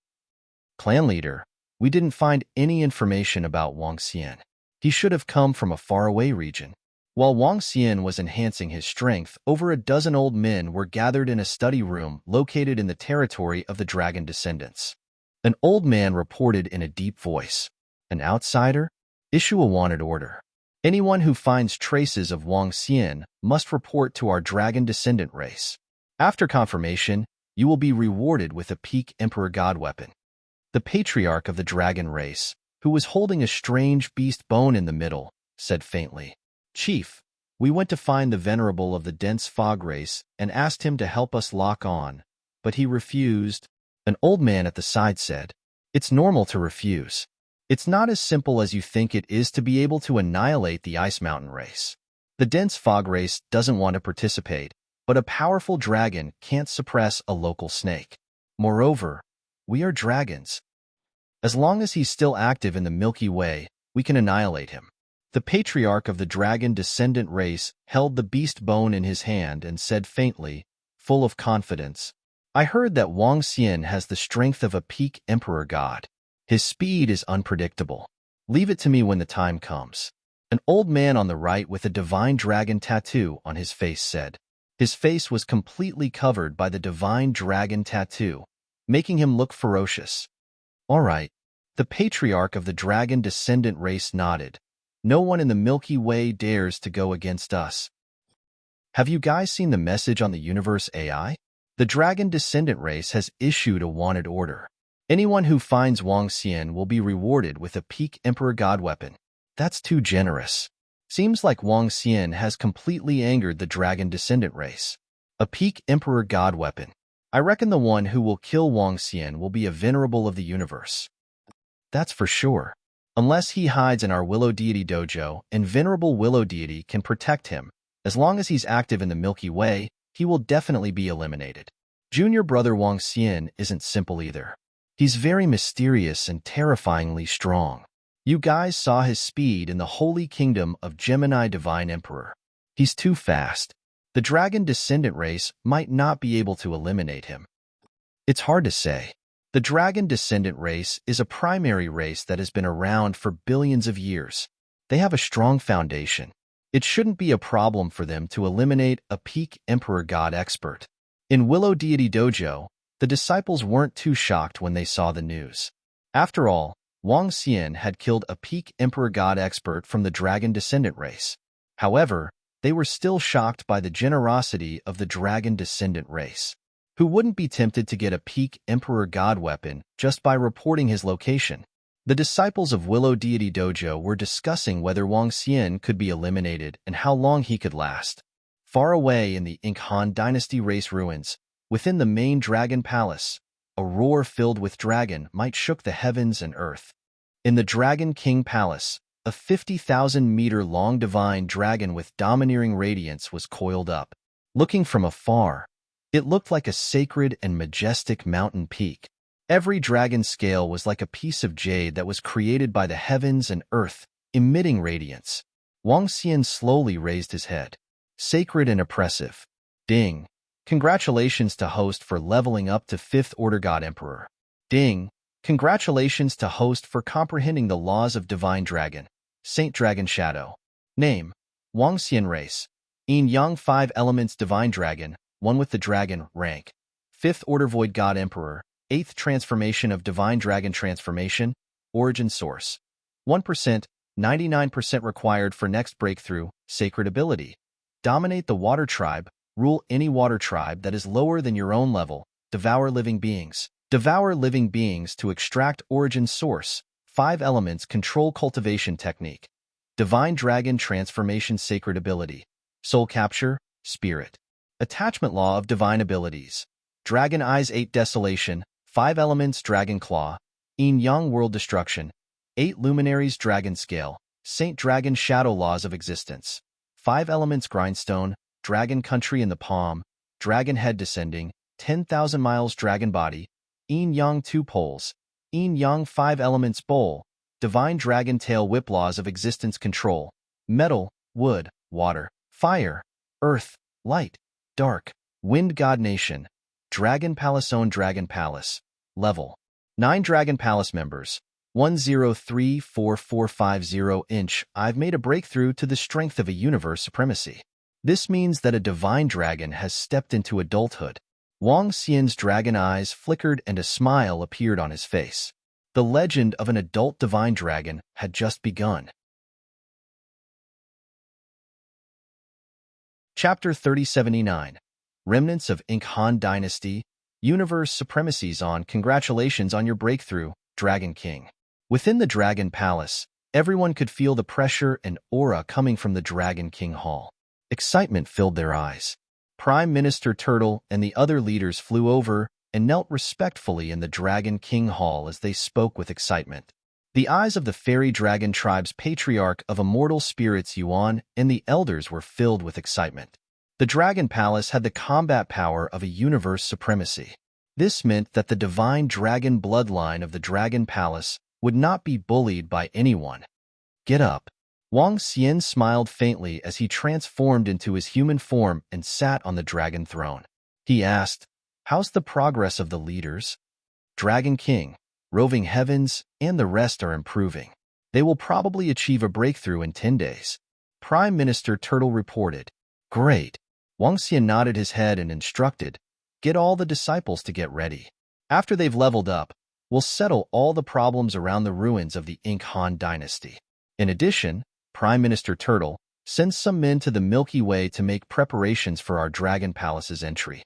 Speaker 1: Clan leader, we didn't find any information about Wang Xian. He should have come from a faraway region. While Wang Xian was enhancing his strength, over a dozen old men were gathered in a study room located in the territory of the dragon descendants. An old man reported in a deep voice. An outsider? Issue a wanted order. Anyone who finds traces of Wang Xian must report to our dragon descendant race. After confirmation, you will be rewarded with a Peak Emperor God weapon. The patriarch of the dragon race, who was holding a strange beast bone in the middle, said faintly, Chief, we went to find the venerable of the dense fog race and asked him to help us lock on, but he refused. An old man at the side said, It's normal to refuse. It's not as simple as you think it is to be able to annihilate the Ice Mountain race. The dense fog race doesn't want to participate, but a powerful dragon can't suppress a local snake. Moreover, we are dragons. As long as he's still active in the Milky Way, we can annihilate him. The patriarch of the dragon descendant race held the beast bone in his hand and said faintly, full of confidence, I heard that Wang Xian has the strength of a peak emperor god. His speed is unpredictable. Leave it to me when the time comes. An old man on the right with a divine dragon tattoo on his face said. His face was completely covered by the divine dragon tattoo, making him look ferocious. All right. The patriarch of the dragon descendant race nodded. No one in the Milky Way dares to go against us. Have you guys seen the message on the universe AI? The dragon descendant race has issued a wanted order. Anyone who finds Wang Xian will be rewarded with a peak emperor god weapon. That's too generous. Seems like Wang Xian has completely angered the dragon descendant race. A peak emperor god weapon. I reckon the one who will kill Wang Xian will be a venerable of the universe. That's for sure. Unless he hides in our Willow Deity dojo and Venerable Willow Deity can protect him, as long as he's active in the Milky Way, he will definitely be eliminated. Junior brother Wang Xian isn't simple either. He's very mysterious and terrifyingly strong. You guys saw his speed in the Holy Kingdom of Gemini Divine Emperor. He's too fast. The dragon descendant race might not be able to eliminate him. It's hard to say. The dragon descendant race is a primary race that has been around for billions of years. They have a strong foundation. It shouldn't be a problem for them to eliminate a peak emperor god expert. In Willow Deity Dojo, the disciples weren't too shocked when they saw the news. After all, Wang Xian had killed a peak emperor god expert from the dragon descendant race. However, they were still shocked by the generosity of the dragon descendant race. Who wouldn't be tempted to get a peak emperor god weapon just by reporting his location? The disciples of Willow Deity Dojo were discussing whether Wang Xian could be eliminated and how long he could last. Far away in the Han Dynasty race ruins, within the main dragon palace, a roar filled with dragon might shook the heavens and earth. In the Dragon King Palace, a 50,000-meter-long divine dragon with domineering radiance was coiled up. Looking from afar, it looked like a sacred and majestic mountain peak. Every dragon scale was like a piece of jade that was created by the heavens and earth, emitting radiance. Wang Xian slowly raised his head. Sacred and oppressive. Ding. Congratulations to host for leveling up to 5th Order God Emperor. Ding. Congratulations to host for comprehending the laws of Divine Dragon. Saint Dragon Shadow. Name. Wang Xian Race. Yin Yang 5 Elements Divine Dragon. One with the Dragon. Rank. 5th Order Void God Emperor. 8th Transformation of Divine Dragon Transformation. Origin Source. 1%, 99% required for next breakthrough. Sacred Ability. Dominate the Water Tribe. Rule any water tribe that is lower than your own level. Devour living beings. Devour living beings to extract origin source. 5 elements control cultivation technique. Divine Dragon Transformation Sacred Ability. Soul Capture. Spirit. Attachment Law of Divine Abilities. Dragon Eyes 8 Desolation. 5 elements Dragon Claw. Yin Yang World Destruction. 8 Luminaries Dragon Scale. Saint Dragon Shadow Laws of Existence. 5 elements Grindstone. Dragon Country in the Palm. Dragon Head Descending. 10,000 miles Dragon Body. Yin Yang 2 Poles. Yin Yang 5 Elements Bowl. Divine Dragon Tail Whip Laws of Existence Control. Metal, Wood, Water, Fire, Earth, Light, Dark, Wind God Nation. Dragon Palace Own Dragon Palace. Level. 9 Dragon Palace members. 1034450 inch. I've made a breakthrough to the strength of a universe supremacy. This means that a divine dragon has stepped into adulthood. Wang Xian's dragon eyes flickered and a smile appeared on his face. The legend of an adult divine dragon had just begun. Chapter 3079. Remnants of Han Dynasty. Universe Supremacies on. Congratulations on your breakthrough, Dragon King. Within the Dragon Palace, everyone could feel the pressure and aura coming from the Dragon King Hall. Excitement filled their eyes. Prime Minister Turtle and the other leaders flew over and knelt respectfully in the Dragon King Hall as they spoke with excitement. The eyes of the Fairy Dragon Tribe's patriarch of immortal spirits Yuan and the elders were filled with excitement. The Dragon Palace had the combat power of a universe supremacy. This meant that the divine dragon bloodline of the Dragon Palace would not be bullied by anyone. Get up. Wang Xian smiled faintly as he transformed into his human form and sat on the dragon throne. He asked, "How's the progress of the leaders?" Dragon King, Roving Heavens, and the rest are improving. They will probably achieve a breakthrough in 10 days. Prime Minister Turtle reported. Great. Wang Xian nodded his head and instructed, "Get all the disciples to get ready. After they've leveled up, we'll settle all the problems around the ruins of the Ink Han dynasty." In addition, Prime Minister Turtle sends some men to the Milky Way to make preparations for our Dragon Palace's entry.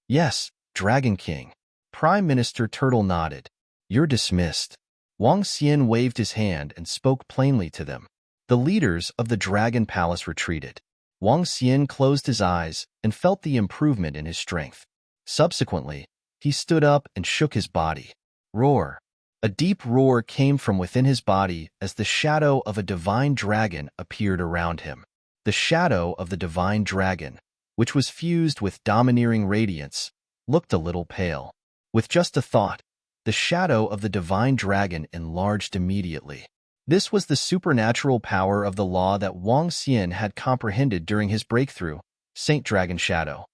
Speaker 1: Yes, Dragon King. Prime Minister Turtle nodded. You're dismissed. Wang Xian waved his hand and spoke plainly to them. The leaders of the Dragon Palace retreated. Wang Xian closed his eyes and felt the improvement in his strength. Subsequently, he stood up and shook his body. Roar. A deep roar came from within his body as the shadow of a divine dragon appeared around him. The shadow of the divine dragon, which was fused with domineering radiance, looked a little pale. With just a thought, the shadow of the divine dragon enlarged immediately. This was the supernatural power of the law that Wang Xian had comprehended during his breakthrough, Saint Dragon Shadow.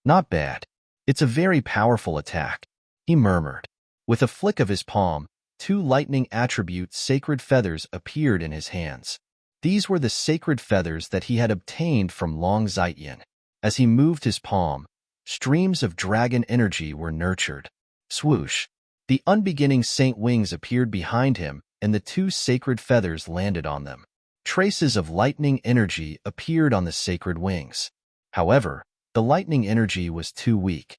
Speaker 1: Not bad. It's a very powerful attack, he murmured. With a flick of his palm, 2 lightning attribute sacred feathers appeared in his hands. These were the sacred feathers that he had obtained from Long Zitian. As he moved his palm, streams of dragon energy were nurtured. Swoosh! The unbeginning saint wings appeared behind him, and the 2 sacred feathers landed on them. Traces of lightning energy appeared on the sacred wings. However, the lightning energy was too weak.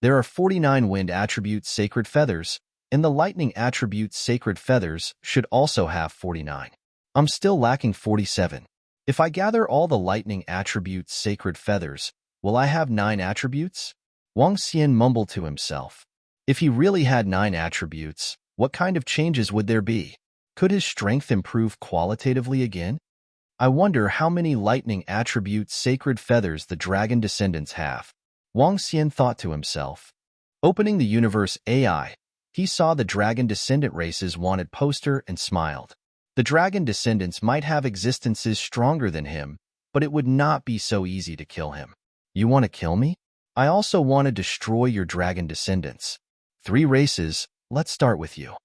Speaker 1: There are 49 wind attribute sacred feathers, and the lightning attribute sacred feathers should also have 49. I'm still lacking 47. If I gather all the lightning attribute sacred feathers, will I have 9 attributes? Wang Xian mumbled to himself. If he really had 9 attributes, what kind of changes would there be? Could his strength improve qualitatively again? I wonder how many lightning attribute sacred feathers the dragon descendants have. Wang Xian thought to himself. Opening the universe AI, he saw the dragon descendant races wanted poster and smiled. The dragon descendants might have existences stronger than him, but it would not be so easy to kill him. You want to kill me? I also want to destroy your dragon descendants. 3 races, let's start with you,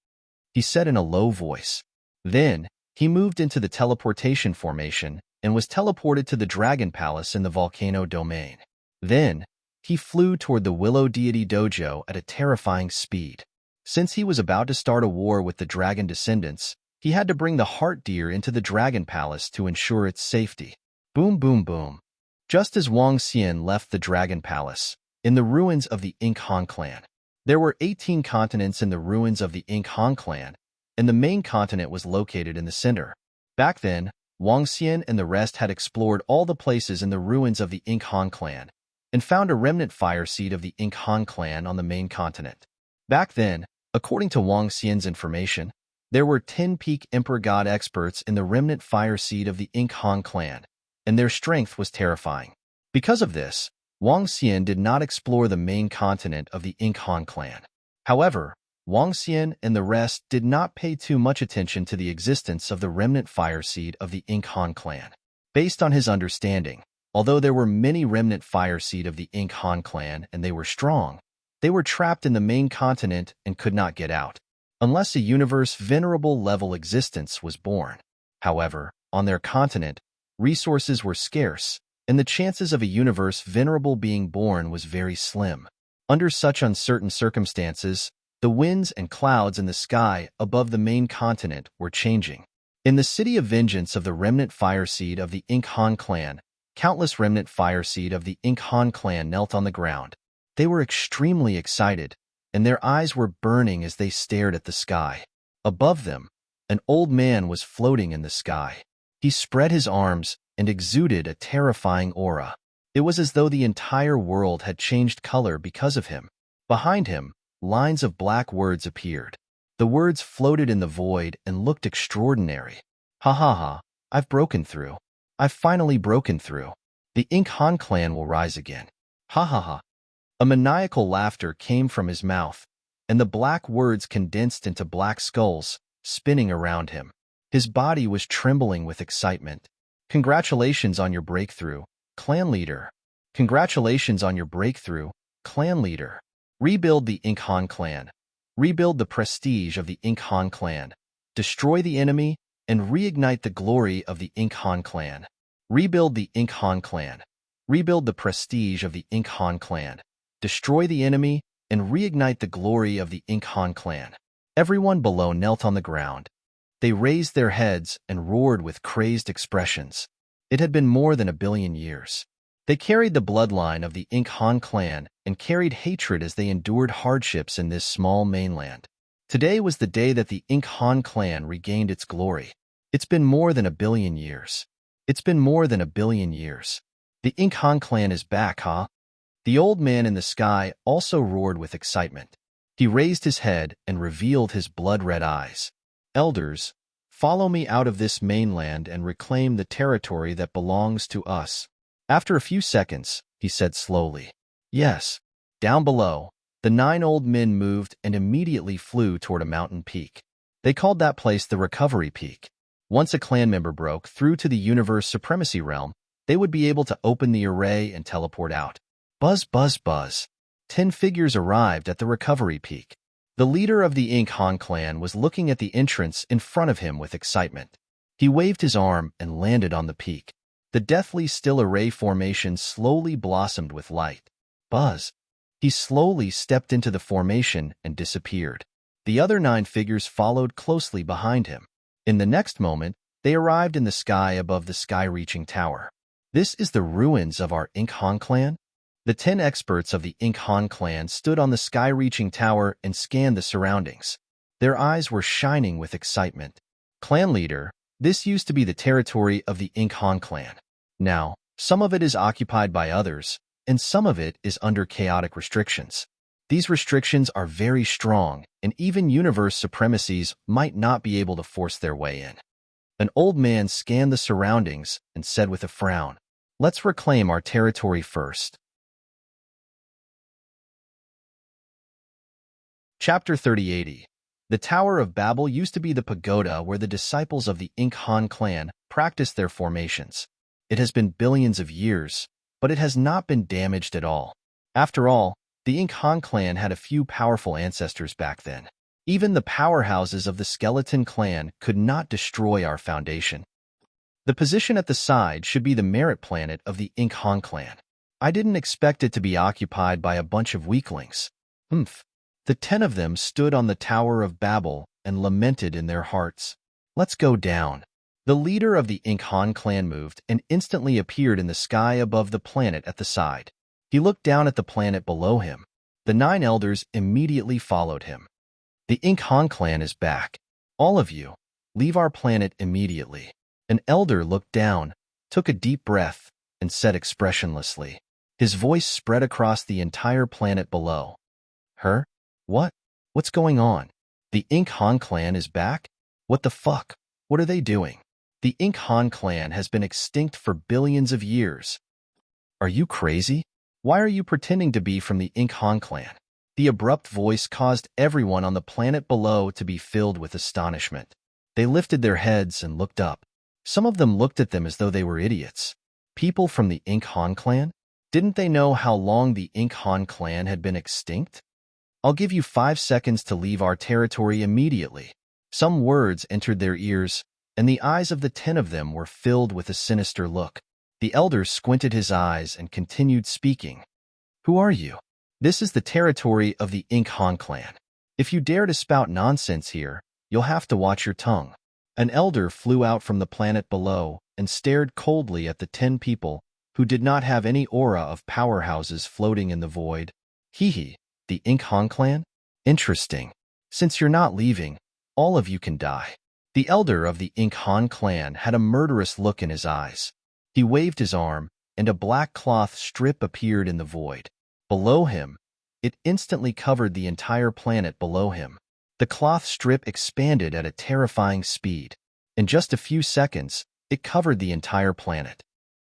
Speaker 1: he said in a low voice. Then, he moved into the teleportation formation and was teleported to the Dragon Palace in the volcano domain. Then, he flew toward the Willow Deity Dojo at a terrifying speed. Since he was about to start a war with the dragon descendants, he had to bring the heart deer into the Dragon Palace to ensure its safety. Boom, boom, boom. Just as Wang Xian left the Dragon Palace, in the ruins of the Ink Han clan, there were 18 continents in the ruins of the Ink Han clan, and the main continent was located in the center. Back then, Wang Xian and the rest had explored all the places in the ruins of the Ink Han clan, and found a remnant fire seed of the Ink Han clan on the main continent. Back then, according to Wang Xian's information, there were 10 peak Emperor God experts in the remnant fire seed of the Ink Han clan, and their strength was terrifying. Because of this, Wang Xian did not explore the main continent of the Ink Han clan. However, Wang Xian and the rest did not pay too much attention to the existence of the remnant fire seed of the Ink Han clan. Based on his understanding, although there were many remnant fire seed of the Ink Han clan and they were strong, they were trapped in the main continent and could not get out, unless a universe venerable level existence was born. However, on their continent, resources were scarce, and the chances of a universe venerable being born was very slim. Under such uncertain circumstances, the winds and clouds in the sky above the main continent were changing. In the city of vengeance of the remnant fire seed of the Ink Han clan, countless remnant fire seed of the Ink Han clan knelt on the ground. They were extremely excited, and their eyes were burning as they stared at the sky. Above them, an old man was floating in the sky. He spread his arms and exuded a terrifying aura. It was as though the entire world had changed color because of him. Behind him, lines of black words appeared. The words floated in the void and looked extraordinary. Ha ha ha, I've broken through. I've finally broken through. The Ink Han clan will rise again. Ha ha ha. A maniacal laughter came from his mouth, and the black words condensed into black skulls, spinning around him. His body was trembling with excitement. Congratulations on your breakthrough, clan leader. Congratulations on your breakthrough, clan leader. Rebuild the Ink Han clan. Rebuild the prestige of the Ink Han clan. Destroy the enemy and reignite the glory of the Ink Han clan. Rebuild the Ink Han clan. Rebuild the prestige of the Ink Han clan. Destroy the enemy and reignite the glory of the Ink Han clan. Everyone below knelt on the ground. They raised their heads and roared with crazed expressions. It had been more than 1 billion years. They carried the bloodline of the Ink Han clan and carried hatred as they endured hardships in this small mainland. Today was the day that the Ink Han clan regained its glory. It's been more than 1 billion years. It's been more than 1 billion years. The Ink Han clan is back, huh? The old man in the sky also roared with excitement. He raised his head and revealed his blood-red eyes. Elders, follow me out of this mainland and reclaim the territory that belongs to us. After a few seconds, he said slowly. Yes. Down below, the 9 old men moved and immediately flew toward a mountain peak. They called that place the Recovery Peak. Once a clan member broke through to the universe supremacy realm, they would be able to open the array and teleport out. Buzz, buzz, buzz. 10 figures arrived at the Recovery Peak. The leader of the Ink Han clan was looking at the entrance in front of him with excitement. He waved his arm and landed on the peak. The deathly still array formation slowly blossomed with light. Buzz. He slowly stepped into the formation and disappeared. The other 9 figures followed closely behind him. In the next moment, they arrived in the sky above the sky-reaching tower. This is the ruins of our Ink Han clan? The 10 experts of the Ink Han clan stood on the sky-reaching tower and scanned the surroundings. Their eyes were shining with excitement. Clan leader, this used to be the territory of the Ink Han clan. Now, some of it is occupied by others, and some of it is under chaotic restrictions. These restrictions are very strong, and even universe supremacies might not be able to force their way in. An old man scanned the surroundings and said with a frown, "Let's reclaim our territory first." Chapter 3080. The Tower of Babel used to be the pagoda where the disciples of the Ink Han clan practiced their formations. It has been billions of years, but it has not been damaged at all. After all, the Ink Han clan had a few powerful ancestors back then. Even the powerhouses of the Skeleton clan could not destroy our foundation. The position at the side should be the merit planet of the Ink Han clan. I didn't expect it to be occupied by a bunch of weaklings. Humph. The 10 of them stood on the Tower of Babel and lamented in their hearts. Let's go down. The leader of the Ink Han clan moved and instantly appeared in the sky above the planet at the side. He looked down at the planet below him. The 9 elders immediately followed him. The Ink Han clan is back. All of you, leave our planet immediately. An elder looked down, took a deep breath, and said expressionlessly. His voice spread across the entire planet below. Her? What? What's going on? The Ink Han clan is back? What the fuck? What are they doing? The Ink Han clan has been extinct for billions of years. Are you crazy? Why are you pretending to be from the Ink Han clan? The abrupt voice caused everyone on the planet below to be filled with astonishment. They lifted their heads and looked up. Some of them looked at them as though they were idiots. People from the Ink Han clan? Didn't they know how long the Ink Han clan had been extinct? I'll give you 5 seconds to leave our territory immediately. Some words entered their ears, and the eyes of the 10 of them were filled with a sinister look. The elder squinted his eyes and continued speaking. Who are you? This is the territory of the Ink Han clan. If you dare to spout nonsense here, you'll have to watch your tongue. An elder flew out from the planet below and stared coldly at the 10 people who did not have any aura of powerhouses floating in the void. Hee. The Ink Han clan? Interesting. Since you're not leaving, all of you can die. The elder of the Ink Han clan had a murderous look in his eyes. He waved his arm, and a black cloth strip appeared in the void. Below him, it instantly covered the entire planet below him. The cloth strip expanded at a terrifying speed. In just a few seconds, it covered the entire planet.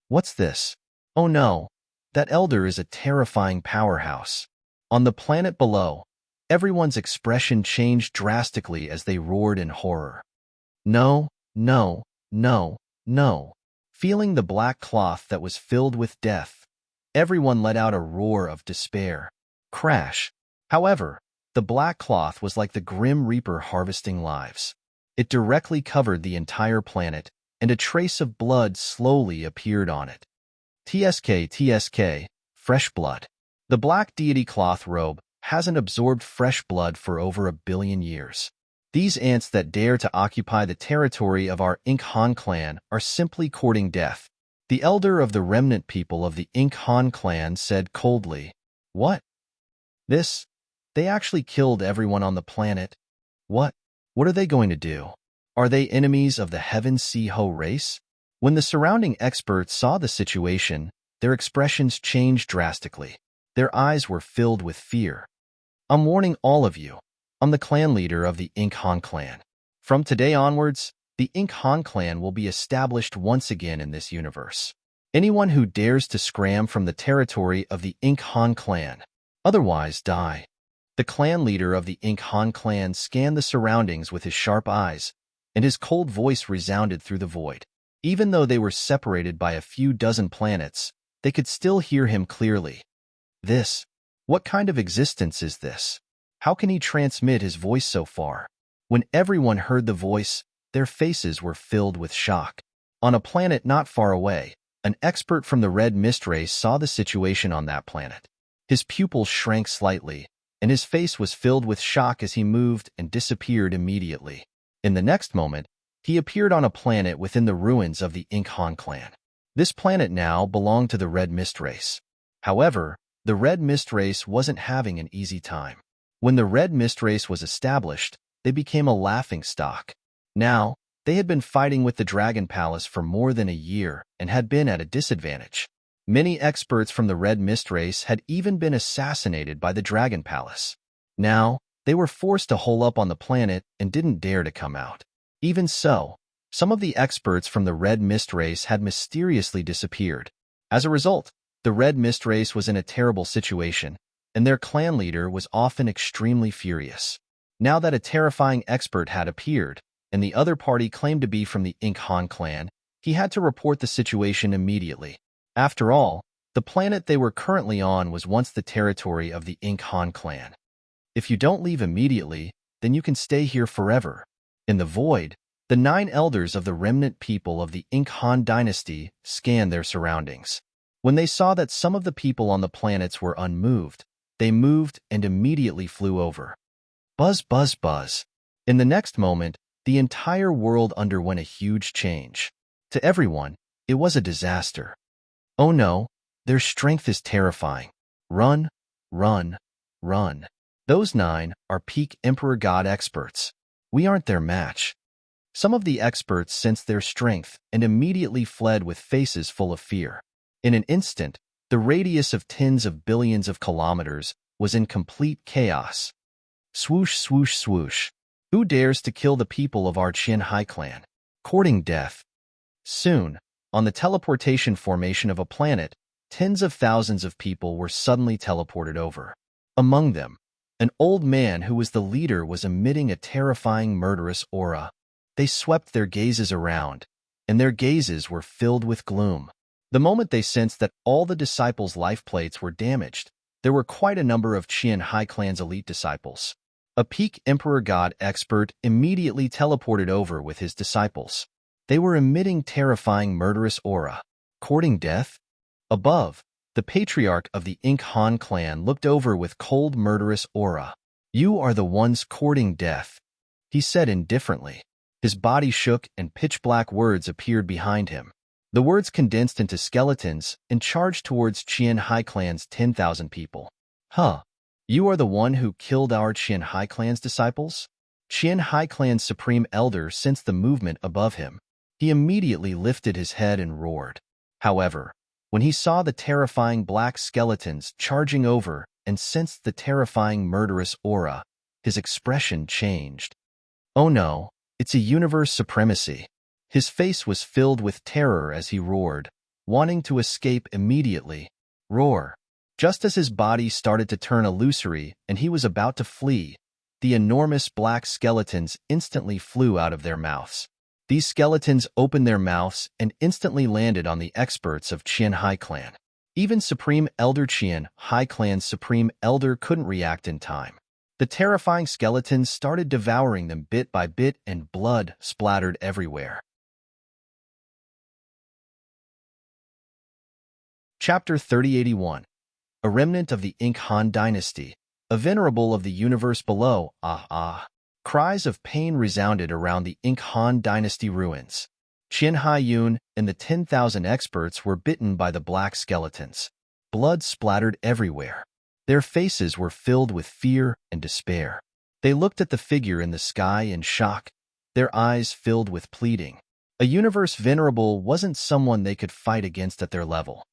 Speaker 1: What's this? Oh no, that elder is a terrifying powerhouse. On the planet below, everyone's expression changed drastically as they roared in horror. No, no, no, no. Feeling the black cloth that was filled with death, everyone let out a roar of despair. Crash. However, the black cloth was like the grim reaper harvesting lives. It directly covered the entire planet, and a trace of blood slowly appeared on it. TSK, fresh blood. The black deity cloth robe hasn't absorbed fresh blood for over 1 billion years. These ants that dare to occupy the territory of our Ink Han clan are simply courting death. The elder of the remnant people of the Ink Han clan said coldly, "What? This? They actually killed everyone on the planet? What? What are they going to do? Are they enemies of the Heaven Sea Ho race?" When the surrounding experts saw the situation, their expressions changed drastically. Their eyes were filled with fear. "I'm warning all of you. I'm the clan leader of the Ink Han clan. From today onwards, the Ink Han clan will be established once again in this universe. Anyone who dares to scram from the territory of the Ink Han clan, otherwise die." The clan leader of the Ink Han clan scanned the surroundings with his sharp eyes, and his cold voice resounded through the void. Even though they were separated by a few dozen planets, they could still hear him clearly. What kind of existence is this? How can he transmit his voice so far? When everyone heard the voice, their faces were filled with shock. On a planet not far away, an expert from the Red Mist race saw the situation on that planet. His pupils shrank slightly, and his face was filled with shock as he moved and disappeared immediately. In the next moment, he appeared on a planet within the ruins of the Ink Han clan. This planet now belonged to the Red Mist race. However, the Red Mist race wasn't having an easy time. When the Red Mist race was established, they became a laughingstock. Now, they had been fighting with the Dragon Palace for more than a year and had been at a disadvantage. Many experts from the Red Mist race had even been assassinated by the Dragon Palace. Now, they were forced to hole up on the planet and didn't dare to come out. Even so, some of the experts from the Red Mist race had mysteriously disappeared. As a result, the Red Mist race was in a terrible situation, and their clan leader was often extremely furious. Now that a terrifying expert had appeared, and the other party claimed to be from the Ink Han clan, he had to report the situation immediately. After all, the planet they were currently on was once the territory of the Ink Han clan. "If you don't leave immediately, then you can stay here forever." In the void, the 9 elders of the remnant people of the Ink Han dynasty scanned their surroundings. When they saw that some of the people on the planets were unmoved, they moved and immediately flew over. Buzz, buzz, buzz. In the next moment, the entire world underwent a huge change. To everyone, it was a disaster. Oh no, their strength is terrifying. Run, run, run. Those 9 are peak Emperor God experts. We aren't their match. Some of the experts sensed their strength and immediately fled with faces full of fear. In an instant, the radius of tens of billions of kilometers was in complete chaos. Swoosh, swoosh, swoosh. Who dares to kill the people of our Qian Hai clan? Courting death. Soon, on the teleportation formation of a planet, tens of thousands of people were suddenly teleported over. Among them, an old man who was the leader was emitting a terrifying murderous aura. They swept their gazes around, and their gazes were filled with gloom. The moment they sensed that all the disciples' life plates were damaged, there were quite a number of Qian Hai clan's elite disciples. A peak Emperor God expert immediately teleported over with his disciples. They were emitting terrifying murderous aura. Courting death? Above, the patriarch of the Ink Han clan looked over with cold murderous aura. "You are the ones courting death," he said indifferently. His body shook and pitch-black words appeared behind him. The words condensed into skeletons and charged towards Qian Hai clan's 10,000 people. "Huh. You are the one who killed our Qian Hai clan's disciples?" Qian Hai clan's supreme elder sensed the movement above him. He immediately lifted his head and roared. However, when he saw the terrifying black skeletons charging over and sensed the terrifying murderous aura, his expression changed. Oh no, it's a universe supremacy. His face was filled with terror as he roared, wanting to escape immediately. Roar! Just as his body started to turn illusory and he was about to flee, the enormous black skeletons instantly flew out of their mouths. These skeletons opened their mouths and instantly landed on the experts of Qian Hai Clan. Even Supreme Elder Qian Hai Clan's Supreme Elder couldn't react in time. The terrifying skeletons started devouring them bit by bit and blood splattered everywhere. Chapter 3081. A remnant of the Ink Han dynasty, a venerable of the universe below, ah ah. Cries of pain resounded around the Ink Han dynasty ruins. Qian Hai Yun and the 10,000 experts were bitten by the black skeletons. Blood splattered everywhere. Their faces were filled with fear and despair. They looked at the figure in the sky in shock, their eyes filled with pleading. A universe venerable wasn't someone they could fight against at their level.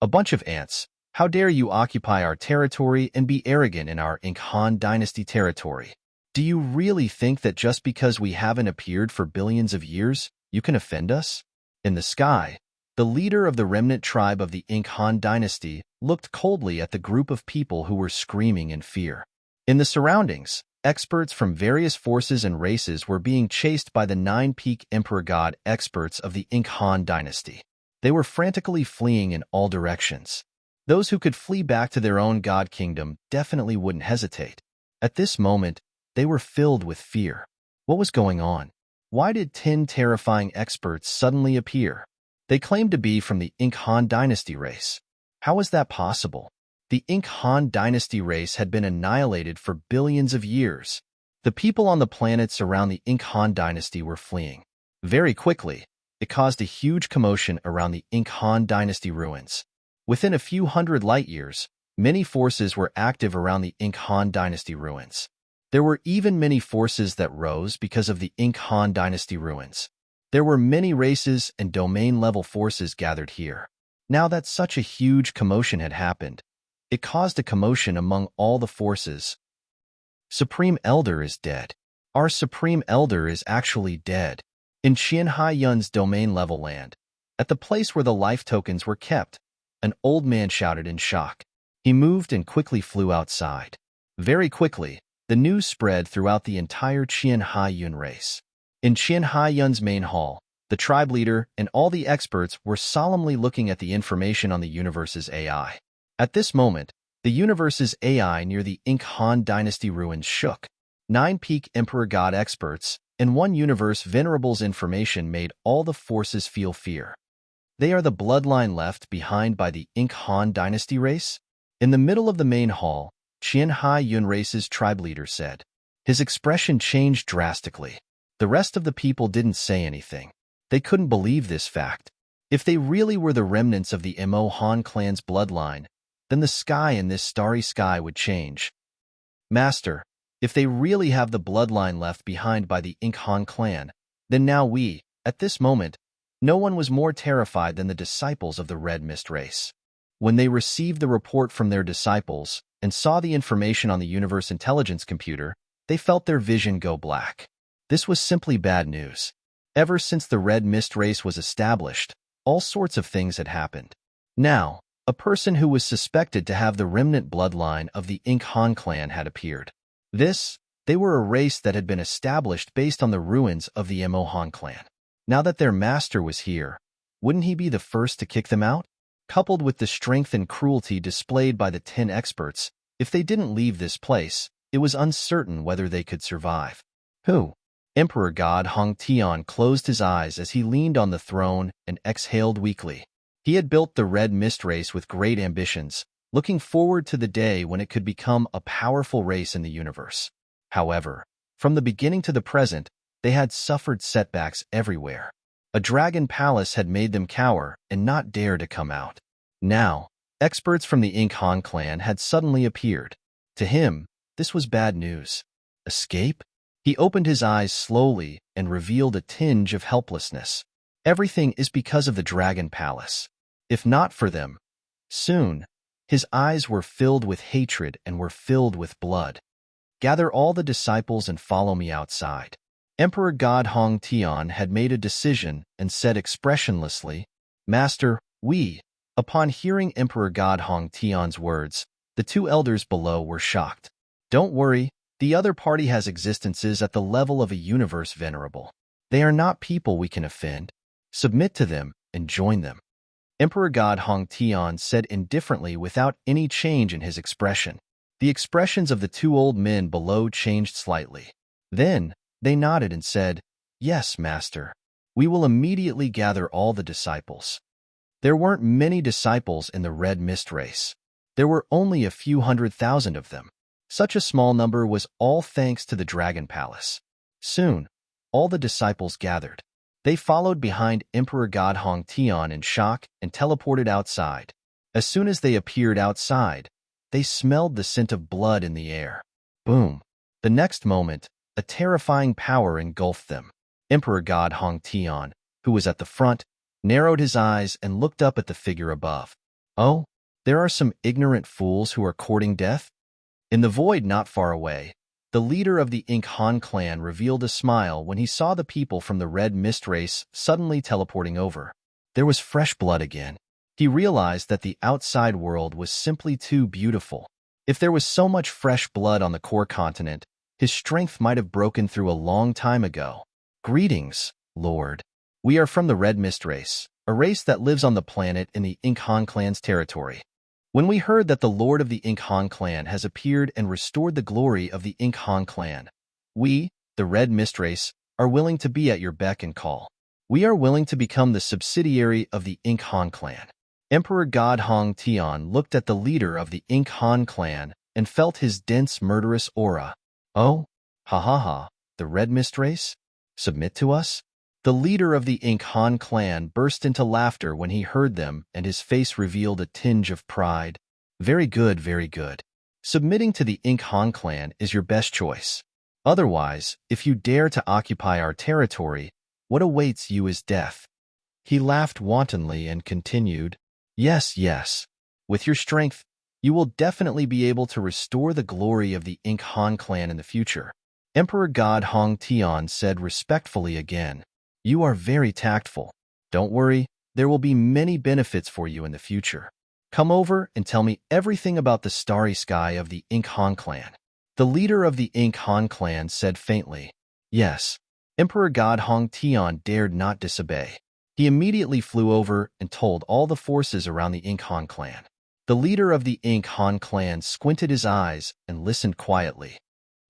Speaker 1: A bunch of ants. How dare you occupy our territory and be arrogant in our Ink Han dynasty territory? Do you really think that just because we haven't appeared for billions of years, you can offend us? In the sky, the leader of the remnant tribe of the Ink Han dynasty looked coldly at the group of people who were screaming in fear. In the surroundings, experts from various forces and races were being chased by the 9-peak Emperor God experts of the Ink Han dynasty. They were frantically fleeing in all directions. Those who could flee back to their own god kingdom definitely wouldn't hesitate. At this moment, they were filled with fear. What was going on? Why did 10 terrifying experts suddenly appear? They claimed to be from the Ink Han dynasty race. How was that possible? The Ink Han dynasty race had been annihilated for billions of years. The people on the planets around the Ink Han dynasty were fleeing. Very quickly, it caused a huge commotion around the Ink Han dynasty ruins. Within a few hundred light years, many forces were active around the Ink Han dynasty ruins. There were even many forces that rose because of the Ink Han dynasty ruins. There were many races and domain-level forces gathered here. Now that such a huge commotion had happened, it caused a commotion among all the forces. Supreme Elder is dead. Our Supreme Elder is actually dead. In Qian Hai Yun's domain-level land, at the place where the life tokens were kept, an old man shouted in shock. He moved and quickly flew outside. Very quickly, the news spread throughout the entire Qian Hai Yun race. In Qian Hai Yun's main hall, the tribe leader and all the experts were solemnly looking at the information on the universe's AI. At this moment, the universe's AI near the Ink Han dynasty ruins shook. 9-peak Emperor God experts and 1 universe venerable's information made all the forces feel fear. They are the bloodline left behind by the Ink Han dynasty race? In the middle of the main hall, Qian Hai Yun race's tribe leader said. His expression changed drastically. The rest of the people didn't say anything. They couldn't believe this fact. If they really were the remnants of the Mo Han clan's bloodline, then the sky in this starry sky would change. Master, if they really have the bloodline left behind by the Ink Han clan, then now we, at this moment, no one was more terrified than the disciples of the Red Mist race. When they received the report from their disciples and saw the information on the universe intelligence computer, they felt their vision go black. This was simply bad news. Ever since the Red Mist race was established, all sorts of things had happened. Now, a person who was suspected to have the remnant bloodline of the Ink Han clan had appeared. They were a race that had been established based on the ruins of the Mo Han clan. Now that their master was here, wouldn't he be the first to kick them out? Coupled with the strength and cruelty displayed by the 10 experts, if they didn't leave this place, it was uncertain whether they could survive. Who? Emperor God Hong Tian closed his eyes as he leaned on the throne and exhaled weakly. He had built the Red Mist race with great ambitions, looking forward to the day when it could become a powerful race in the universe. However, from the beginning to the present, they had suffered setbacks everywhere. A dragon palace had made them cower and not dare to come out. Now, experts from the Ink Han clan had suddenly appeared. To him, this was bad news. Escape? He opened his eyes slowly and revealed a tinge of helplessness. Everything is because of the dragon palace. If not for them, soon, his eyes were filled with hatred and were filled with blood. Gather all the disciples and follow me outside. Emperor God Hong Tian had made a decision and said expressionlessly, Master, We. Upon hearing Emperor God Hong Tian's words, the two elders below were shocked. Don't worry, the other party has existences at the level of a universe venerable. They are not people we can offend. Submit to them and join them. Emperor God Hong Tian said indifferently without any change in his expression. The expressions of the two old men below changed slightly. Then, they nodded and said, "Yes, Master. We will immediately gather all the disciples." There weren't many disciples in the Red Mist race. There were only a few 100,000 of them. Such a small number was all thanks to the Dragon Palace. Soon, all the disciples gathered. They followed behind Emperor God Hong Tian in shock and teleported outside. As soon as they appeared outside, they smelled the scent of blood in the air. Boom! The next moment, a terrifying power engulfed them. Emperor God Hong Tian, who was at the front, narrowed his eyes and looked up at the figure above. Oh, there are some ignorant fools who are courting death? In the void not far away, the leader of the Ink Han clan revealed a smile when he saw the people from the Red Mist race suddenly teleporting over. There was fresh blood again. He realized that the outside world was simply too beautiful. If there was so much fresh blood on the core continent, his strength might have broken through a long time ago. Greetings, Lord. We are from the Red Mist race, a race that lives on the planet in the Ink Han clan's territory. When we heard that the Lord of the Ink Han clan has appeared and restored the glory of the Ink Han clan, we, the Red Mist race, are willing to be at your beck and call. We are willing to become the subsidiary of the Ink Han clan. Emperor God Hong Tian looked at the leader of the Ink Han clan and felt his dense, murderous aura. Oh, ha ha ha, the Red Mist race? Submit to us? The leader of the Ink Han clan burst into laughter when he heard them, and his face revealed a tinge of pride. Very good, very good. Submitting to the Ink Han clan is your best choice. Otherwise, if you dare to occupy our territory, what awaits you is death. He laughed wantonly and continued, Yes, yes. With your strength, you will definitely be able to restore the glory of the Ink Han clan in the future. Emperor God Hong Tian said respectfully again. You are very tactful. Don't worry, there will be many benefits for you in the future. Come over and tell me everything about the starry sky of the Ink Han clan. The leader of the Ink Han clan said faintly. Yes. Emperor God Hong Tian dared not disobey. He immediately flew over and told all the forces around the Ink Han clan. The leader of the Ink Han clan squinted his eyes and listened quietly.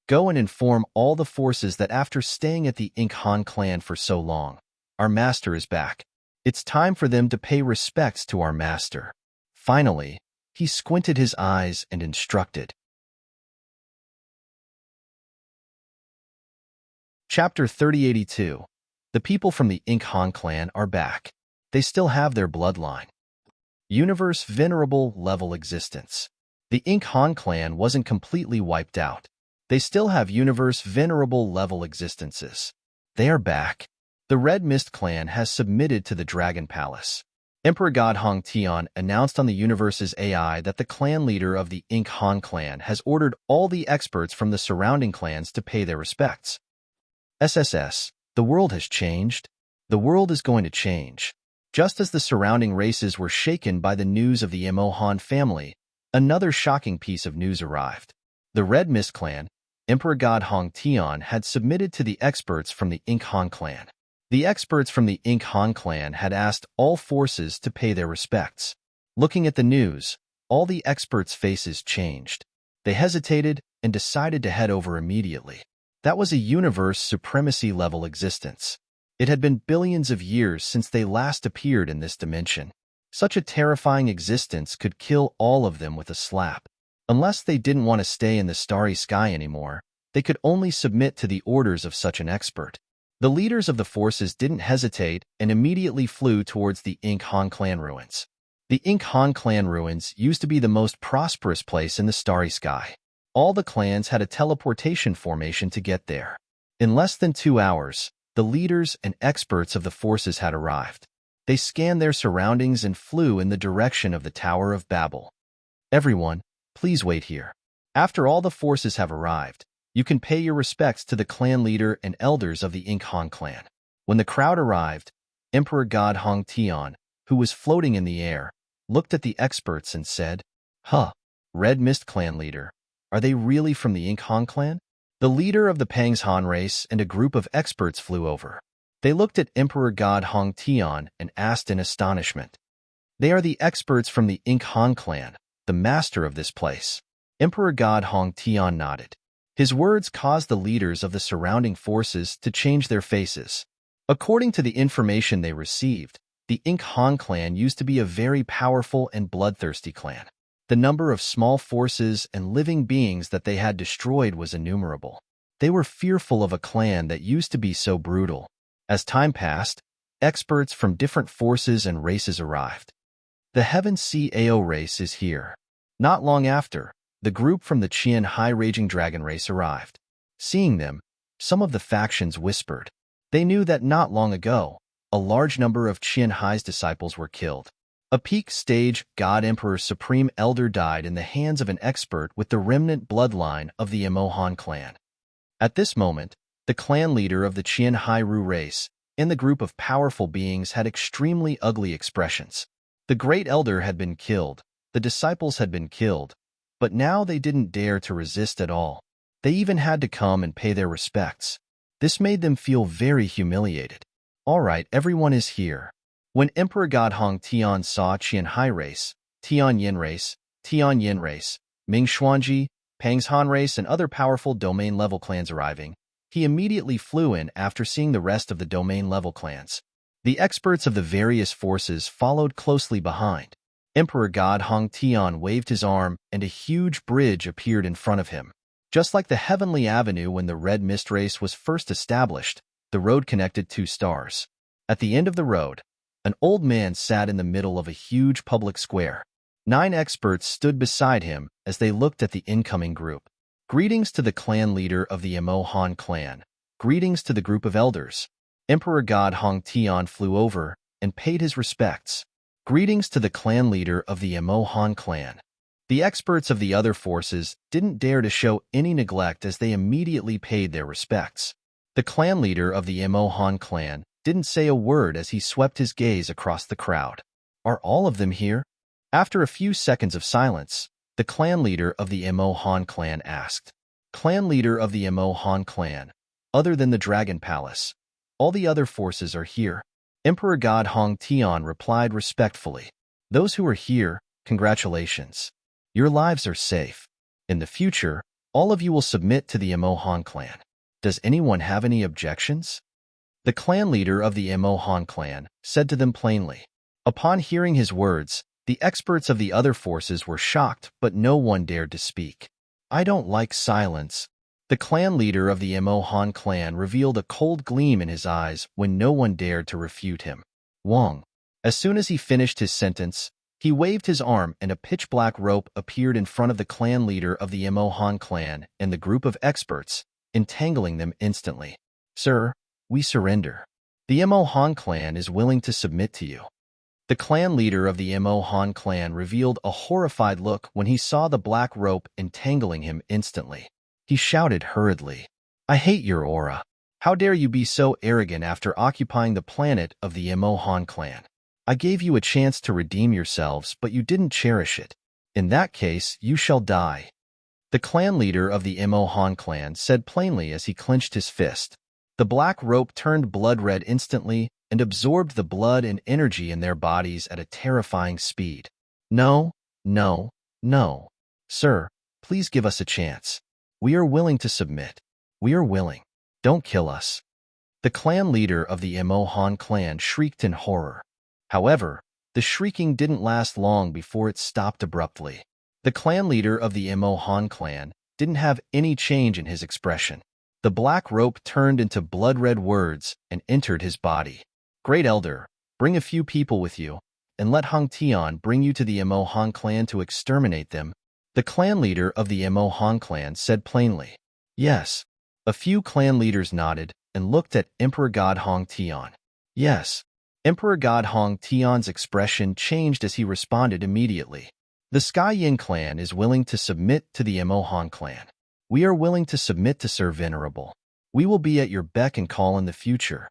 Speaker 1: Go and inform all the forces that after staying at the Ink Han clan for so long, our master is back. It's time for them to pay respects to our master. Finally, he squinted his eyes and instructed. Chapter 3082. The people from the Ink Han clan are back. They still have their bloodline. Universe Venerable Level Existence. The Ink Han clan wasn't completely wiped out. They still have Universe Venerable Level existences. They are back. The Red Mist clan has submitted to the Dragon Palace. Emperor God Hong Tian announced on the universe's AI that the clan leader of the Ink Han clan has ordered all the experts from the surrounding clans to pay their respects. SSS, the world has changed. The world is going to change. Just as the surrounding races were shaken by the news of the Mo Han family, another shocking piece of news arrived. The Red Mist clan, Emperor God Hong Tian, had submitted to the experts from the Ink Han clan. The experts from the Ink Han clan had asked all forces to pay their respects. Looking at the news, all the experts' faces changed. They hesitated and decided to head over immediately. That was a universe supremacy level existence. It had been billions of years since they last appeared in this dimension. Such a terrifying existence could kill all of them with a slap. Unless they didn't want to stay in the starry sky anymore, they could only submit to the orders of such an expert. The leaders of the forces didn't hesitate and immediately flew towards the Ink Han clan ruins. The Ink Han clan ruins used to be the most prosperous place in the starry sky. All the clans had a teleportation formation to get there. In less than 2 hours, the leaders and experts of the forces had arrived. They scanned their surroundings and flew in the direction of the Tower of Babel. Everyone, please wait here. After all the forces have arrived, you can pay your respects to the clan leader and elders of the Ink Han clan. When the crowd arrived, Emperor God Hong Tian, who was floating in the air, looked at the experts and said, "Huh, Red Mist clan leader, are they really from the Ink Han clan?" The leader of the Pangs Han race and a group of experts flew over. They looked at Emperor God Hong Tian and asked in astonishment, "They are the experts from the Ink Han clan, the master of this place." Emperor God Hong Tian nodded. His words caused the leaders of the surrounding forces to change their faces. According to the information they received, the Ink Han clan used to be a very powerful and bloodthirsty clan. The number of small forces and living beings that they had destroyed was innumerable. They were fearful of a clan that used to be so brutal. As time passed, experts from different forces and races arrived. The Heaven Sea Ao race is here. Not long after, the group from the Qian High Raging Dragon race arrived. Seeing them, some of the factions whispered. They knew that not long ago, a large number of Qian Hai's disciples were killed. A peak stage God Emperor Supreme Elder died in the hands of an expert with the remnant bloodline of the Emohan clan. At this moment, the clan leader of the Qian Hairu race and the group of powerful beings had extremely ugly expressions. The great elder had been killed, the disciples had been killed, but now they didn't dare to resist at all. They even had to come and pay their respects. This made them feel very humiliated. All right, everyone is here. When Emperor God Hong Tian saw Qian Hai race, Tian Yin race, Ming Xuanji, Pangs Han race, and other powerful domain-level clans arriving, he immediately flew in after seeing the rest of the domain-level clans. The experts of the various forces followed closely behind. Emperor God Hong Tian waved his arm and a huge bridge appeared in front of him. Just like the Heavenly Avenue when the Red Mist race was first established, the road connected two stars. At the end of the road, an old man sat in the middle of a huge public square. 9 experts stood beside him as they looked at the incoming group. Greetings to the clan leader of the Emo Han clan. Greetings to the group of elders. Emperor God Hong Tian flew over and paid his respects. Greetings to the clan leader of the Emo Han clan. The experts of the other forces didn't dare to show any neglect as they immediately paid their respects. The clan leader of the Emo Han clan didn't say a word as he swept his gaze across the crowd. Are all of them here? After a few seconds of silence, the clan leader of the Emo Han clan asked. Clan leader of the Emo Han clan, other than the Dragon Palace, all the other forces are here. Emperor God Hong Tian replied respectfully. Those who are here, congratulations. Your lives are safe. In the future, all of you will submit to the Emo Han clan. Does anyone have any objections? The clan leader of the Emo Han clan said to them plainly. Upon hearing his words, the experts of the other forces were shocked, but no one dared to speak. I don't like silence. The clan leader of the Emo Han clan revealed a cold gleam in his eyes when no one dared to refute him. Wong. As soon as he finished his sentence, he waved his arm and a pitch-black rope appeared in front of the clan leader of the Emo Han clan and the group of experts, entangling them instantly. Sir, we surrender. The Emo Han clan is willing to submit to you. The clan leader of the Emo Han clan revealed a horrified look when he saw the black rope entangling him instantly. He shouted hurriedly, I hate your aura. How dare you be so arrogant after occupying the planet of the Emo Han clan? I gave you a chance to redeem yourselves, but you didn't cherish it. In that case, you shall die. The clan leader of the Emo Han clan said plainly as he clenched his fist. The black rope turned blood red instantly and absorbed the blood and energy in their bodies at a terrifying speed. No, no, no. Sir, please give us a chance. We are willing to submit. We are willing. Don't kill us. The clan leader of the Emo Han clan shrieked in horror. However, the shrieking didn't last long before it stopped abruptly. The clan leader of the Emo Han clan didn't have any change in his expression. The black rope turned into blood-red words and entered his body. Great Elder, bring a few people with you, and let Hong Tian bring you to the Emo Han clan to exterminate them. The clan leader of the Emo Han clan said plainly. Yes. A few clan leaders nodded and looked at Emperor God Hong Tian. Yes. Emperor God Hong Tian's expression changed as he responded immediately. The Sky Yin clan is willing to submit to the Emo Han clan. We are willing to submit to Sir Venerable. We will be at your beck and call in the future.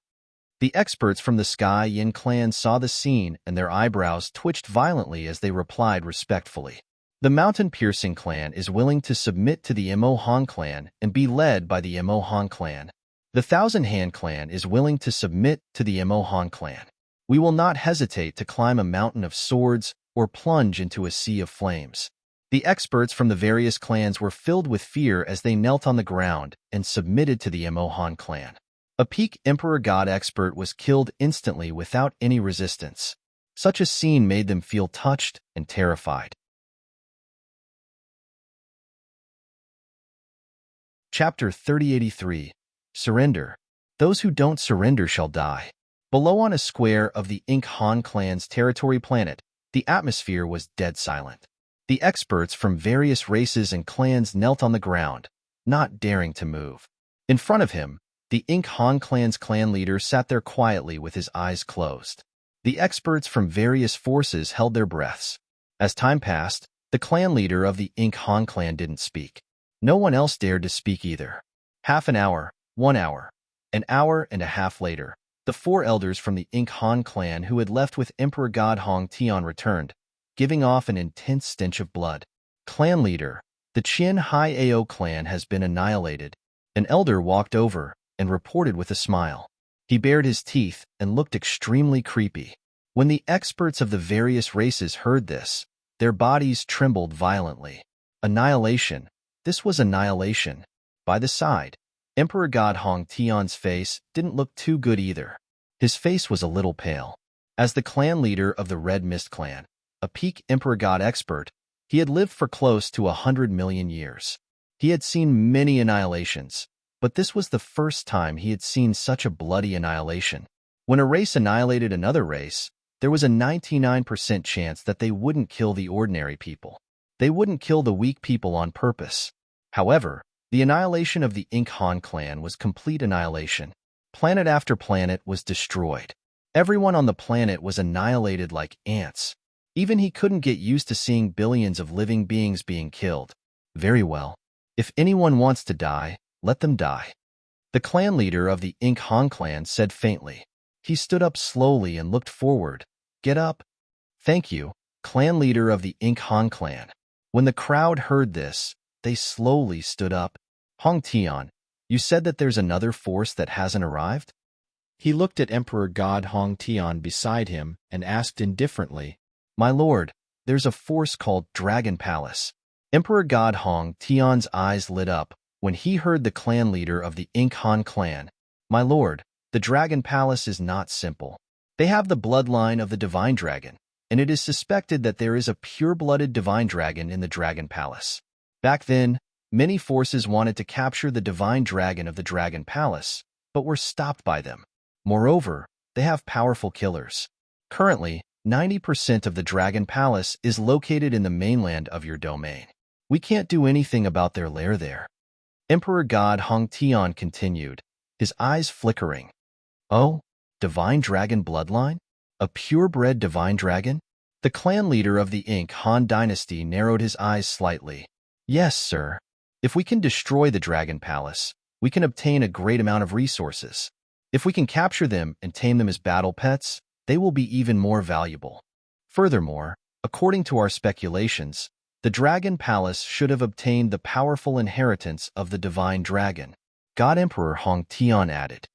Speaker 1: The experts from the Sky Yin clan saw the scene and their eyebrows twitched violently as they replied respectfully. The mountain-piercing clan is willing to submit to the Emo Han clan and be led by the Emo Han clan. The Thousand Hand clan is willing to submit to the Emo Han clan. We will not hesitate to climb a mountain of swords or plunge into a sea of flames. The experts from the various clans were filled with fear as they knelt on the ground and submitted to the Emo Han clan. A peak Emperor God expert was killed instantly without any resistance. Such a scene made them feel touched and terrified. Chapter 3083. Surrender. Those who don't surrender shall die. Below on a square of the Ink Han clan's territory planet, the atmosphere was dead silent. The experts from various races and clans knelt on the ground, not daring to move. In front of him, the Ink Han clan's clan leader sat there quietly with his eyes closed. The experts from various forces held their breaths. As time passed, the clan leader of the Ink Han clan didn't speak. No one else dared to speak either. Half an hour, 1 hour, an hour and a half later, the 4 elders from the Ink Han clan who had left with Emperor God Hong Tian returned, giving off an intense stench of blood. Clan leader, the Qin Hai Ao clan has been annihilated. An elder walked over and reported with a smile. He bared his teeth and looked extremely creepy. When the experts of the various races heard this, their bodies trembled violently. Annihilation. This was annihilation. By the side, Emperor God Hong Tian's face didn't look too good either. His face was a little pale. As the clan leader of the Red Mist clan, a peak Emperor God expert, he had lived for close to 100 million years. He had seen many annihilations, but this was the first time he had seen such a bloody annihilation. When a race annihilated another race, there was a 99% chance that they wouldn't kill the ordinary people. They wouldn't kill the weak people on purpose. However, the annihilation of the Ink Han clan was complete annihilation. Planet after planet was destroyed. Everyone on the planet was annihilated like ants. Even he couldn't get used to seeing billions of living beings being killed. Very well. If anyone wants to die, let them die. The clan leader of the Ink Han clan said faintly. He stood up slowly and looked forward. Get up. Thank you, clan leader of the Ink Han clan. When the crowd heard this, they slowly stood up. Hong Tian, you said that there's another force that hasn't arrived? He looked at Emperor God Hong Tian beside him and asked indifferently, My lord, there's a force called Dragon Palace. Emperor God Hong Tian's eyes lit up when he heard the clan leader of the Ink Han clan. My lord, the Dragon Palace is not simple. They have the bloodline of the Divine Dragon, and it is suspected that there is a pure-blooded Divine Dragon in the Dragon Palace. Back then, many forces wanted to capture the Divine Dragon of the Dragon Palace, but were stopped by them. Moreover, they have powerful killers. Currently, 90% of the Dragon Palace is located in the mainland of your domain. We can't do anything about their lair there. Emperor God Hong Tian continued, his eyes flickering. Oh, Divine Dragon bloodline? A purebred Divine Dragon? The clan leader of the Ink Han dynasty narrowed his eyes slightly. Yes, sir. If we can destroy the Dragon Palace, we can obtain a great amount of resources. If we can capture them and tame them as battle pets, they will be even more valuable. Furthermore, according to our speculations, the Dragon Palace should have obtained the powerful inheritance of the Divine Dragon. God Emperor Hong Tian added.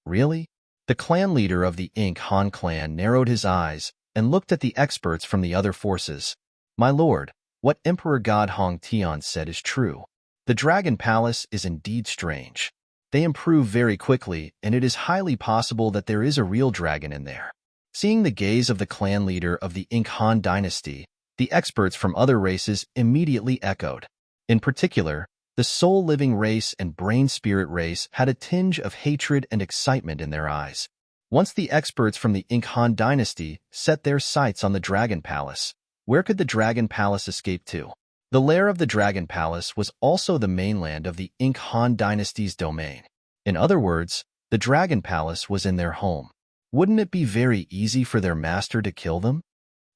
Speaker 1: Really? The clan leader of the Ink Han clan narrowed his eyes and looked at the experts from the other forces. My lord, what Emperor God Hong Tian said is true. The Dragon Palace is indeed strange. They improve very quickly, and it is highly possible that there is a real dragon in there. Seeing the gaze of the clan leader of the Ink Han dynasty, the experts from other races immediately echoed. In particular, the soul-living race and brain-spirit race had a tinge of hatred and excitement in their eyes. Once the experts from the Ink Han dynasty set their sights on the Dragon Palace, where could the Dragon Palace escape to? The lair of the Dragon Palace was also the mainland of the Ink Han dynasty's domain. In other words, the Dragon Palace was in their home. Wouldn't it be very easy for their master to kill them?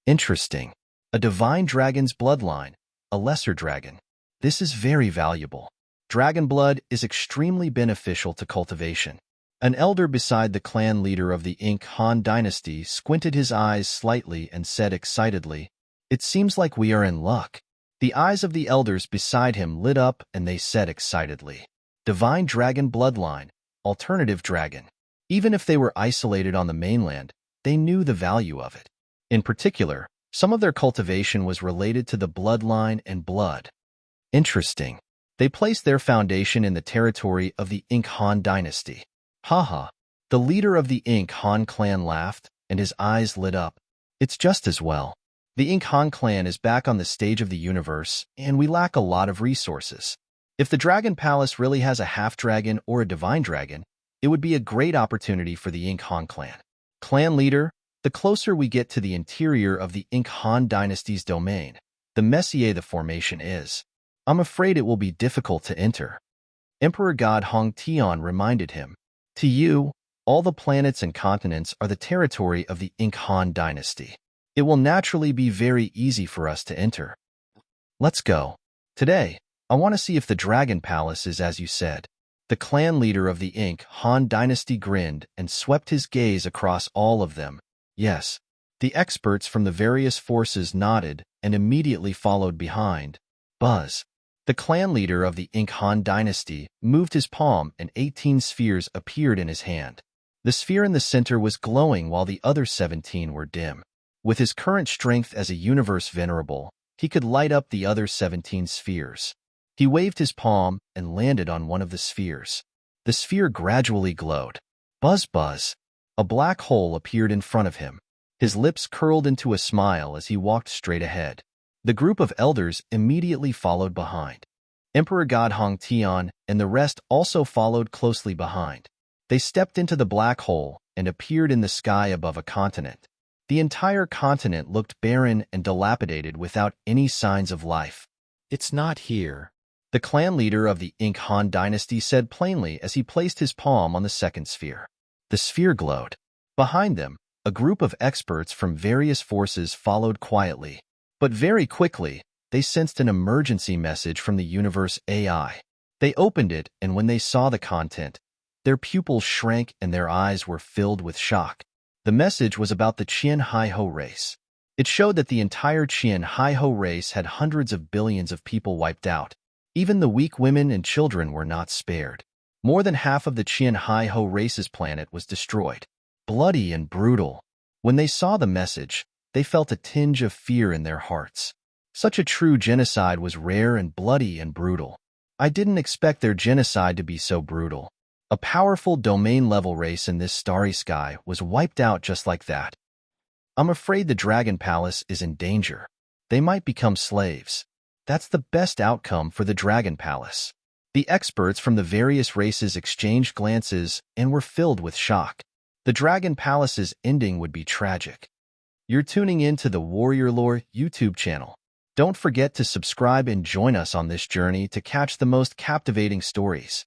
Speaker 1: Interesting. A divine dragon's bloodline, a lesser dragon. This is very valuable. Dragon blood is extremely beneficial to cultivation. An elder beside the clan leader of the Han dynasty squinted his eyes slightly and said excitedly, "It seems like we are in luck." The eyes of the elders beside him lit up and they said excitedly, "Divine dragon bloodline, alternative dragon." Even if they were isolated on the mainland, they knew the value of it. In particular, some of their cultivation was related to the bloodline and blood. Interesting. They placed their foundation in the territory of the Han dynasty. Haha. The leader of the Han clan laughed, and his eyes lit up. It's just as well. The Han clan is back on the stage of the universe, and we lack a lot of resources. If the Dragon Palace really has a half-dragon or a divine dragon, it would be a great opportunity for the Han clan. Clan leader, the closer we get to the interior of the Han dynasty's domain, the messier the formation is. I'm afraid it will be difficult to enter. Emperor God Hong Tian reminded him. To you, all the planets and continents are the territory of the Han dynasty. It will naturally be very easy for us to enter. Let's go. Today, I want to see if the Dragon Palace is as you said. The clan leader of the Han dynasty grinned and swept his gaze across all of them. Yes. The experts from the various forces nodded and immediately followed behind. Buzz. The clan leader of the Han dynasty moved his palm and 18 spheres appeared in his hand. The sphere in the center was glowing while the other 17 were dim. With his current strength as a universe venerable, he could light up the other 17 spheres. He waved his palm and landed on one of the spheres. The sphere gradually glowed. Buzz buzz. A black hole appeared in front of him. His lips curled into a smile as he walked straight ahead. The group of elders immediately followed behind. Emperor God Hong Tian and the rest also followed closely behind. They stepped into the black hole and appeared in the sky above a continent. The entire continent looked barren and dilapidated without any signs of life. "It's not here," the clan leader of the Han dynasty said plainly as he placed his palm on the second sphere. The sphere glowed. Behind them, a group of experts from various forces followed quietly. But very quickly, they sensed an emergency message from the universe AI. They opened it, and when they saw the content, their pupils shrank and their eyes were filled with shock. The message was about the Qian Hai-Ho race. It showed that the entire Qian Hai-Ho race had hundreds of billions of people wiped out. Even the weak women and children were not spared. More than half of the Qian Hai-Ho race's planet was destroyed. Bloody and brutal. When they saw the message, they felt a tinge of fear in their hearts. Such a true genocide was rare and bloody and brutal. I didn't expect their genocide to be so brutal. A powerful domain-level race in this starry sky was wiped out just like that. I'm afraid the Dragon Palace is in danger. They might become slaves. That's the best outcome for the Dragon Palace. The experts from the various races exchanged glances and were filled with shock. The Dragon Palace's ending would be tragic. You're tuning in to the Warrior Lore YouTube channel. Don't forget to subscribe and join us on this journey to catch the most captivating stories.